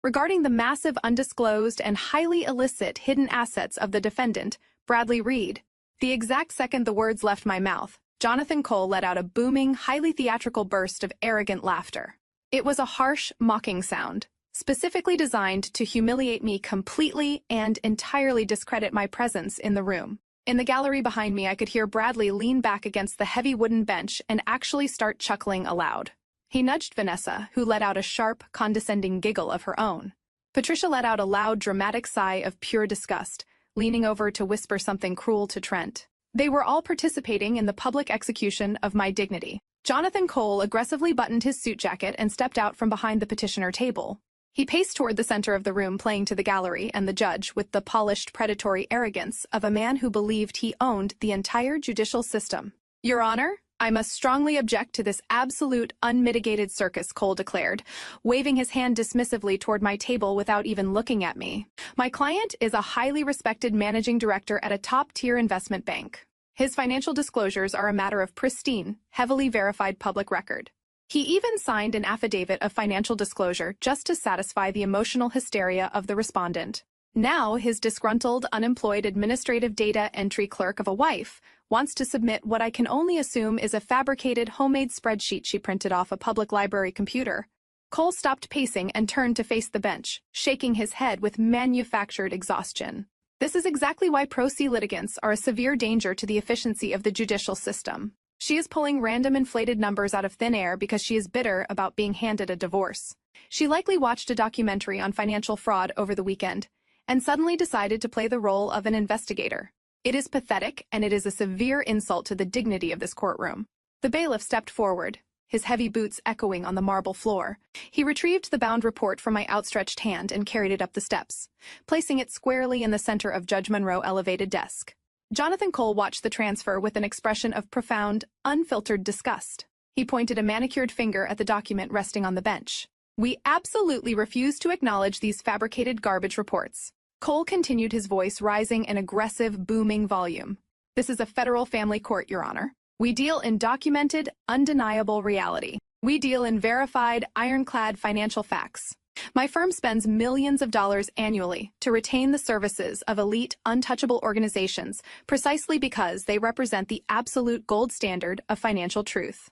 regarding the massive undisclosed and highly illicit hidden assets of the defendant, Bradley Reed. The exact second the words left my mouth, Jonathan Cole let out a booming, highly theatrical burst of arrogant laughter. It was a harsh, mocking sound, specifically designed to humiliate me completely and entirely discredit my presence in the room. In the gallery behind me, I could hear Bradley lean back against the heavy wooden bench and actually start chuckling aloud. He nudged Vanessa, who let out a sharp, condescending giggle of her own. Patricia let out a loud, dramatic sigh of pure disgust, leaning over to whisper something cruel to Trent. They were all participating in the public execution of my dignity. Jonathan Cole aggressively buttoned his suit jacket and stepped out from behind the petitioner table. He paced toward the center of the room, playing to the gallery and the judge with the polished, predatory arrogance of a man who believed he owned the entire judicial system. Your Honor, I must strongly object to this absolute, unmitigated circus, Cole declared, waving his hand dismissively toward my table without even looking at me. My client is a highly respected managing director at a top-tier investment bank. His financial disclosures are a matter of pristine, heavily verified public record. He even signed an affidavit of financial disclosure just to satisfy the emotional hysteria of the respondent. Now, his disgruntled, unemployed administrative data entry clerk of a wife wants to submit what I can only assume is a fabricated homemade spreadsheet she printed off a public library computer. Cole stopped pacing and turned to face the bench, shaking his head with manufactured exhaustion. This is exactly why pro se litigants are a severe danger to the efficiency of the judicial system. She is pulling random inflated numbers out of thin air because she is bitter about being handed a divorce. She likely watched a documentary on financial fraud over the weekend and suddenly decided to play the role of an investigator. It is pathetic, and it is a severe insult to the dignity of this courtroom. The bailiff stepped forward, his heavy boots echoing on the marble floor. He retrieved the bound report from my outstretched hand and carried it up the steps, placing it squarely in the center of Judge Monroe's elevated desk. Jonathan Cole watched the transfer with an expression of profound, unfiltered disgust. He pointed a manicured finger at the document resting on the bench. "We absolutely refuse to acknowledge these fabricated garbage reports." Cole continued, his voice rising in aggressive, booming volume. "This is a federal family court, Your Honor. We deal in documented, undeniable reality. We deal in verified, ironclad financial facts. My firm spends millions of dollars annually to retain the services of elite, untouchable organizations precisely because they represent the absolute gold standard of financial truth."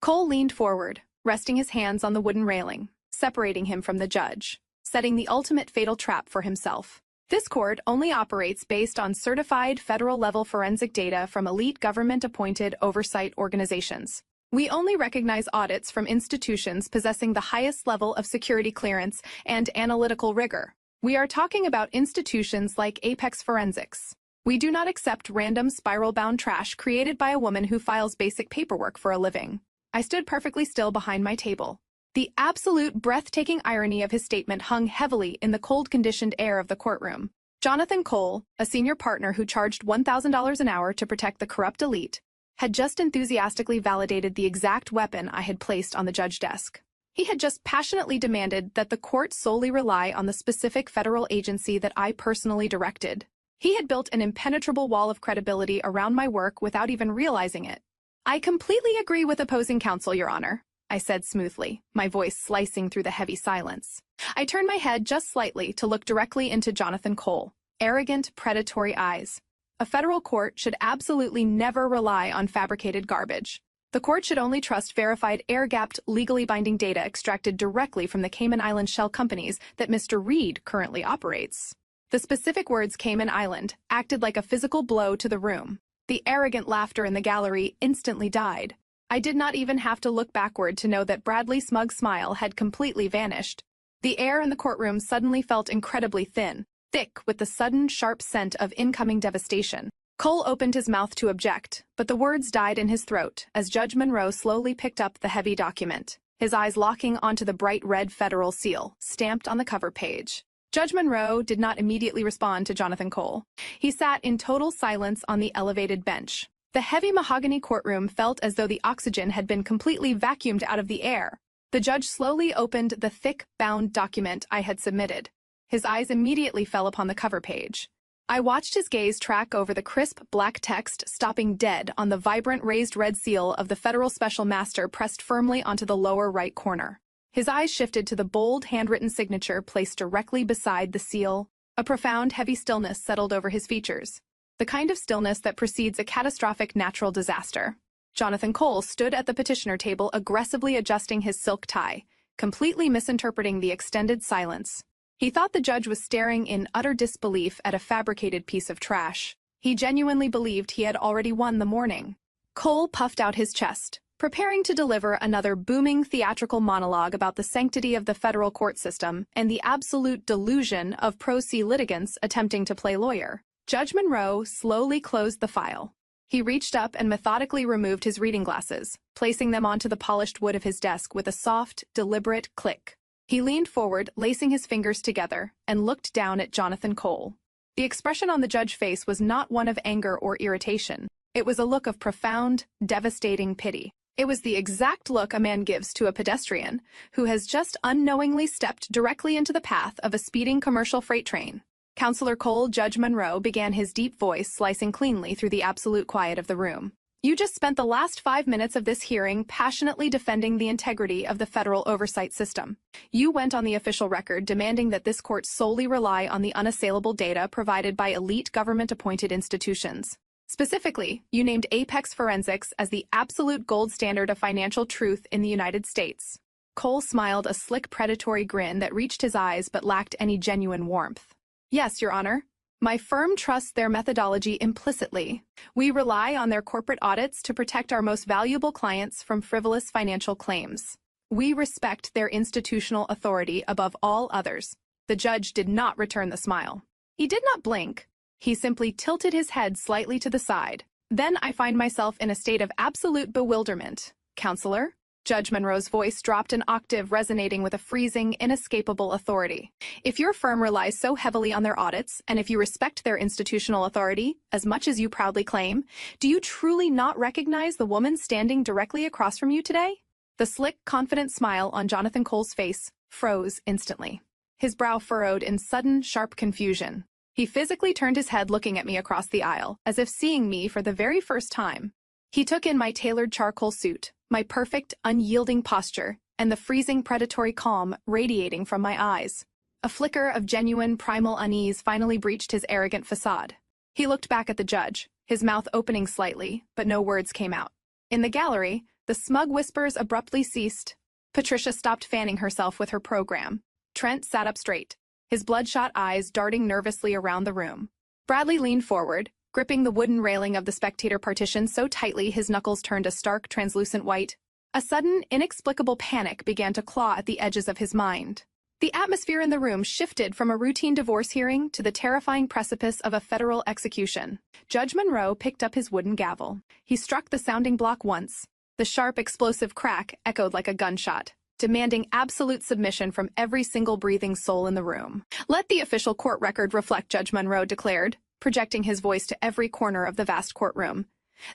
Cole leaned forward, resting his hands on the wooden railing, separating him from the judge, setting the ultimate fatal trap for himself. "This court only operates based on certified federal-level forensic data from elite government-appointed oversight organizations. We only recognize audits from institutions possessing the highest level of security clearance and analytical rigor. We are talking about institutions like Apex Forensics. We do not accept random spiral-bound trash created by a woman who files basic paperwork for a living." I stood perfectly still behind my table. The absolute breathtaking irony of his statement hung heavily in the cold-conditioned air of the courtroom. Jonathan Cole, a senior partner who charged $1,000 an hour to protect the corrupt elite, had just enthusiastically validated the exact weapon I had placed on the judge's desk. He had just passionately demanded that the court solely rely on the specific federal agency that I personally directed. He had built an impenetrable wall of credibility around my work without even realizing it. "I completely agree with opposing counsel, Your Honor," I said smoothly, my voice slicing through the heavy silence. I turned my head just slightly to look directly into Jonathan Cole. Arrogant, predatory eyes. A federal court should absolutely never rely on fabricated garbage. The court should only trust verified, air-gapped, legally binding data extracted directly from the Cayman Island shell companies that Mr. Reed currently operates. The specific words Cayman Island acted like a physical blow to the room. The arrogant laughter in the gallery instantly died. I did not even have to look backward to know that Bradley's smug smile had completely vanished. The air in the courtroom suddenly felt incredibly thin, thick with the sudden, sharp scent of incoming devastation. Cole opened his mouth to object, but the words died in his throat as Judge Monroe slowly picked up the heavy document, his eyes locking onto the bright red federal seal, stamped on the cover page. Judge Monroe did not immediately respond to Jonathan Cole. He sat in total silence on the elevated bench. The heavy mahogany courtroom felt as though the oxygen had been completely vacuumed out of the air. The judge slowly opened the thick, bound document I had submitted. His eyes immediately fell upon the cover page. I watched his gaze track over the crisp, black text, stopping dead on the vibrant raised red seal of the federal special master pressed firmly onto the lower right corner. His eyes shifted to the bold, handwritten signature placed directly beside the seal. A profound, heavy stillness settled over his features, the kind of stillness that precedes a catastrophic natural disaster. Jonathan Cole stood at the petitioner table, aggressively adjusting his silk tie, completely misinterpreting the extended silence. He thought the judge was staring in utter disbelief at a fabricated piece of trash. He genuinely believed he had already won the morning. Cole puffed out his chest, preparing to deliver another booming theatrical monologue about the sanctity of the federal court system and the absolute delusion of pro se litigants attempting to play lawyer. Judge Monroe slowly closed the file. He reached up and methodically removed his reading glasses, placing them onto the polished wood of his desk with a soft, deliberate click. He leaned forward, lacing his fingers together, and looked down at Jonathan Cole. The expression on the judge's face was not one of anger or irritation. It was a look of profound, devastating pity. It was the exact look a man gives to a pedestrian who has just unknowingly stepped directly into the path of a speeding commercial freight train. Counselor Cole, Judge Monroe began, his deep voice slicing cleanly through the absolute quiet of the room. You just spent the last 5 minutes of this hearing passionately defending the integrity of the federal oversight system. You went on the official record demanding that this court solely rely on the unassailable data provided by elite government-appointed institutions. Specifically, you named Apex Forensics as the absolute gold standard of financial truth in the United States. Cole smiled, a slick, predatory grin that reached his eyes but lacked any genuine warmth. Yes, Your Honor. My firm trusts their methodology implicitly. We rely on their corporate audits to protect our most valuable clients from frivolous financial claims. We respect their institutional authority above all others. The judge did not return the smile. He did not blink. He simply tilted his head slightly to the side. Then I find myself in a state of absolute bewilderment. Counselor? Judge Monroe's voice dropped an octave, resonating with a freezing, inescapable authority. If your firm relies so heavily on their audits, and if you respect their institutional authority as much as you proudly claim, do you truly not recognize the woman standing directly across from you today? The slick, confident smile on Jonathan Cole's face froze instantly. His brow furrowed in sudden, sharp confusion. He physically turned his head, looking at me across the aisle, as if seeing me for the very first time. He took in my tailored charcoal suit, my perfect, unyielding posture, and the freezing, predatory calm radiating from my eyes. A flicker of genuine, primal unease finally breached his arrogant facade. He looked back at the judge, his mouth opening slightly, but no words came out. In the gallery, the smug whispers abruptly ceased. Patricia stopped fanning herself with her program. Trent sat up straight, his bloodshot eyes darting nervously around the room. Bradley leaned forward, gripping the wooden railing of the spectator partition so tightly his knuckles turned a stark, translucent white. A sudden, inexplicable panic began to claw at the edges of his mind. The atmosphere in the room shifted from a routine divorce hearing to the terrifying precipice of a federal execution. Judge Monroe picked up his wooden gavel. He struck the sounding block once. The sharp, explosive crack echoed like a gunshot, demanding absolute submission from every single breathing soul in the room. "Let the official court record reflect," Judge Monroe declared, projecting his voice to every corner of the vast courtroom,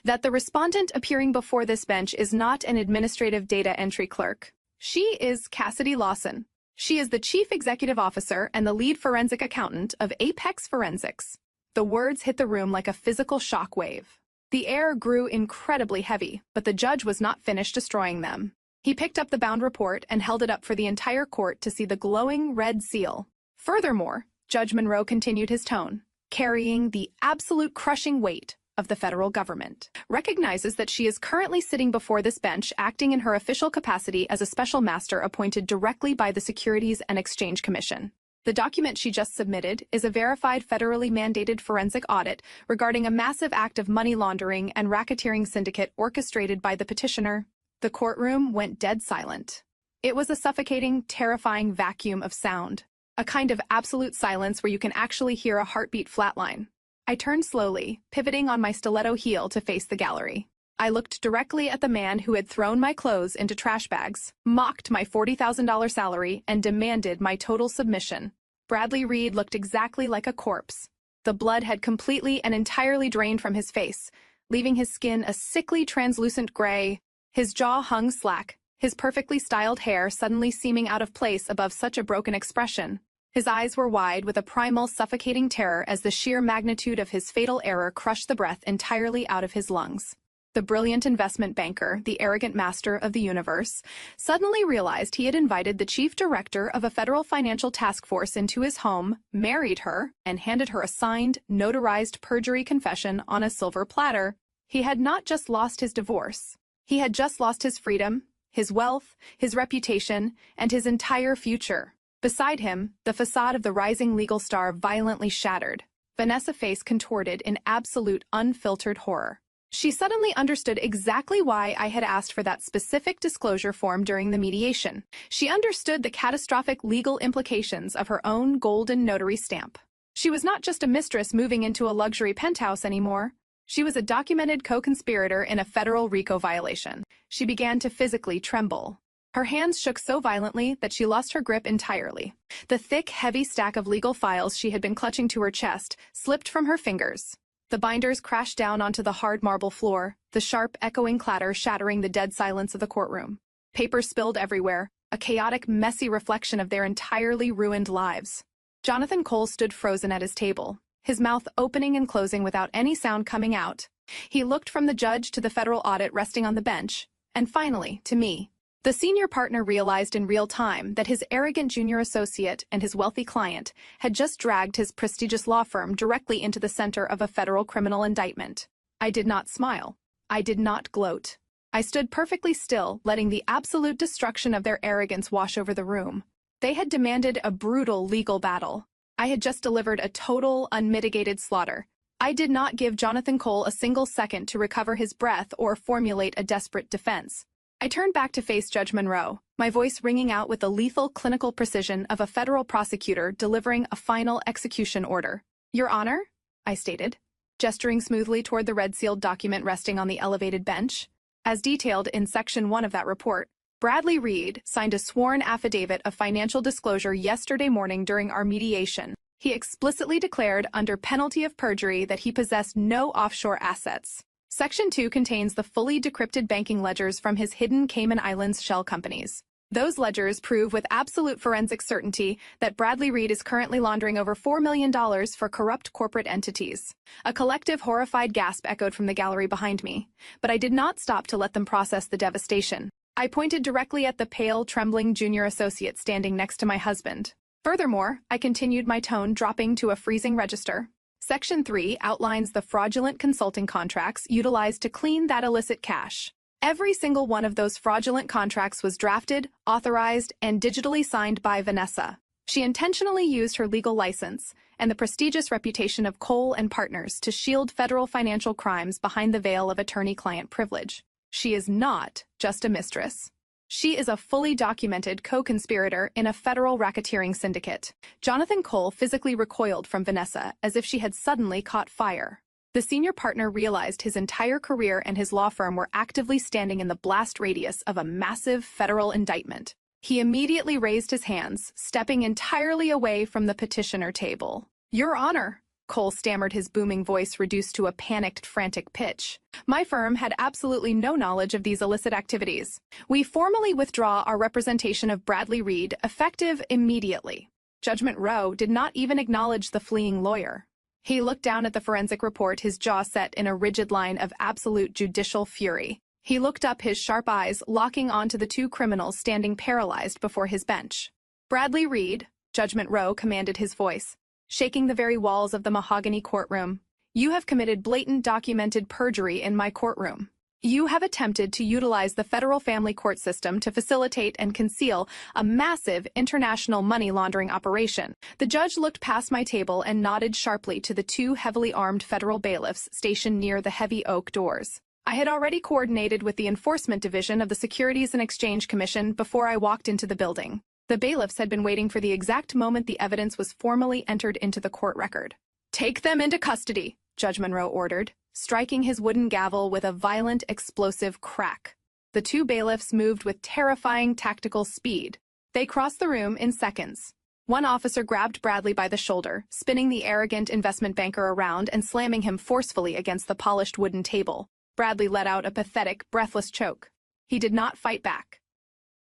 "that the respondent appearing before this bench is not an administrative data entry clerk. She is Cassidy Lawson. She is the chief executive officer and the lead forensic accountant of Apex Forensics." The words hit the room like a physical shock wave. The air grew incredibly heavy, but the judge was not finished destroying them. He picked up the bound report and held it up for the entire court to see the glowing red seal. Furthermore, Judge Monroe continued his tone, carrying the absolute crushing weight of the federal government, recognizes that she is currently sitting before this bench acting in her official capacity as a special master appointed directly by the Securities and Exchange Commission. The document she just submitted is a verified federally mandated forensic audit regarding a massive act of money laundering and racketeering syndicate orchestrated by the petitioner. The courtroom went dead silent. It was a suffocating, terrifying vacuum of sound. A kind of absolute silence where you can actually hear a heartbeat flatline. I turned slowly, pivoting on my stiletto heel to face the gallery. I looked directly at the man who had thrown my clothes into trash bags, mocked my $40,000 salary, and demanded my total submission. Bradley Reed looked exactly like a corpse. The blood had completely and entirely drained from his face, leaving his skin a sickly, translucent gray. His jaw hung slack, his perfectly styled hair suddenly seeming out of place above such a broken expression. His eyes were wide with a primal, suffocating terror as the sheer magnitude of his fatal error crushed the breath entirely out of his lungs. The brilliant investment banker, the arrogant master of the universe, suddenly realized he had invited the chief director of a federal financial task force into his home, married her, and handed her a signed, notarized perjury confession on a silver platter. He had not just lost his divorce. He had just lost his freedom, his wealth, his reputation, and his entire future. Beside him, the facade of the rising legal star violently shattered. Vanessa's face contorted in absolute, unfiltered horror. She suddenly understood exactly why I had asked for that specific disclosure form during the mediation. She understood the catastrophic legal implications of her own golden notary stamp. She was not just a mistress moving into a luxury penthouse anymore. She was a documented co-conspirator in a federal RICO violation. She began to physically tremble. Her hands shook so violently that she lost her grip entirely. The thick, heavy stack of legal files she had been clutching to her chest slipped from her fingers. The binders crashed down onto the hard marble floor, the sharp, echoing clatter shattering the dead silence of the courtroom. Papers spilled everywhere, a chaotic, messy reflection of their entirely ruined lives. Jonathan Cole stood frozen at his table, his mouth opening and closing without any sound coming out. He looked from the judge to the federal audit resting on the bench, and finally, to me. The senior partner realized in real time that his arrogant junior associate and his wealthy client had just dragged his prestigious law firm directly into the center of a federal criminal indictment. I did not smile. I did not gloat. I stood perfectly still, letting the absolute destruction of their arrogance wash over the room. They had demanded a brutal legal battle. I had just delivered a total, unmitigated slaughter. I did not give Jonathan Cole a single second to recover his breath or formulate a desperate defense. I turned back to face Judge Monroe, my voice ringing out with the lethal clinical precision of a federal prosecutor delivering a final execution order. "Your Honor," I stated, gesturing smoothly toward the red-sealed document resting on the elevated bench. As detailed in Section 1 of that report, Bradley Reed signed a sworn affidavit of financial disclosure yesterday morning during our mediation. He explicitly declared under penalty of perjury that he possessed no offshore assets. Section 2 contains the fully decrypted banking ledgers from his hidden Cayman Islands shell companies. Those ledgers prove with absolute forensic certainty that Bradley Reed is currently laundering over $4 million for corrupt corporate entities. A collective horrified gasp echoed from the gallery behind me, but I did not stop to let them process the devastation. I pointed directly at the pale, trembling junior associate standing next to my husband. Furthermore, I continued, my tone dropping to a freezing register. Section 3 outlines the fraudulent consulting contracts utilized to clean that illicit cash. Every single one of those fraudulent contracts was drafted, authorized, and digitally signed by Vanessa. She intentionally used her legal license and the prestigious reputation of Cole and Partners to shield federal financial crimes behind the veil of attorney-client privilege. She is not just a mistress. She is a fully documented co-conspirator in a federal racketeering syndicate. Jonathan Cole physically recoiled from Vanessa as if she had suddenly caught fire. The senior partner realized his entire career and his law firm were actively standing in the blast radius of a massive federal indictment. He immediately raised his hands, stepping entirely away from the petitioner table. "Your Honor," Cole stammered, his booming voice reduced to a panicked, frantic pitch. "My firm had absolutely no knowledge of these illicit activities. We formally withdraw our representation of Bradley Reed, effective immediately." Judgment Rowe did not even acknowledge the fleeing lawyer. He looked down at the forensic report, his jaw set in a rigid line of absolute judicial fury. He looked up, his sharp eyes locking onto the two criminals standing paralyzed before his bench. "Bradley Reed," Judgment Rowe commanded, his voice shaking the very walls of the mahogany courtroom, "you have committed blatant documented perjury in my courtroom. You have attempted to utilize the federal family court system to facilitate and conceal a massive international money laundering operation." The judge looked past my table and nodded sharply to the two heavily armed federal bailiffs stationed near the heavy oak doors. I had already coordinated with the Enforcement Division of the Securities and Exchange Commission before I walked into the building. The bailiffs had been waiting for the exact moment the evidence was formally entered into the court record. "Take them into custody," Judge Monroe ordered, striking his wooden gavel with a violent, explosive crack. The two bailiffs moved with terrifying tactical speed. They crossed the room in seconds. One officer grabbed Bradley by the shoulder, spinning the arrogant investment banker around and slamming him forcefully against the polished wooden table. Bradley let out a pathetic, breathless choke. He did not fight back.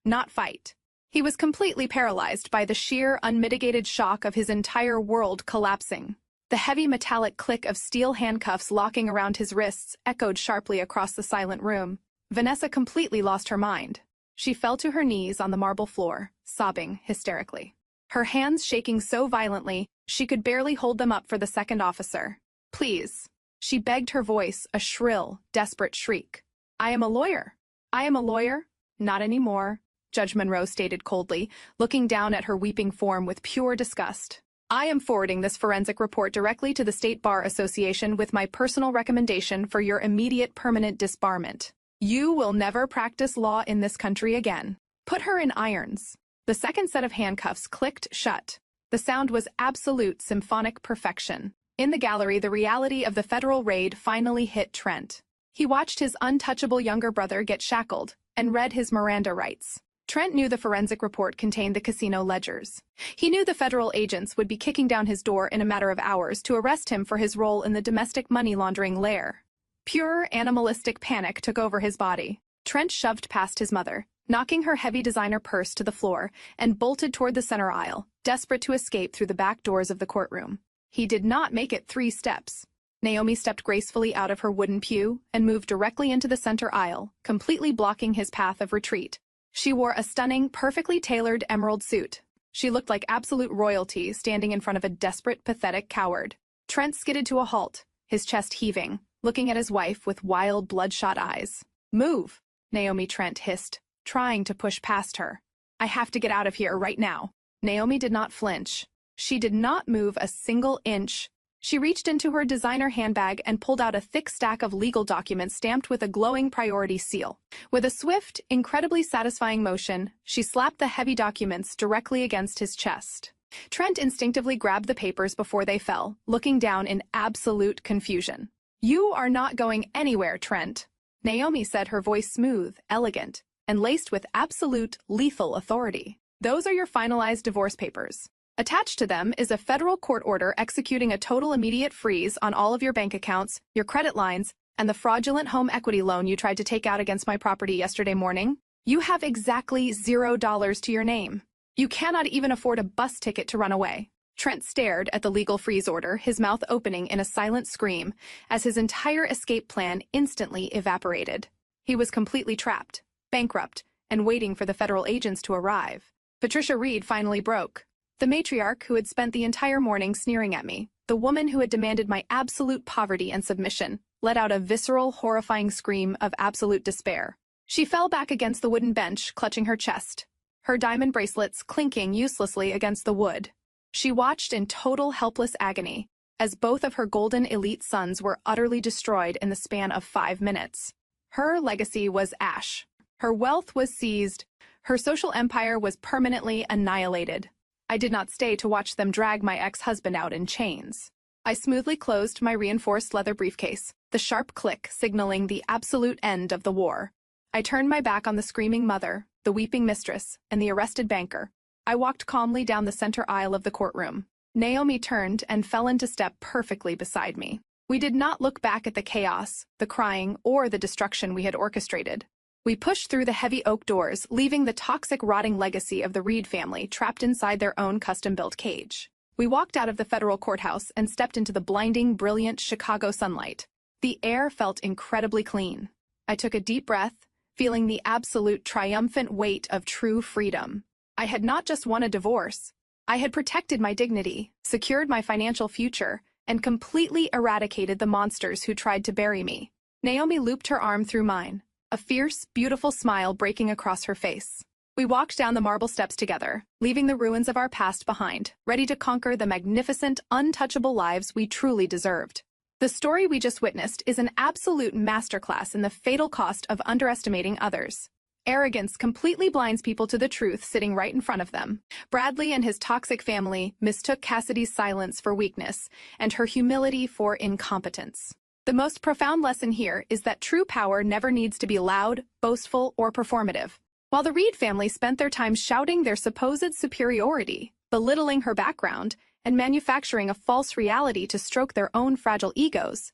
Not fight. He was completely paralyzed by the sheer, unmitigated shock of his entire world collapsing. The heavy metallic click of steel handcuffs locking around his wrists echoed sharply across the silent room. Vanessa completely lost her mind. She fell to her knees on the marble floor, sobbing hysterically. Her hands shaking so violently, she could barely hold them up for the second officer. "Please," she begged, her voice a shrill, desperate shriek. "I am a lawyer. I am a lawyer. Not anymore," Judge Monroe stated coldly, looking down at her weeping form with pure disgust. "I am forwarding this forensic report directly to the State Bar Association with my personal recommendation for your immediate permanent disbarment. You will never practice law in this country again. Put her in irons." The second set of handcuffs clicked shut. The sound was absolute symphonic perfection. In the gallery, the reality of the federal raid finally hit Trent. He watched his untouchable younger brother get shackled and read his Miranda rights. Trent knew the forensic report contained the casino ledgers. He knew the federal agents would be kicking down his door in a matter of hours to arrest him for his role in the domestic money laundering lair. Pure animalistic panic took over his body. Trent shoved past his mother, knocking her heavy designer purse to the floor, and bolted toward the center aisle, desperate to escape through the back doors of the courtroom. He did not make it 3 steps. Naomi stepped gracefully out of her wooden pew and moved directly into the center aisle, completely blocking his path of retreat. She wore a stunning, perfectly tailored emerald suit. She looked like absolute royalty standing in front of a desperate, pathetic coward. Trent skidded to a halt, his chest heaving, looking at his wife with wild, bloodshot eyes. "Move," Naomi Trent hissed, trying to push past her. "I have to get out of here right now." Naomi did not flinch. She did not move a single inch. She reached into her designer handbag and pulled out a thick stack of legal documents stamped with a glowing priority seal. With a swift, incredibly satisfying motion, she slapped the heavy documents directly against his chest. Trent instinctively grabbed the papers before they fell, looking down in absolute confusion. "You are not going anywhere, Trent," Naomi said, her voice smooth, elegant, and laced with absolute lethal authority. Those are your finalized divorce papers. Attached to them is a federal court order executing a total immediate freeze on all of your bank accounts, your credit lines, and the fraudulent home equity loan you tried to take out against my property yesterday morning. You have exactly $0 to your name. You cannot even afford a bus ticket to run away. Trent stared at the legal freeze order, his mouth opening in a silent scream, as his entire escape plan instantly evaporated. He was completely trapped, bankrupt, and waiting for the federal agents to arrive. Patricia Reed finally broke. The matriarch who had spent the entire morning sneering at me, the woman who had demanded my absolute poverty and submission, let out a visceral, horrifying scream of absolute despair. She fell back against the wooden bench, clutching her chest, her diamond bracelets clinking uselessly against the wood. She watched in total helpless agony as both of her golden elite sons were utterly destroyed in the span of 5 minutes. Her legacy was ash. Her wealth was seized. Her social empire was permanently annihilated. I did not stay to watch them drag my ex-husband out in chains. I smoothly closed my reinforced leather briefcase, the sharp click signaling the absolute end of the war. I turned my back on the screaming mother, the weeping mistress, and the arrested banker. I walked calmly down the center aisle of the courtroom. Naomi turned and fell into step perfectly beside me. We did not look back at the chaos, the crying, or the destruction we had orchestrated. We pushed through the heavy oak doors, leaving the toxic, rotting legacy of the Reed family trapped inside their own custom-built cage. We walked out of the federal courthouse and stepped into the blinding, brilliant Chicago sunlight. The air felt incredibly clean. I took a deep breath, feeling the absolute triumphant weight of true freedom. I had not just won a divorce. I had protected my dignity, secured my financial future, and completely eradicated the monsters who tried to bury me. Naomi looped her arm through mine, a fierce, beautiful smile breaking across her face. We walked down the marble steps together, leaving the ruins of our past behind, ready to conquer the magnificent, untouchable lives we truly deserved. The story we just witnessed is an absolute masterclass in the fatal cost of underestimating others. Arrogance completely blinds people to the truth sitting right in front of them. Bradley and his toxic family mistook Cassidy's silence for weakness and her humility for incompetence. The most profound lesson here is that true power never needs to be loud, boastful, or performative. While the Reed family spent their time shouting their supposed superiority, belittling her background, and manufacturing a false reality to stroke their own fragile egos,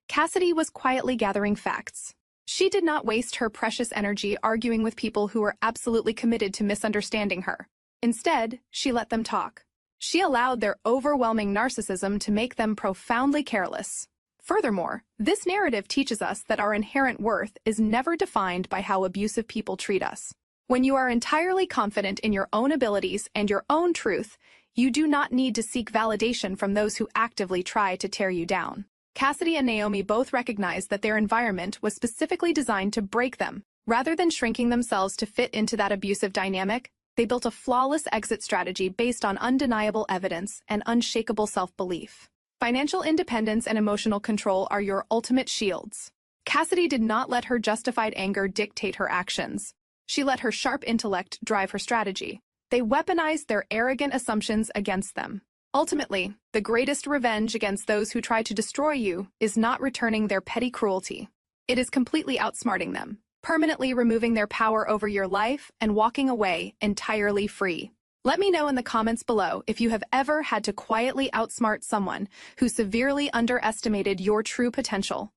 Cassidy was quietly gathering facts. She did not waste her precious energy arguing with people who were absolutely committed to misunderstanding her. Instead, she let them talk. She allowed their overwhelming narcissism to make them profoundly careless. Furthermore, this narrative teaches us that our inherent worth is never defined by how abusive people treat us. When you are entirely confident in your own abilities and your own truth, you do not need to seek validation from those who actively try to tear you down. Cassidy and Naomi both recognized that their environment was specifically designed to break them. Rather than shrinking themselves to fit into that abusive dynamic, they built a flawless exit strategy based on undeniable evidence and unshakable self-belief. Financial independence and emotional control are your ultimate shields. Cassidy did not let her justified anger dictate her actions. She let her sharp intellect drive her strategy. They weaponized their arrogant assumptions against them. Ultimately, the greatest revenge against those who try to destroy you is not returning their petty cruelty. It is completely outsmarting them, permanently removing their power over your life and walking away entirely free. Let me know in the comments below if you have ever had to quietly outsmart someone who severely underestimated your true potential.